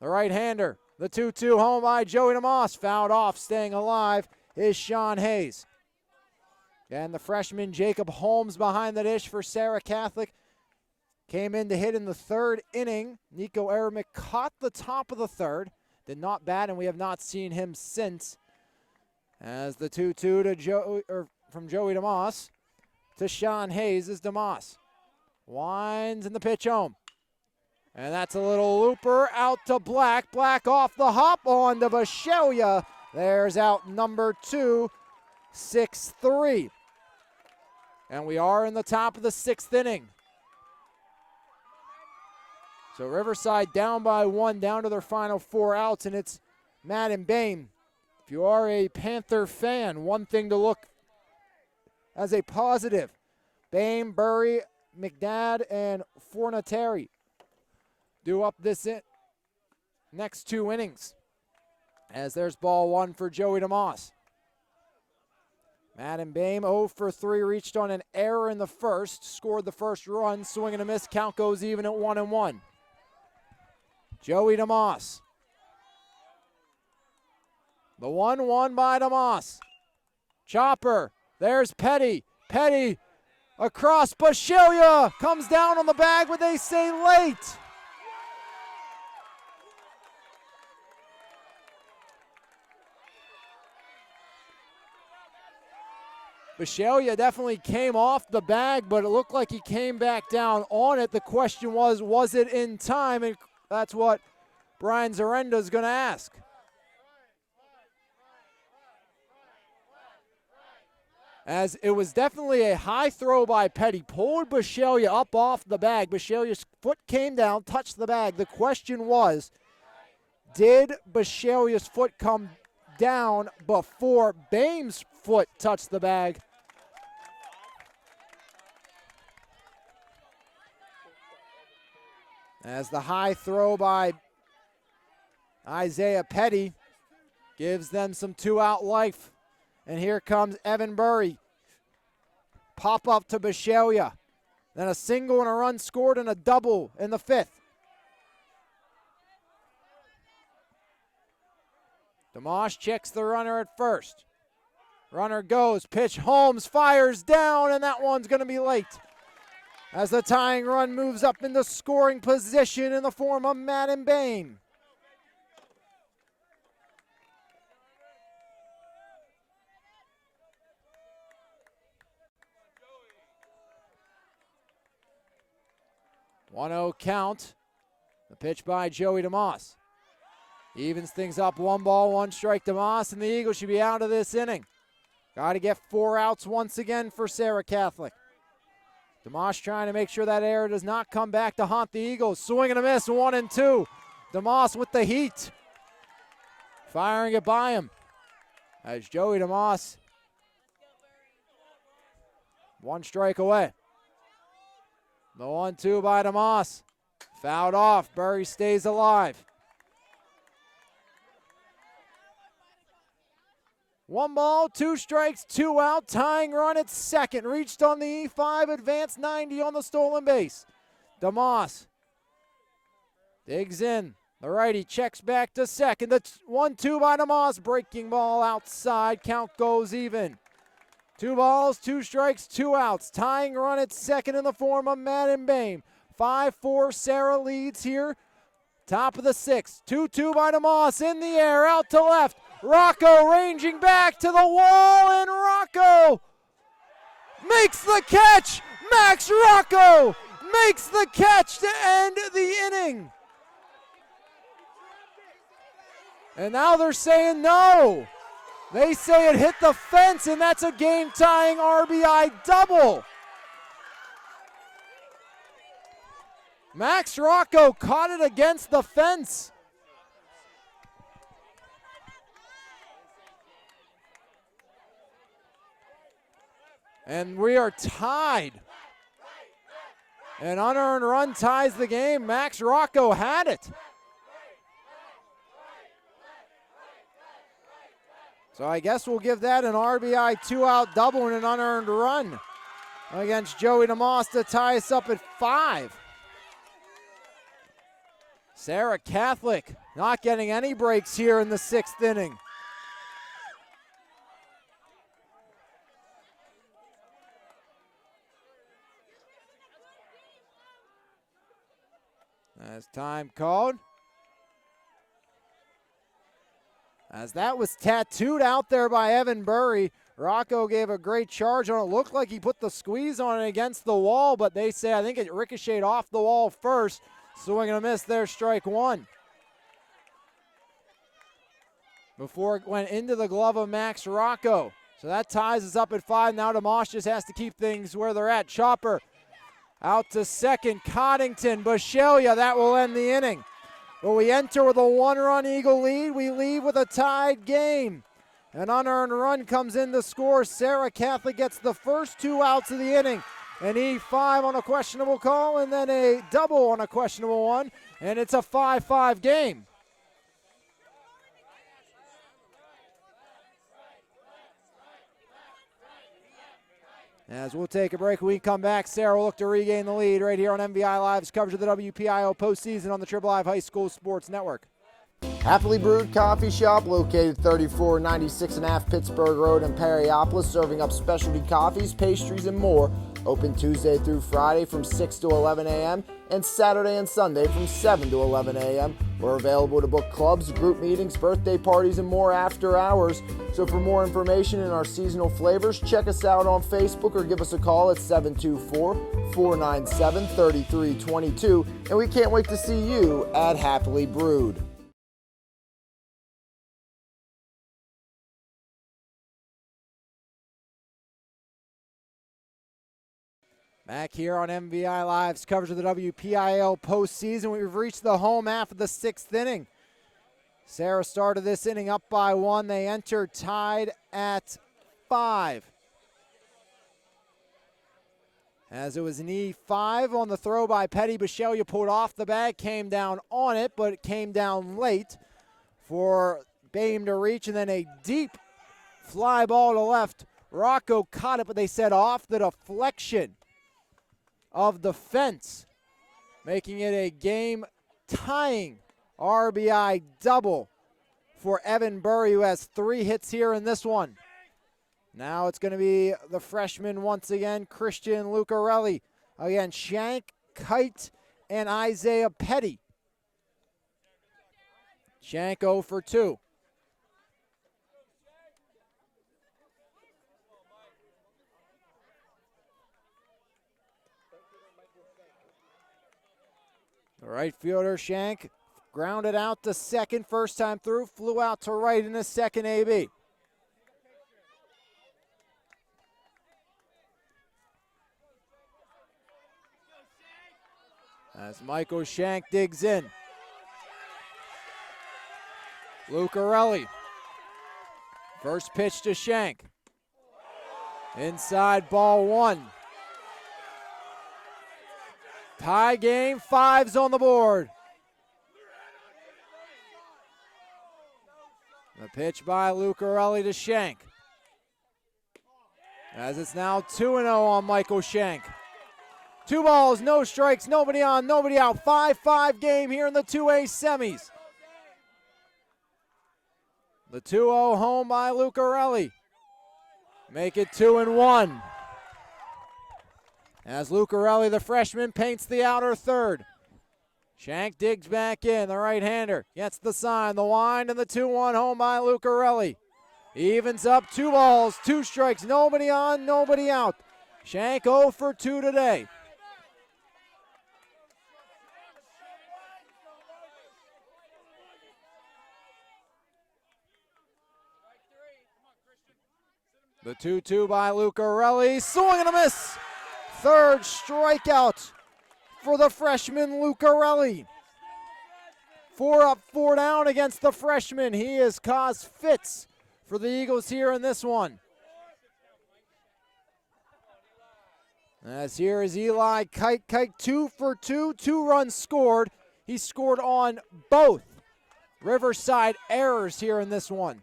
The right-hander, the 2-2 home by Joey DeMoss. Fouled off, staying alive is Sean Hayes. And the freshman Jacob Holmes behind the dish for Serra Catholic. Came in to hit in the 3rd inning. Nico Eremic caught the top of the 3rd. Did not bat, and we have not seen him since. As the 2-2 from Joey DeMoss to Sean Hayes is DeMoss. Winds in the pitch home. And that's a little looper out to Black. Black off the hop on to Bashelia. There's out number 2, 6-3. And we are in the top of the 6th inning. So Riverside down by 1, down to their final 4 outs, and it's Matt and Bain. If you are a Panther fan, one thing to look as a positive. Bain, Burry, McDad, and Fornateri do up this next 2 innings. As there's ball 1 for Joey DeMoss. Madden Bame 0 for 3, reached on an error in the first, scored the first run, swing and a miss, count goes even at 1-1. Joey DeMoss. The 1-1 by DeMoss. Chopper, there's Petty. Petty across, Bashelia comes down on the bag, but they say late. Bashelia definitely came off the bag, but it looked like he came back down on it. The question was it in time? And that's what Brian Zarenda is going to ask. As it was definitely a high throw by Petty. Pulled Bashelia up off the bag. Bashelia's foot came down, touched the bag. The question was, did Bashelia's foot come down before Bame's foot touched the bag? As the high throw by Isaiah Petty gives them some 2-out life. And here comes Evan Burry. Pop up to Bashelia. Then a single and a run scored and a double in the 5th. DeMoss checks the runner at first. Runner goes, pitch, Holmes fires down, and that one's going to be late. As the tying run moves up into scoring position in the form of Madden Bain. One-0 count. The pitch by Joey DeMoss. Evens things up, 1 ball, 1 strike. DeMoss and the Eagles should be out of this inning. Got to get 4 outs once again for Serra Catholic. DeMoss trying to make sure that error does not come back to haunt the Eagles. Swing and a miss, 1-2. DeMoss with the heat. Firing it by him. As Joey DeMoss, 1 strike away. The 1-2 by DeMoss. Fouled off. Burry stays alive. 1 ball, 2 strikes, 2 out. Tying run at second. Reached on the E5. Advanced 90 on the stolen base. DeMoss digs in. The righty checks back to second. The 1-2 by DeMoss. Breaking ball outside. Count goes even. 2 balls, 2 strikes, 2 outs. Tying run at second in the form of Madden Bame. 5-4, Serra leads here. Top of the 6th. 2-2 by DeMoss in the air, out to left. Rocco ranging back to the wall, and Rocco makes the catch. Max Rocco makes the catch to end the inning. And now they're saying no. They say it hit the fence, and that's a game-tying RBI double. Max Rocco caught it against the fence. And we are tied. An unearned run ties the game. Max Rocco had it. So I guess we'll give that an RBI 2-out double and an unearned run against Joey DeMoss to tie us up at 5. Serra Catholic not getting any breaks here in the 6th inning. As time called. As that was tattooed out there by Evan Burry. Rocco gave a great charge on it. Looked like he put the squeeze on it against the wall, but they say I think it ricocheted off the wall first. Swing and a miss there, strike 1. Before it went into the glove of Max Rocco. So that ties us up at 5. Now DeMoss just has to keep things where they're at. Chopper out to second. Coddington, Bishelia, that will end the inning. But we enter with a 1-run Eagle lead. We leave with a tied game. An unearned run comes in to score. Serra Catholic gets the first 2 outs of the inning. An E5 on a questionable call, and then a double on a questionable one. And it's a 5-5 game. As we'll take a break, when we come back, Serra will look to regain the lead right here on MVI Live's coverage of the WPIO postseason on the Triple Live High School Sports Network. Happily Brewed Coffee Shop, located 3496.5 Pittsburgh Road in Perryopolis, serving up specialty coffees, pastries, and more. Open Tuesday through Friday from 6 to 11 a.m. and Saturday and Sunday from 7 to 11 a.m. We're available to book clubs, group meetings, birthday parties, and more after hours. So for more information and our seasonal flavors, check us out on Facebook or give us a call at 724-497-3322. And we can't wait to see you at Happily Brewed. Back here on MVI Live's coverage of the WPIL postseason. We've reached the home half of the 6th inning. Serra started this inning up by 1. They enter tied at 5. As it was an E5 on the throw by Petty. Bishelia pulled off the bag, came down on it, but it came down late for Bame to reach, and then a deep fly ball to left. Rocco caught it, but they said off the deflection of the fence, making it a game-tying RBI double for Evan Burry, who has 3 hits here in this one. Now it's going to be the freshman once again, Christian Lucarelli. Again, Shank, Kite, and Isaiah Petty. Shank 0 for 2. The right fielder, Shank, grounded out to second first time through, flew out to right in the second AB. As Michael Shank digs in. Lucarelli. First pitch to Shank. Inside, ball 1. Tie game, 5's on the board. The pitch by Lucarelli to Shank. As it's now 2-0 on Michael Shank. 2 balls, no strikes, nobody on, nobody out. 5-5 game here in the 2A semis. The 2-0 home by Lucarelli. Make it 2-1. As Lucarelli, the freshman, paints the outer third. Shank digs back in, the right-hander gets the sign, the wind, and the 2-1 home by Lucarelli. Evens up, 2 balls, 2 strikes, nobody on, nobody out. Shank 0 for 2 today. The 2-2 by Lucarelli, swing and a miss. Third strikeout for the freshman Lucarelli. 4 up, 4 down against the freshman. He has caused fits for the Eagles here in this one. As here is Eli Kite. Kite 2 for 2, 2 runs scored. He scored on both Riverside errors here in this one.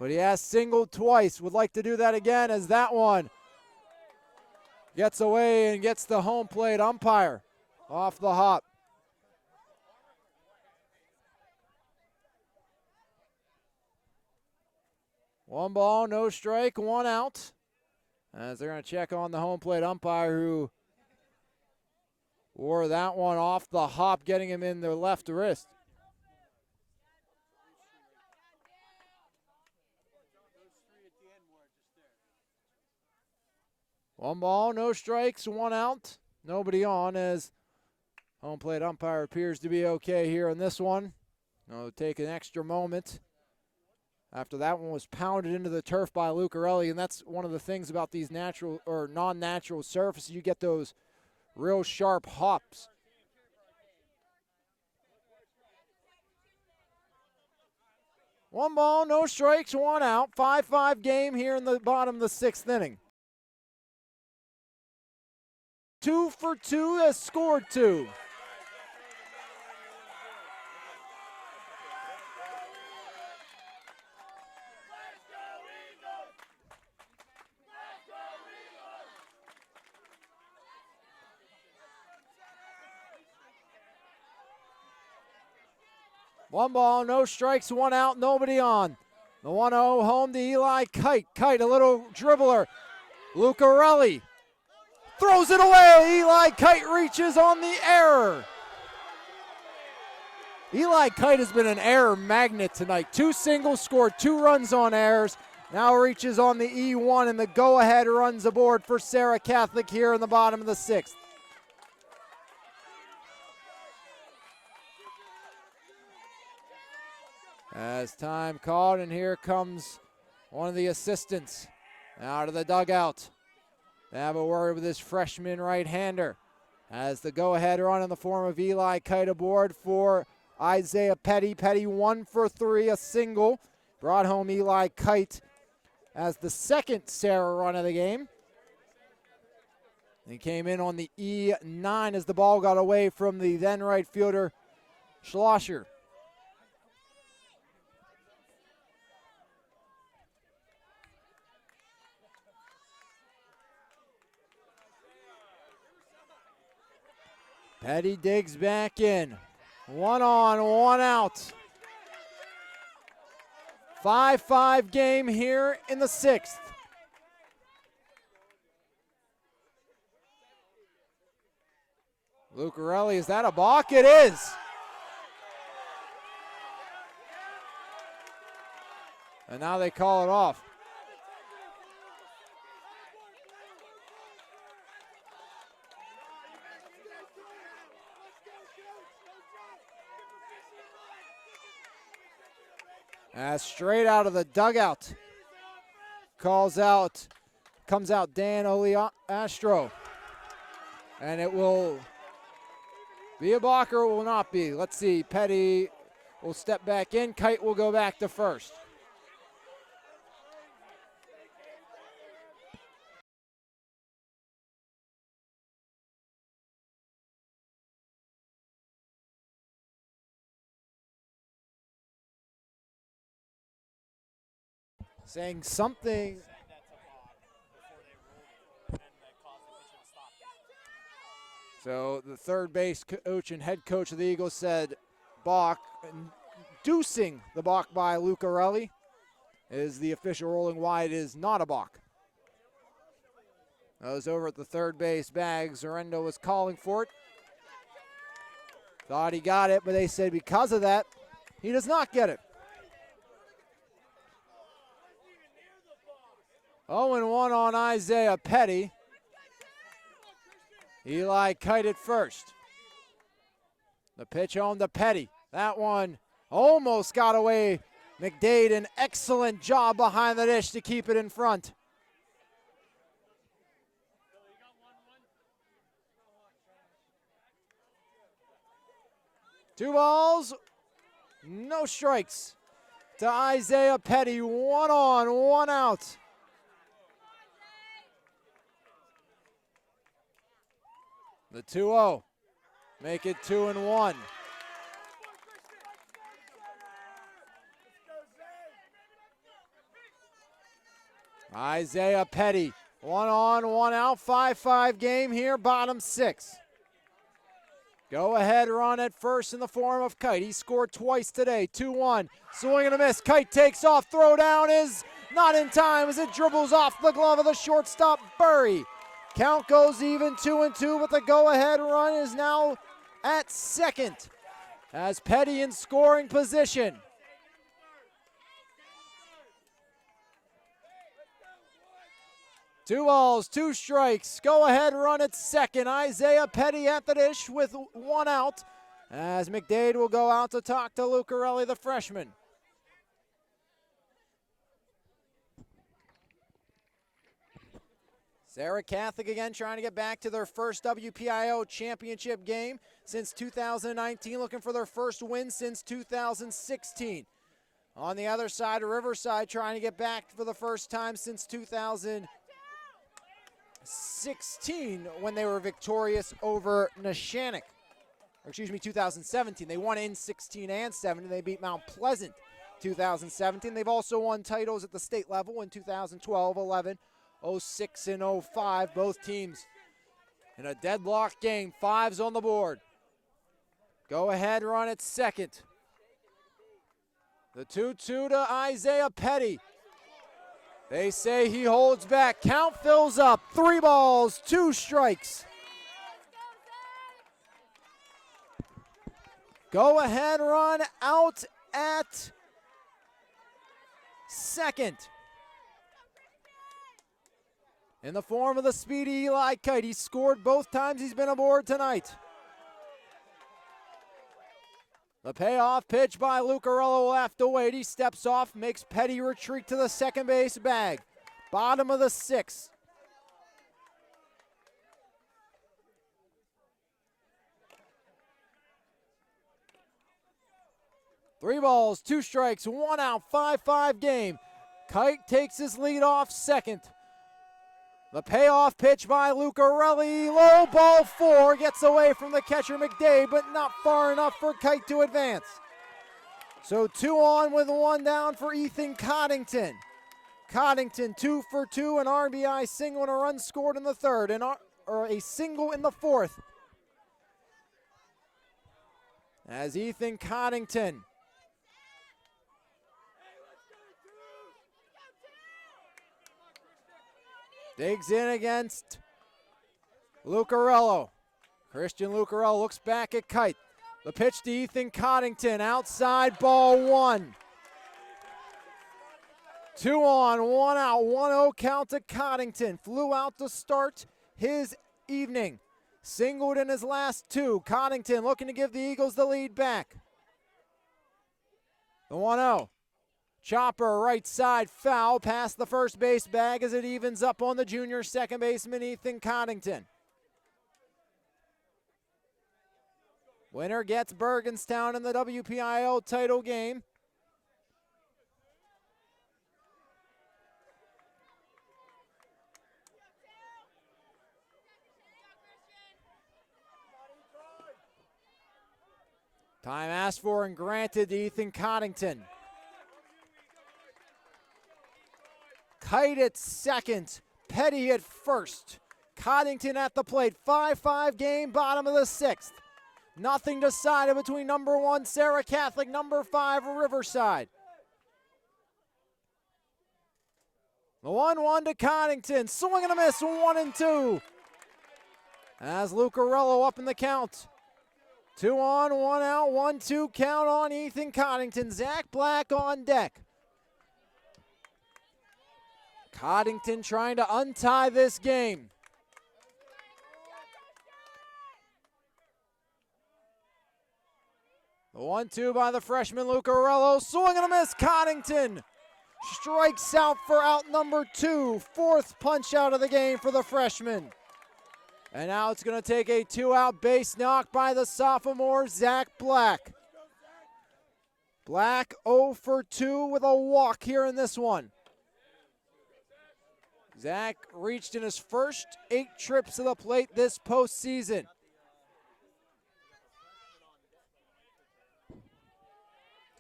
But he has singled twice. Would like to do that again as that one gets away and gets the home plate umpire off the hop. One ball, no strike, 1 out. As they're going to check on the home plate umpire who wore that one off the hop, getting him in the left wrist. One ball, no strikes, 1 out. Nobody on as home plate umpire appears to be okay here in this one. It'll take an extra moment after that one was pounded into the turf by Lucarelli, and that's one of the things about these natural or non-natural surfaces. You get those real sharp hops. One ball, no strikes, 1 out. 5-5 game here in the bottom of the 6th inning. 2 for 2 has scored 2. One ball, no strikes, 1 out, nobody on. The 1-0 home to Eli Kite. Kite, a little dribbler. Lucarelli throws it away. Eli Kite reaches on the error. Eli Kite has been an error magnet tonight. 2 singles, scored 2 runs on errors. Now reaches on the E1, and the go-ahead runs aboard for Serra Catholic here in the bottom of the 6th. As time called, and here comes one of the assistants out of the dugout. They have a word with this freshman right-hander as the go-ahead run in the form of Eli Kite aboard for Isaiah Petty. Petty 1 for 3, a single. Brought home Eli Kite as the second Serra run of the game. He came in on the E9 as the ball got away from the then right fielder Schlosser. Petty digs back in. 1 on, 1 out. 5-5 game here in the 6th. Lucarelli, is that a balk? It is. And now they call it off. As straight out of the dugout, comes out Dan Oleastro. And it will be a balk or it will not be. Let's see, Petty will step back in. Kite will go back to first. Saying something. So the third base coach and head coach of the Eagles said balk, inducing the balk by Lucarelli is the official ruling why it is not a balk. Those over at the third base bag. Zorendo was calling for it. Thought he got it, but they said because of that, he does not get it. 0-1 on Isaiah Petty. Eli kited first. The pitch home to Petty. That one almost got away. McDade, an excellent job behind the dish to keep it in front. Two balls, no strikes to Isaiah Petty. 1 on, 1 out. The 2-0, make it 2-1. Isaiah Petty, 1 on, 1 out, 5-5 game here, bottom 6. Go ahead run at first in the form of Kite. He scored twice today, 2-1. Swing and a miss. Kite takes off. Throw down is not in time as it dribbles off the glove of the shortstop, Burry. Count goes even 2-2, but the go-ahead run is now at second as Petty in scoring position. Two balls, 2 strikes. Go ahead run at second. Isaiah Petty at the dish with 1 out as McDade will go out to talk to Lucarelli, the freshman. Serra Catholic again trying to get back to their first WPIO championship game since 2019, looking for their first win since 2016. On the other side, Riverside trying to get back for the first time since 2016 when they were victorious over Neshannock. Or excuse me, 2017. They won in 16 and 17. They beat Mount Pleasant 2017. They've also won titles at the state level in 2012, 11, 06, and 05. Both teams in a deadlock game. 5s on the board. Go ahead run at second. The 2-2 to Isaiah Petty. They say he holds back. Count fills up. 3 balls, 2 strikes. Go ahead run out at second. In the form of the speedy Eli Kite. He scored both times he's been aboard tonight. The payoff pitch by Lucarello left to wait. He steps off, makes Petty retreat to the second base bag. Bottom of the 6th. Three balls, 2 strikes, 1 out, 5-5 game. Kite takes his lead off second. The payoff pitch by Lucarelli, low ball 4, gets away from the catcher McDade, but not far enough for Kite to advance. So 2 on with 1 down for Ethan Coddington. Coddington 2 for 2, an RBI single and a run scored in the third, or a single in the fourth. As Ethan Coddington digs in against Lucarello. Christian Lucarello looks back at Kite. The pitch to Ethan Coddington, outside, ball 1. 2 on, 1 out, 1-0 count to Coddington. Flew out to start his evening. Singled in his last 2. Coddington looking to give the Eagles the lead back. The 1-0. Chopper right side foul past the first base bag as it evens up on the junior second baseman Ethan Coddington. Winner gets Bergenstown in the WPIL title game. Time asked for and granted to Ethan Coddington. Kite at second, Petty at first. Coddington at the plate, 5-5 game, bottom of the 6th. Nothing decided between number 1 Serra Catholic, number 5 Riverside. The 1-1 to Coddington. Swing and a miss, 1-2. As Lucarello up in the count. 2 on, 1 out, 1-2 count on Ethan Coddington. Zach Black on deck. Coddington trying to untie this game. The 1-2 by the freshman Lucarello. Swing and a miss, Coddington. Strikes out for out number 2. 4th punch out of the game for the freshman. And now it's going to take a 2-out base knock by the sophomore, Zach Black. Black 0 for 2 with a walk here in this one. Zach reached in his first 8 trips to the plate this postseason.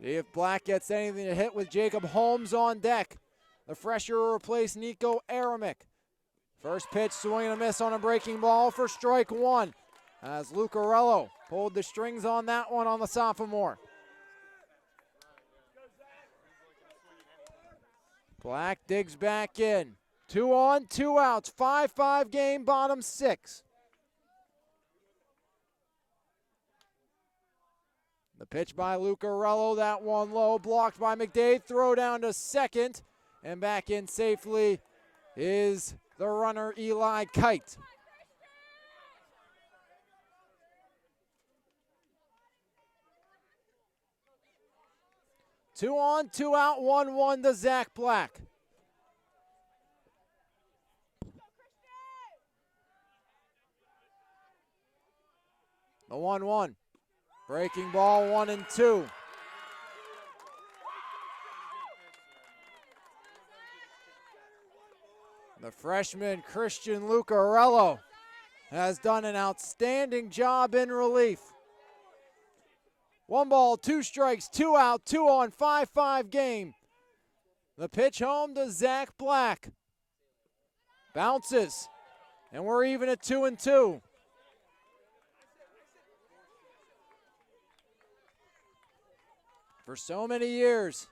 See if Black gets anything to hit with Jacob Holmes on deck. The fresher will replace Nico Aramick. First pitch, swing and a miss on a breaking ball for strike 1. As Lucarello pulled the strings on that one on the sophomore. Black digs back in. 2 on, 2 outs, 5-5 game, bottom 6. The pitch by Lucarello, that one low, blocked by McDade. Throw down to second, and back in safely is the runner Eli Kite. Two on, 2 out, 1-1 to Zach Black. The 1-1. Breaking ball, 1-2. The freshman Christian Lucarello has done an outstanding job in relief. 1 ball, 2 strikes, 2 out, 2 on, 5-5 game. The pitch home to Zach Black. Bounces, and we're even at 2-2. For so many years,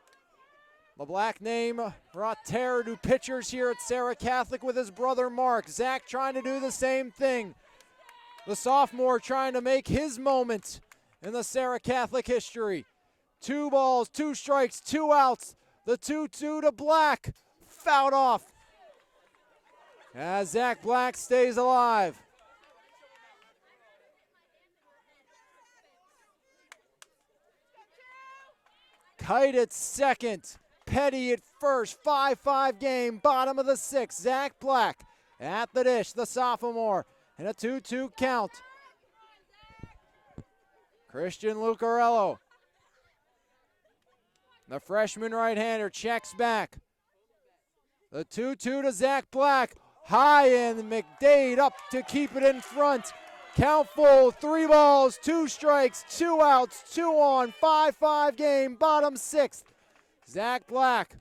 the Black name brought terror to pitchers here at Serra Catholic with his brother Mark. Zach trying to do the same thing. The sophomore trying to make his moment in the Serra Catholic history. 2 balls, 2 strikes, 2 outs. The 2-2 to Black. Fouled off. As Zach Black stays alive. Kite at second. Petty at first. 5-5 game. Bottom of the 6th. Zach Black at the dish. The sophomore. And a 2-2 count. Christian Lucarello. The freshman right-hander checks back. The 2-2 to Zach Black. High end. McDade up to keep it in front. Count full, 3 balls, 2 strikes, 2 outs, 2 on, 5-5 game, bottom 6th. Zach Black.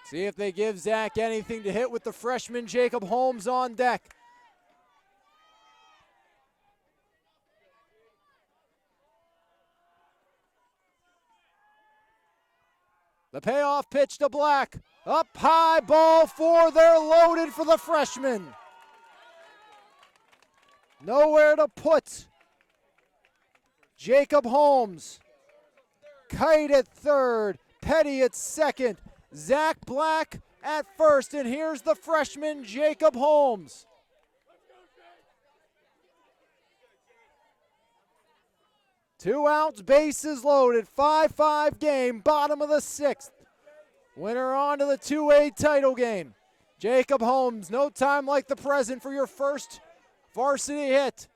See if they give Zach anything to hit with the freshman Jacob Holmes on deck. The payoff pitch to Black. Up high, ball 4. They're loaded for the freshman. Nowhere to put Jacob Holmes. Kite at third. Petty at second. Zach Black at first. And here's the freshman Jacob Holmes. Two outs, bases loaded. 5-5 game, bottom of the 6th. Winner on to the 2A title game. Jacob Holmes, no time like the present for your first varsity hit.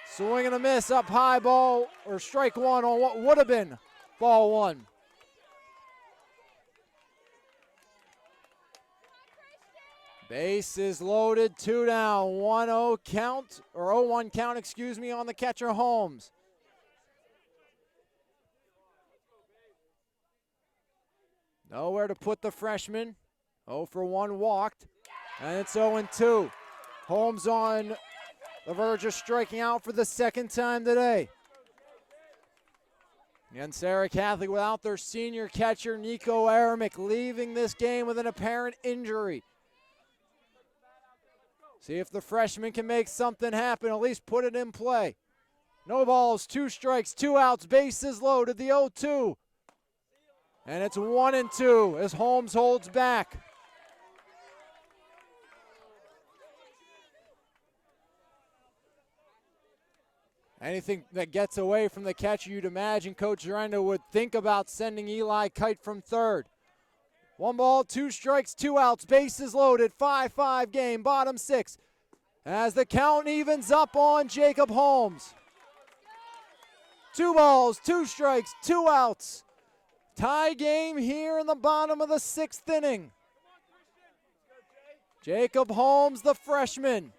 Swing and a miss, up high, ball, or strike 1 on what would have been ball 1. Bases loaded, 2 down, 1-0 count, or 0-1 count, excuse me, on the catcher Holmes. Nowhere to put the freshman. 0 for 1 walked, and it's 0-2. Holmes on the verge of striking out for the 2nd time today. And Serra Catholic without their senior catcher, Nico Aramick, leaving this game with an apparent injury. See if the freshman can make something happen, at least put it in play. No balls, 2 strikes, 2 outs, bases loaded, the 0-2. And it's 1-2 as Holmes holds back. Anything that gets away from the catcher, you'd imagine Coach Zorenda would think about sending Eli Kite from third. 1 ball, 2 strikes, 2 outs, bases loaded, 5-5 game, bottom 6. As the count evens up on Jacob Holmes. 2 balls, 2 strikes, 2 outs. Tie game here in the bottom of the 6th inning. Jacob Holmes, the freshman.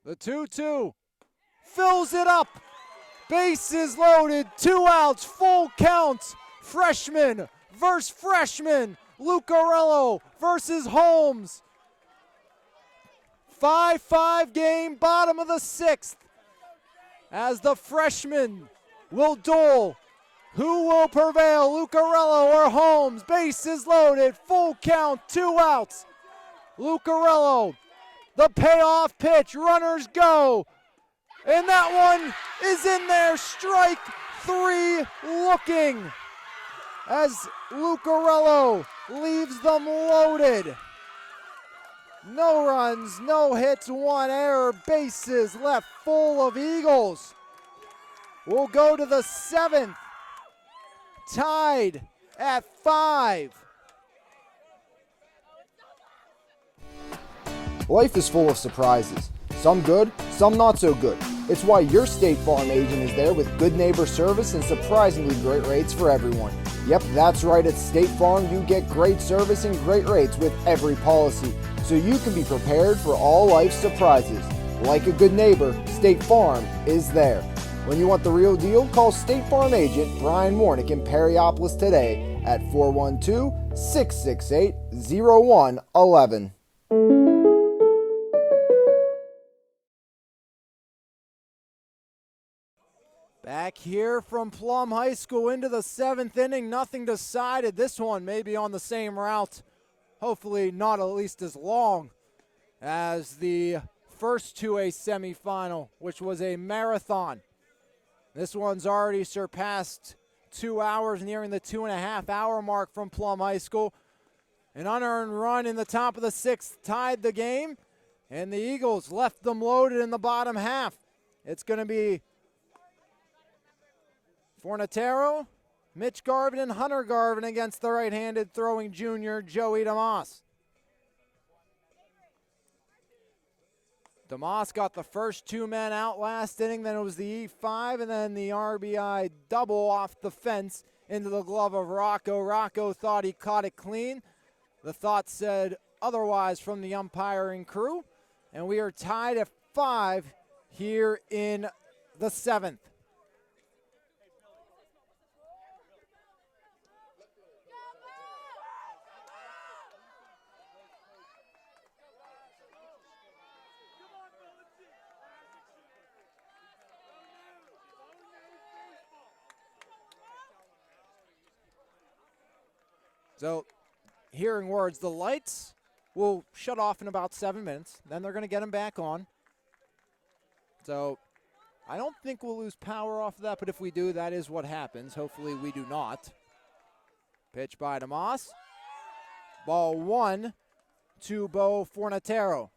The 2-2 fills it up. Bases loaded, 2 outs, full counts. Freshman versus freshman. Lucarello versus Holmes. 5-5 game, bottom of the 6th. As the freshman will duel. Who will prevail, Lucarello or Holmes? Bases loaded, full count, 2 outs. Lucarello, the payoff pitch, runners go. And that one is in there, strike 3 looking. As Lucarello leaves them loaded. No runs, no hits, 1 error, bases left full of Eagles. We'll go to the 7th, tied at 5. Life is full of surprises. Some good, some not so good. It's why your State Farm agent is there with good neighbor service and surprisingly great rates for everyone. Yep, that's right, at State Farm you get great service and great rates with every policy, so you can be prepared for all life's surprises. Like a good neighbor, State Farm is there. When you want the real deal, call State Farm agent Brian Warnick in Perryopolis today at 412-668-0111. Back here from Plum High School into the 7th inning, nothing decided. This one may be on the same route, hopefully not at least as long as the first 2A semifinal, which was a marathon. This one's already surpassed 2 hours, nearing the 2.5 hour mark from Plum High School. An unearned run in the top of the 6th tied the game, and the Eagles left them loaded in the bottom half. It's going to be Fornatero, Mitch Garvin, and Hunter Garvin against the right-handed throwing junior Joey DeMoss. DeMoss got the first 2 men out last inning, then it was the E5, and then the RBI double off the fence into the glove of Rocco. Rocco thought he caught it clean. The thought said otherwise from the umpiring crew, and we are tied at 5 here in the 7th. So, hearing words, the lights will shut off in about 7 minutes. Then they're going to get them back on. So, I don't think we'll lose power off of that, but if we do, that is what happens. Hopefully we do not. Pitch by DeMoss. Ball 1 to Bo Fornatero.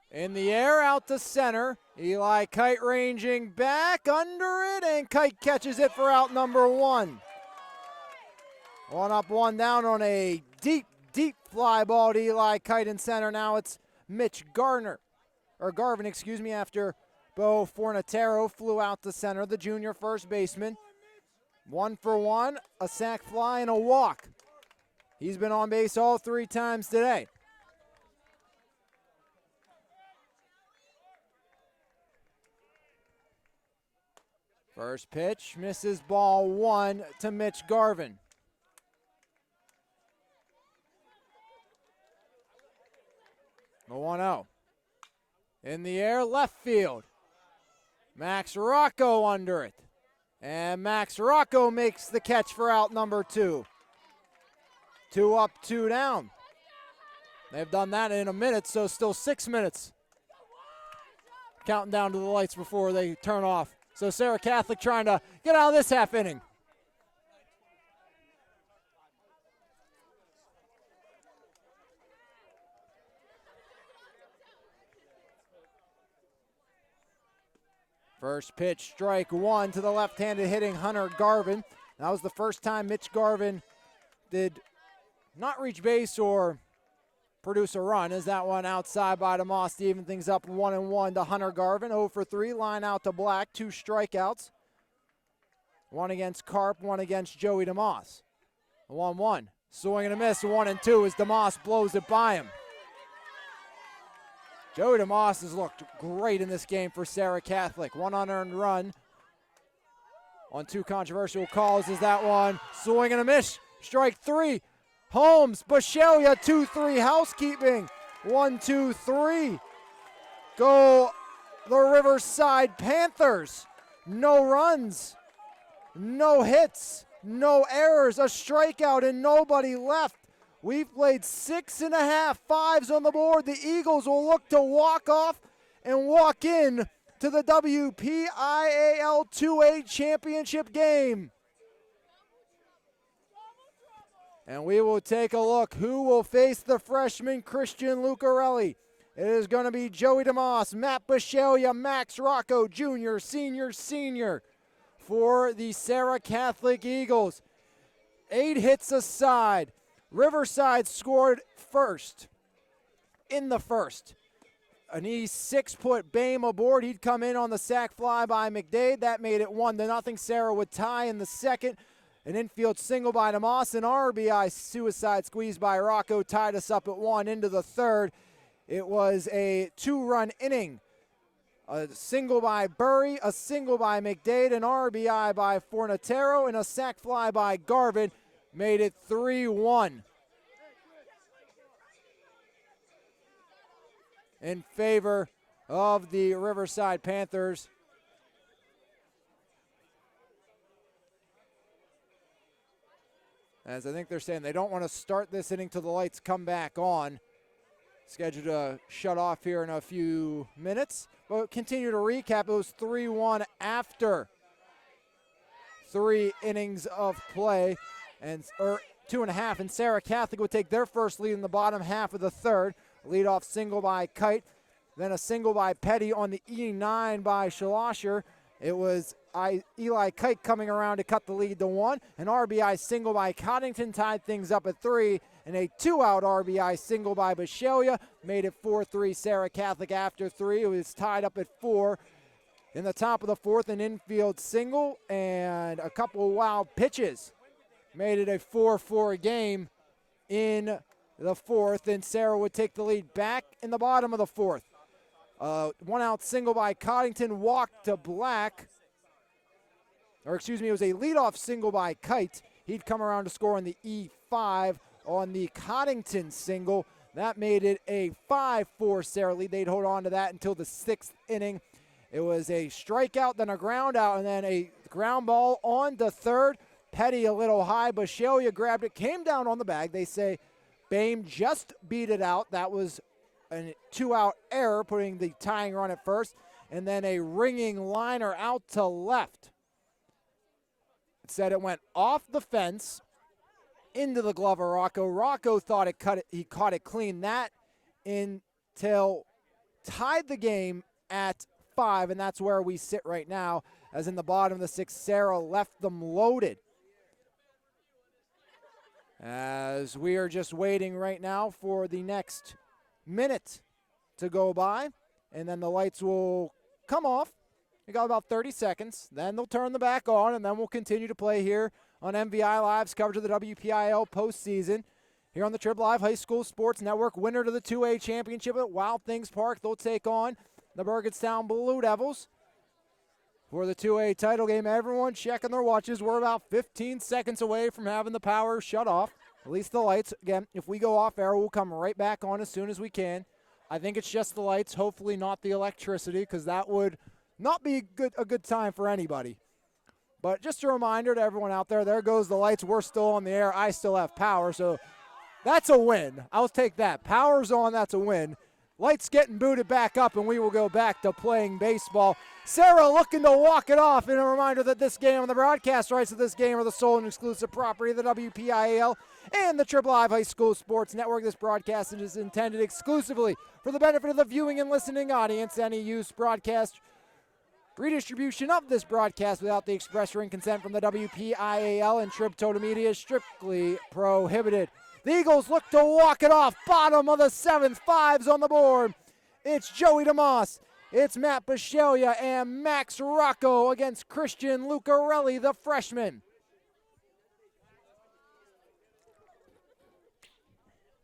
In the air, out to center. Eli Kite ranging back under it, and Kite catches it for out number 1. 1 up, 1 down on a deep fly ball to Eli Kite in center. Now it's Mitch Garvin, after Bo Fornatero flew out to center, the junior first baseman. 1 for 1, a sac fly and a walk. He's been on base all 3 times today. First pitch, misses, ball 1 to Mitch Garvin. 1-0. In the air, left field. Max Rocco under it. And Max Rocco makes the catch for out number 2. 2 up, 2 down. They've done that in a minute, so still 6 minutes. Counting down to the lights before they turn off. So Serra Catholic trying to get out of this half inning. First pitch, strike 1 to the left-handed hitting Hunter Garvin. That was the first time Mitch Garvin did not reach base or produce a run, as that one outside by DeMoss to even things up 1-1 to Hunter Garvin. 0 for 3, line out to Black, 2 strikeouts. 1 against Carp, 1 against Joey DeMoss. 1-1, swing and a miss, 1-2 as DeMoss blows it by him. Joey DeMoss has looked great in this game for Serra Catholic. 1 unearned run on 2 controversial calls is that one. Swing and a miss. Strike 3. Holmes, Bashelia, 2-3 housekeeping. 1-2-3. Go the Riverside Panthers. No runs, no hits, no errors, a strikeout, and nobody left. We've played 6.5 fives on the board. The Eagles will look to walk off and walk in to the WPIAL 2A championship game. And we will take a look who will face the freshman Christian Lucarelli. It is going to be Joey DeMoss, Matt Bashelia, Max Rocco, Jr., Senior for the Serra Catholic Eagles. 8 hits aside. Riverside scored first in the first. An E6 put Bame aboard. He'd come in on the sac fly by McDade. That made it 1-0. Serra would tie in the second. An infield single by DeMoss. An RBI suicide squeeze by Rocco tied us up at 1 into the third. It was a 2-run inning. A single by Burry, a single by McDade, an RBI by Fornatero, and a sac fly by Garvin made it 3-1 in favor of the Riverside Panthers. As I think they're saying they don't want to start this inning till the lights come back on. Scheduled to shut off here in a few minutes. But continue to recap, it was 3-1 after 3 innings of play, or 2.5, and Serra Catholic would take their first lead in the bottom half of the third. Leadoff single by Kite, then a single by Petty on the E9 by Schlosser. It was Eli Kite coming around to cut the lead to 1. An RBI single by Coddington tied things up at 3. And a 2-out RBI single by Bashelia made it 4-3 Serra Catholic after 3. It was tied up at 4. In the top of the fourth, an infield single and a couple of wild pitches made it a 4-4 game in the fourth. And Serra would take the lead back in the bottom of the fourth. 1-out single by Coddington, walk to Black. Or excuse me, it was a leadoff single by Kite. He'd come around to score on the E5 on the Coddington single. That made it a 5-4 Serra lead. They'd hold on to that until the 6th inning. It was a strikeout, then a ground out, and then a ground ball on to third. Petty a little high. Bashelia grabbed it, came down on the bag. They say Bame just beat it out. That was a 2-out error, putting the tying run at first, and then a ringing liner out to left. It said it went off the fence into the glove of Rocco. Rocco thought he caught it clean. That until tied the game at 5, and that's where we sit right now, as in the bottom of the 6th, Serra left them loaded. As we are just waiting right now for the next minute to go by, and then the lights will come off. We got about 30 seconds. Then they'll turn them back on, and then we'll continue to play here on MVI Live's coverage of the WPIL postseason here on the Trib Live High School Sports Network. Winner to the 2A championship at Wild Things Park. They'll take on the Burgettstown Blue Devils for the 2A title game. Everyone checking their watches. We're about 15 seconds away from having the power shut off. At least the lights. Again, if we go off air, we'll come right back on as soon as we can. I think it's just the lights, hopefully not the electricity, because that would not be a good time for anybody. But just a reminder to everyone out there goes the lights. We're still on the air. I still have power, so that's a win. I'll take that. Power's on, that's a win. Lights getting booted back up, and we will go back to playing baseball. Serra looking to walk it off. And a reminder that this game and the broadcast rights of this game are the sole and exclusive property of the WPIAL and the Triple I High School Sports Network. This broadcast is intended exclusively for the benefit of the viewing and listening audience. Any use, broadcast, redistribution of this broadcast without the express written consent from the WPIAL and Trib Total Media is strictly prohibited. The Eagles look to walk it off. Bottom of the seventh, fives on the board. It's Joey DeMoss. It's Matt Bisceglia and Max Rocco against Christian Lucarelli, the freshman.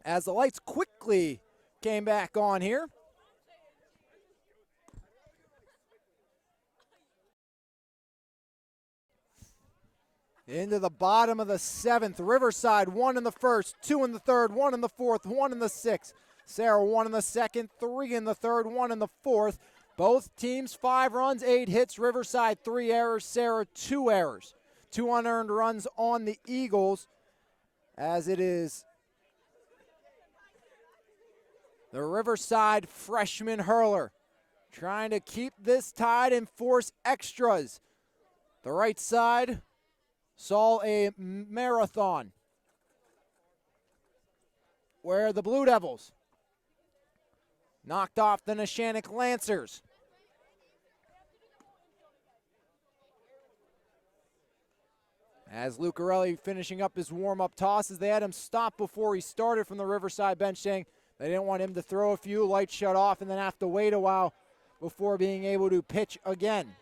As the lights quickly came back on here. Into the bottom of the seventh. Riverside, 1 in the first, 2 in the third, 1 in the fourth, 1 in the sixth. Serra, 1 in the second, 3 in the third, 1 in the fourth. Both teams 5 runs, 8 hits. Riverside 3 errors, Serra 2 errors. 2 unearned runs on the Eagles, as it is the Riverside freshman hurler trying to keep this tied and force extras. The right side saw a marathon where the Blue Devils knocked off the Neshannock Lancers. As Lucarelli finishing up his warm-up tosses, they had him stop before he started from the Riverside bench, saying they didn't want him to throw a few, lights shut off, and then have to wait a while before being able to pitch again.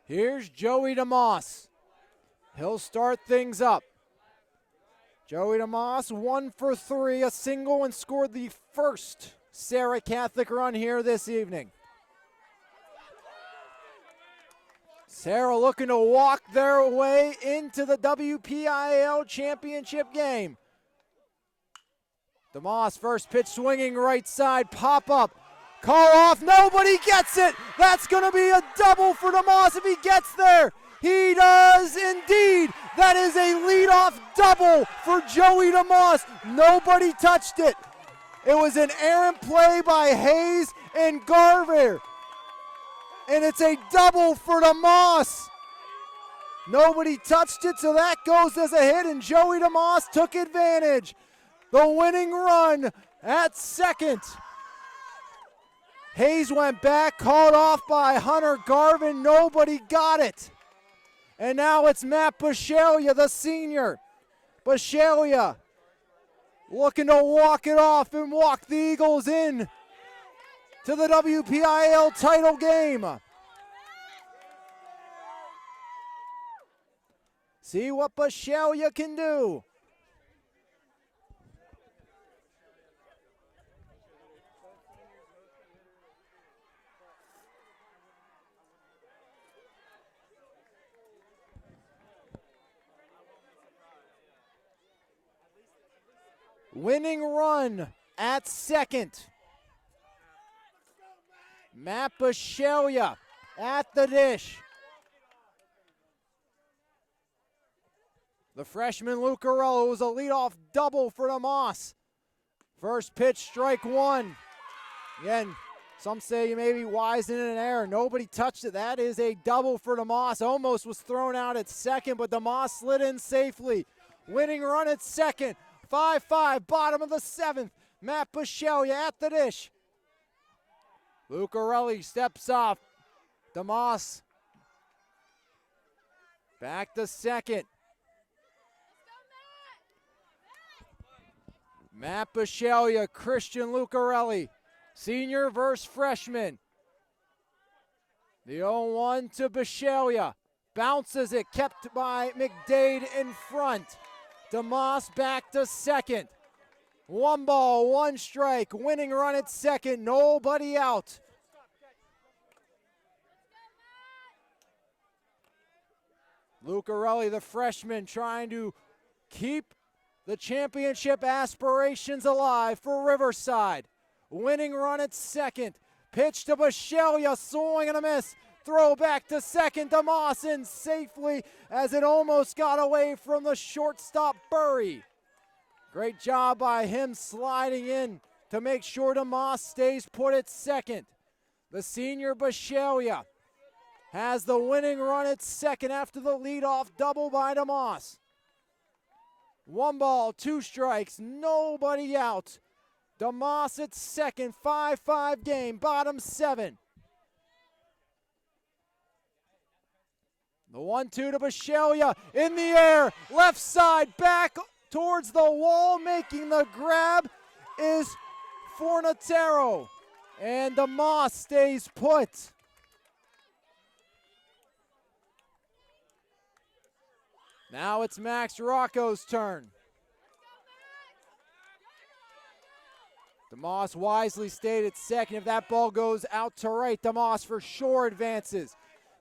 Here's Joey DeMoss. He'll start things up. Joey DeMoss, 1 for 3, a single, and scored the first Serra Catholic run here this evening. Serra looking to walk their way into the WPIAL championship game. DeMoss, first pitch swinging right side, pop up. Call off, nobody gets it. That's going to be a double for DeMoss if he gets there. He does indeed. That is a leadoff double for Joey DeMoss. Nobody touched it. It was an errant play by Hayes and Garver. And it's a double for DeMoss. Nobody touched it, so that goes as a hit, and Joey DeMoss took advantage. The winning run at second. Hayes went back, called off by Hunter Garvin. Nobody got it. And now it's Matt Bisceglia, the senior. Bisceglia looking to walk it off and walk the Eagles in to the WPIAL title game. See what Bisceglia can do. Winning run at second. Matt Bisceglia at the dish. The freshman Lucarelli was a leadoff double for DeMoss. First pitch, strike one. Again, some say maybe wise in an error. Nobody touched it. That is a double for DeMoss. Almost was thrown out at second, but DeMoss slid in safely. Winning run at second. 5-5, bottom of the seventh. Matt Bisceglia at the dish. Lucarelli steps off. DeMoss back to second. Matt Bisceglia, Christian Lucarelli, senior versus freshman. The 0-1 to Bisceglia. Bounces it, kept by McDade in front. DeMoss back to second. 1 ball, 1 strike. Winning run at second. Nobody out. Lucarelli, the freshman, trying to keep the championship aspirations alive for Riverside. Winning run at second. Pitch to Bishelia, swing and a miss. Throw back to second. DeMoss in safely as it almost got away from the shortstop Burry. Great job by him sliding in to make sure DeMoss stays put at second. The senior Bishelia has the winning run at second after the leadoff double by DeMoss. 1 ball, 2 strikes, nobody out. DeMoss at second, 5-5 game, bottom 7. The 1-2 to Bishelia in the air, left side, back towards the wall, making the grab is Fornatero. And DeMoss stays put. Now it's Max Rocco's turn. DeMoss wisely stayed at second. If that ball goes out to right, DeMoss for sure advances.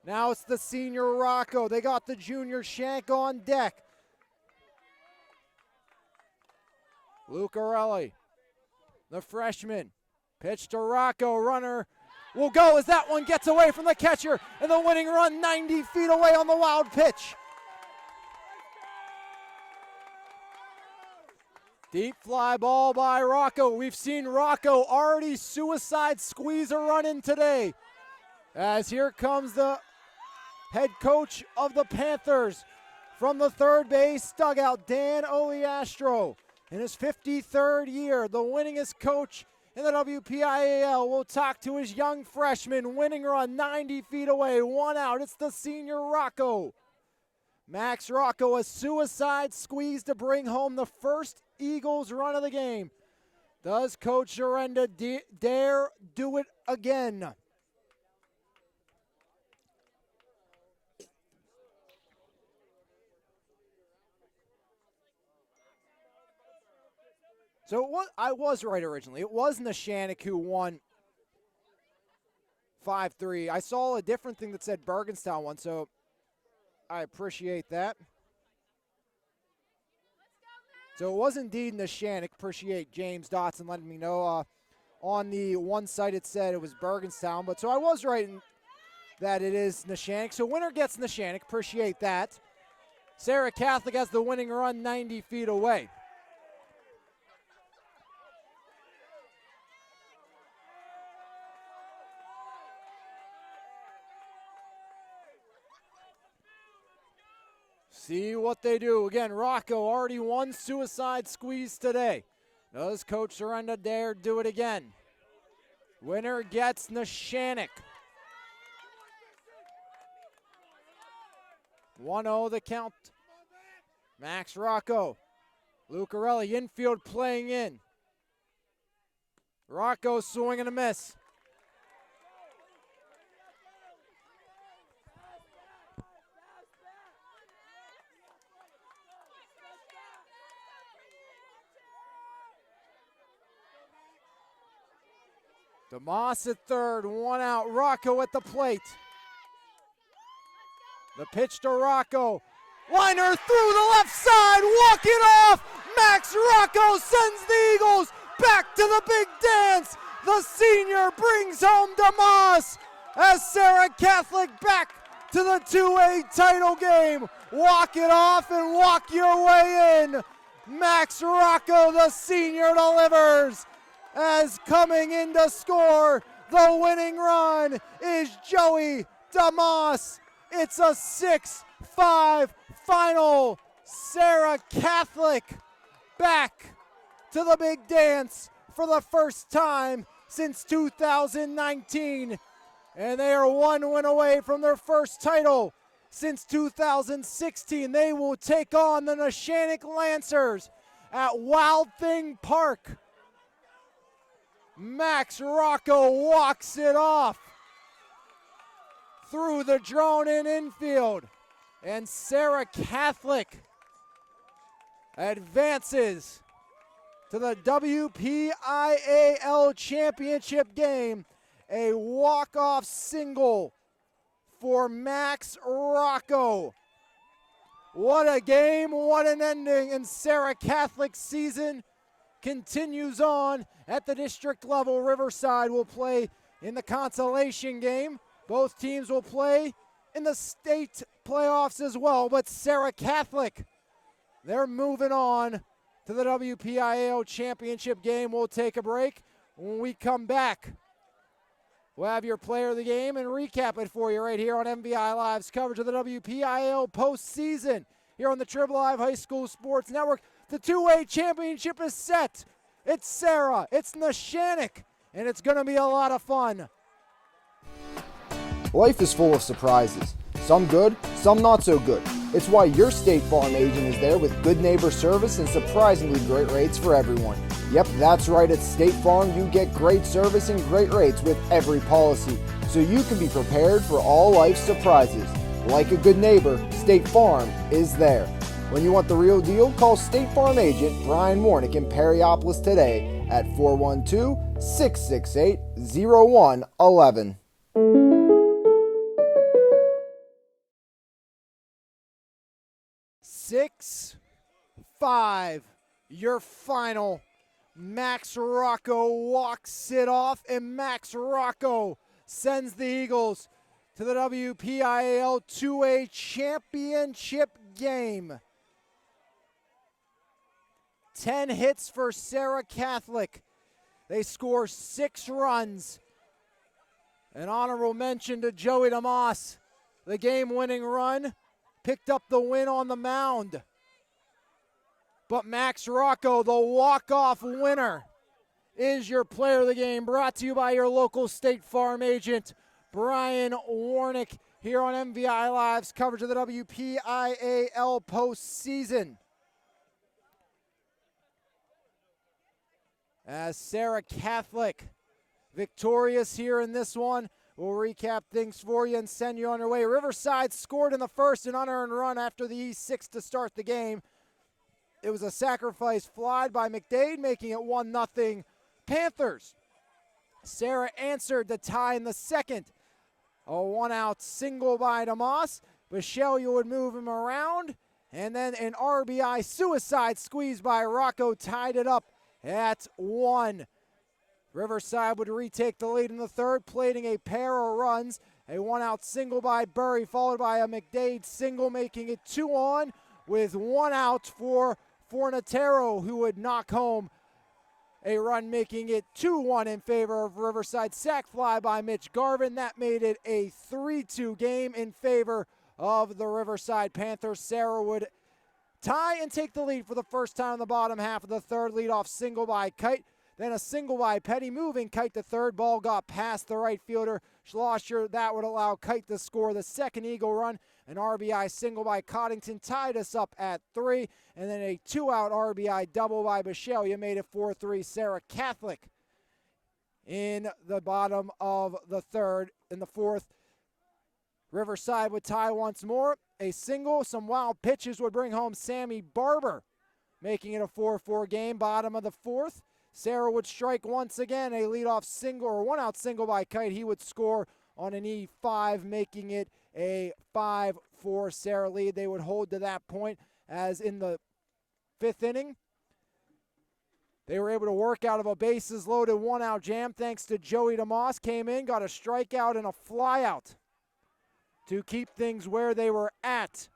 Now it's the senior Rocco. They got the junior Shank on deck. Lucarelli, the freshman. Pitch to Rocco. Runner will go as that one gets away from the catcher. And the winning run 90 feet away on the wild pitch. Deep fly ball by Rocco. We've seen Rocco already suicide squeeze a run in today. As here comes the head coach of the Panthers from the third base dugout, Dan Oliastro. In his 53rd year, the winningest coach in the WPIAL will talk to his young freshman. Winning run 90 feet away, 1 out. It's the senior Rocco. Max Rocco, a suicide squeeze to bring home the first Eagles run of the game. Does Coach Zarenda dare do it again? So I was right originally. It was Neshannock who won 5-3. I saw a different thing that said Bergenstown won, so I appreciate that. So it was indeed Neshannock. Appreciate James Dotson letting me know. On the one site it said it was Bergenstown, but so I was right in that it is Neshannock. So winner gets Neshannock. Appreciate that. Serra Catholic has the winning run 90 feet away. See what they do. Again, Rocco already won suicide squeeze today. Does Coach Zarenda dare do it again? Winner gets Neshannock. 1-0 the count. Max Rocco. Lucarelli infield playing in. Rocco swing and a miss. DeMoss at third, 1 out. Rocco at the plate. The pitch to Rocco. Liner through the left side, walking off. Max Rocco sends the Eagles back to the big dance. The senior brings home DeMoss as Serra Catholic back to the 2A title game. Walk it off and walk your way in. Max Rocco, the senior, delivers. As coming in to score the winning run is Joey DeMoss. It's a 6-5 final. Serra Catholic back to the big dance for the first time since 2019. And they are 1 win away from their first title since 2016. They will take on the Neshannock Lancers at Wild Thing Park. Max Rocco walks it off through the drone in infield. And Serra Catholic, advances to the WPIAL championship game. A walk-off single for Max Rocco. What a game, what an ending, and Serra Catholic season continues on at the district level. Riverside will play in the consolation game. Both teams will play in the state playoffs as well, but Serra Catholic, they're moving on to the WPIAL championship game. We'll take a break. When we come back, we'll have your player of the game and recap it for you right here on MVI Live's coverage of the WPIAL postseason here on the Triple Live High School Sports Network. The two-way championship is set. It's Serra, it's Neshannock, and it's going to be a lot of fun. Life is full of surprises. Some good, some not so good. It's why your State Farm agent is there with good neighbor service and surprisingly great rates for everyone. Yep, that's right, at State Farm you get great service and great rates with every policy, so you can be prepared for all life's surprises. Like a good neighbor, State Farm is there. When you want the real deal, call State Farm agent Brian Warnick in Perryopolis today at 412-668-0111. 6-5, your final. Max Rocco walks it off, and Max Rocco sends the Eagles to the WPIAL 2A championship game. 10 hits for Serra Catholic. They score 6 runs. An honorable mention to Joey DeMoss, the game-winning run. Picked up the win on the mound. But Max Rocco, the walk-off winner, is your player of the game. Brought to you by your local State Farm agent, Brian Warnick, here on MVI Live's coverage of the WPIAL postseason. As Serra Catholic victorious here in this one. We'll recap things for you and send you on your way. Riverside scored in the first, an unearned run after the E6 to start the game. It was a sacrifice fly by McDade, making it 1-0 Panthers. Serra answered the tie in the second. A one-out single by DeMoss. Bichelia would move him around. And then an RBI suicide squeeze by Rocco tied it up at 1. Riverside would retake the lead in the third, plating a pair of runs. A one-out single by Burry, followed by a McDade single, making it 2-on with 1 out for Fornatero, who would knock home a run, making it 2-1 in favor of Riverside. Sac fly by Mitch Garvin. That made it a 3-2 game in favor of the Riverside Panthers. Serra would tie and take the lead for the first time in the bottom half of the third. Leadoff single by Kite. Then a single by Petty, moving Kite to third. Ball got past the right fielder, Schlosser. That would allow Kite to score the second Eagle run. An RBI single by Coddington tied us up at 3. And then a 2-out RBI double by Bichelia made it 4-3 Serra Catholic in the bottom of the third. In the fourth, Riverside would tie once more. A single, some wild pitches would bring home Sammy Barber, making it a 4-4 game. Bottom of the fourth, Serra would strike once again. A leadoff single or 1-out single by Kite. He would score on an E5, making it a 5-4 Serra lead. They would hold to that point, as in the fifth inning, they were able to work out of a bases loaded 1-out jam thanks to Joey DeMoss. Came in, got a strikeout and a flyout to keep things where they were at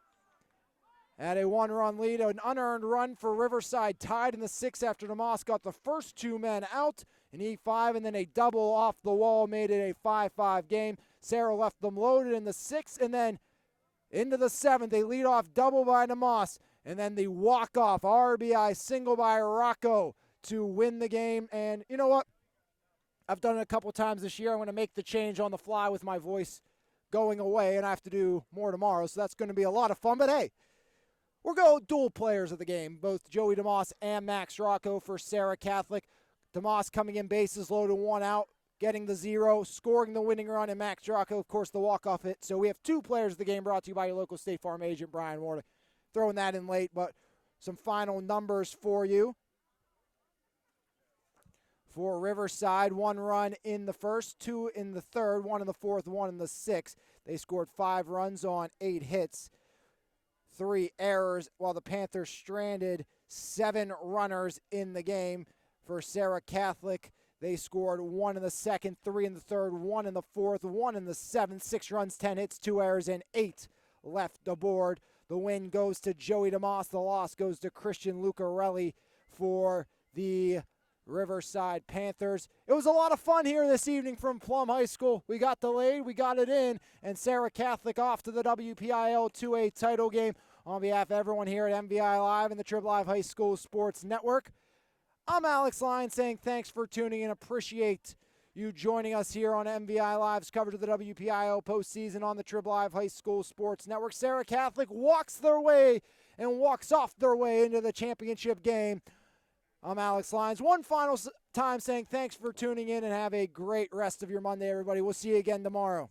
a 1-run lead. An unearned run for Riverside tied in the sixth after DeMoss got the first 2 men out. An E5 and then a double off the wall made it a 5-5 game. Serra left them loaded in the sixth, and then into the seventh, a leadoff double by DeMoss, and then the walk-off RBI single by Rocco to win the game. And you know what? I've done it a couple times this year. I'm going to make the change on the fly with my voice going away, and I have to do more tomorrow, so that's going to be a lot of fun. But hey, we'll go dual players of the game, both Joey DeMoss and Max Rocco for Serra Catholic. DeMoss coming in, bases loaded, 1 out, getting the 0, scoring the winning run, and Max Rocco, of course, the walk-off hit. So we have 2 players of the game brought to you by your local State Farm agent, Brian Warnick. Throwing that in late, but some final numbers for you. For Riverside, 1 run in the first, 2 in the third, 1 in the fourth, 1 in the sixth. They scored 5 runs on 8 hits, 3 errors, while the Panthers stranded 7 runners in the game. For Serra Catholic, they scored 1 in the second, 3 in the third, 1 in the fourth, 1 in the seventh, 6 runs, 10 hits, 2 errors, and 8 left aboard. The win goes to Joey DeMoss. The loss goes to Christian Lucarelli for the Riverside Panthers. It was a lot of fun here this evening from Plum High School. We got delayed, we got it in, and Serra Catholic off to the WPIL 2A title game. On behalf of everyone here at MVI Live and the Trib Live High School Sports Network, I'm Alex Lyons saying thanks for tuning in. Appreciate you joining us here on MVI Live's coverage of the WPIL postseason on the Trib Live High School Sports Network. Serra Catholic walks their way and walks off their way into the championship game. I'm Alex Lyons. One final time saying thanks for tuning in and have a great rest of your Monday, everybody. We'll see you again tomorrow.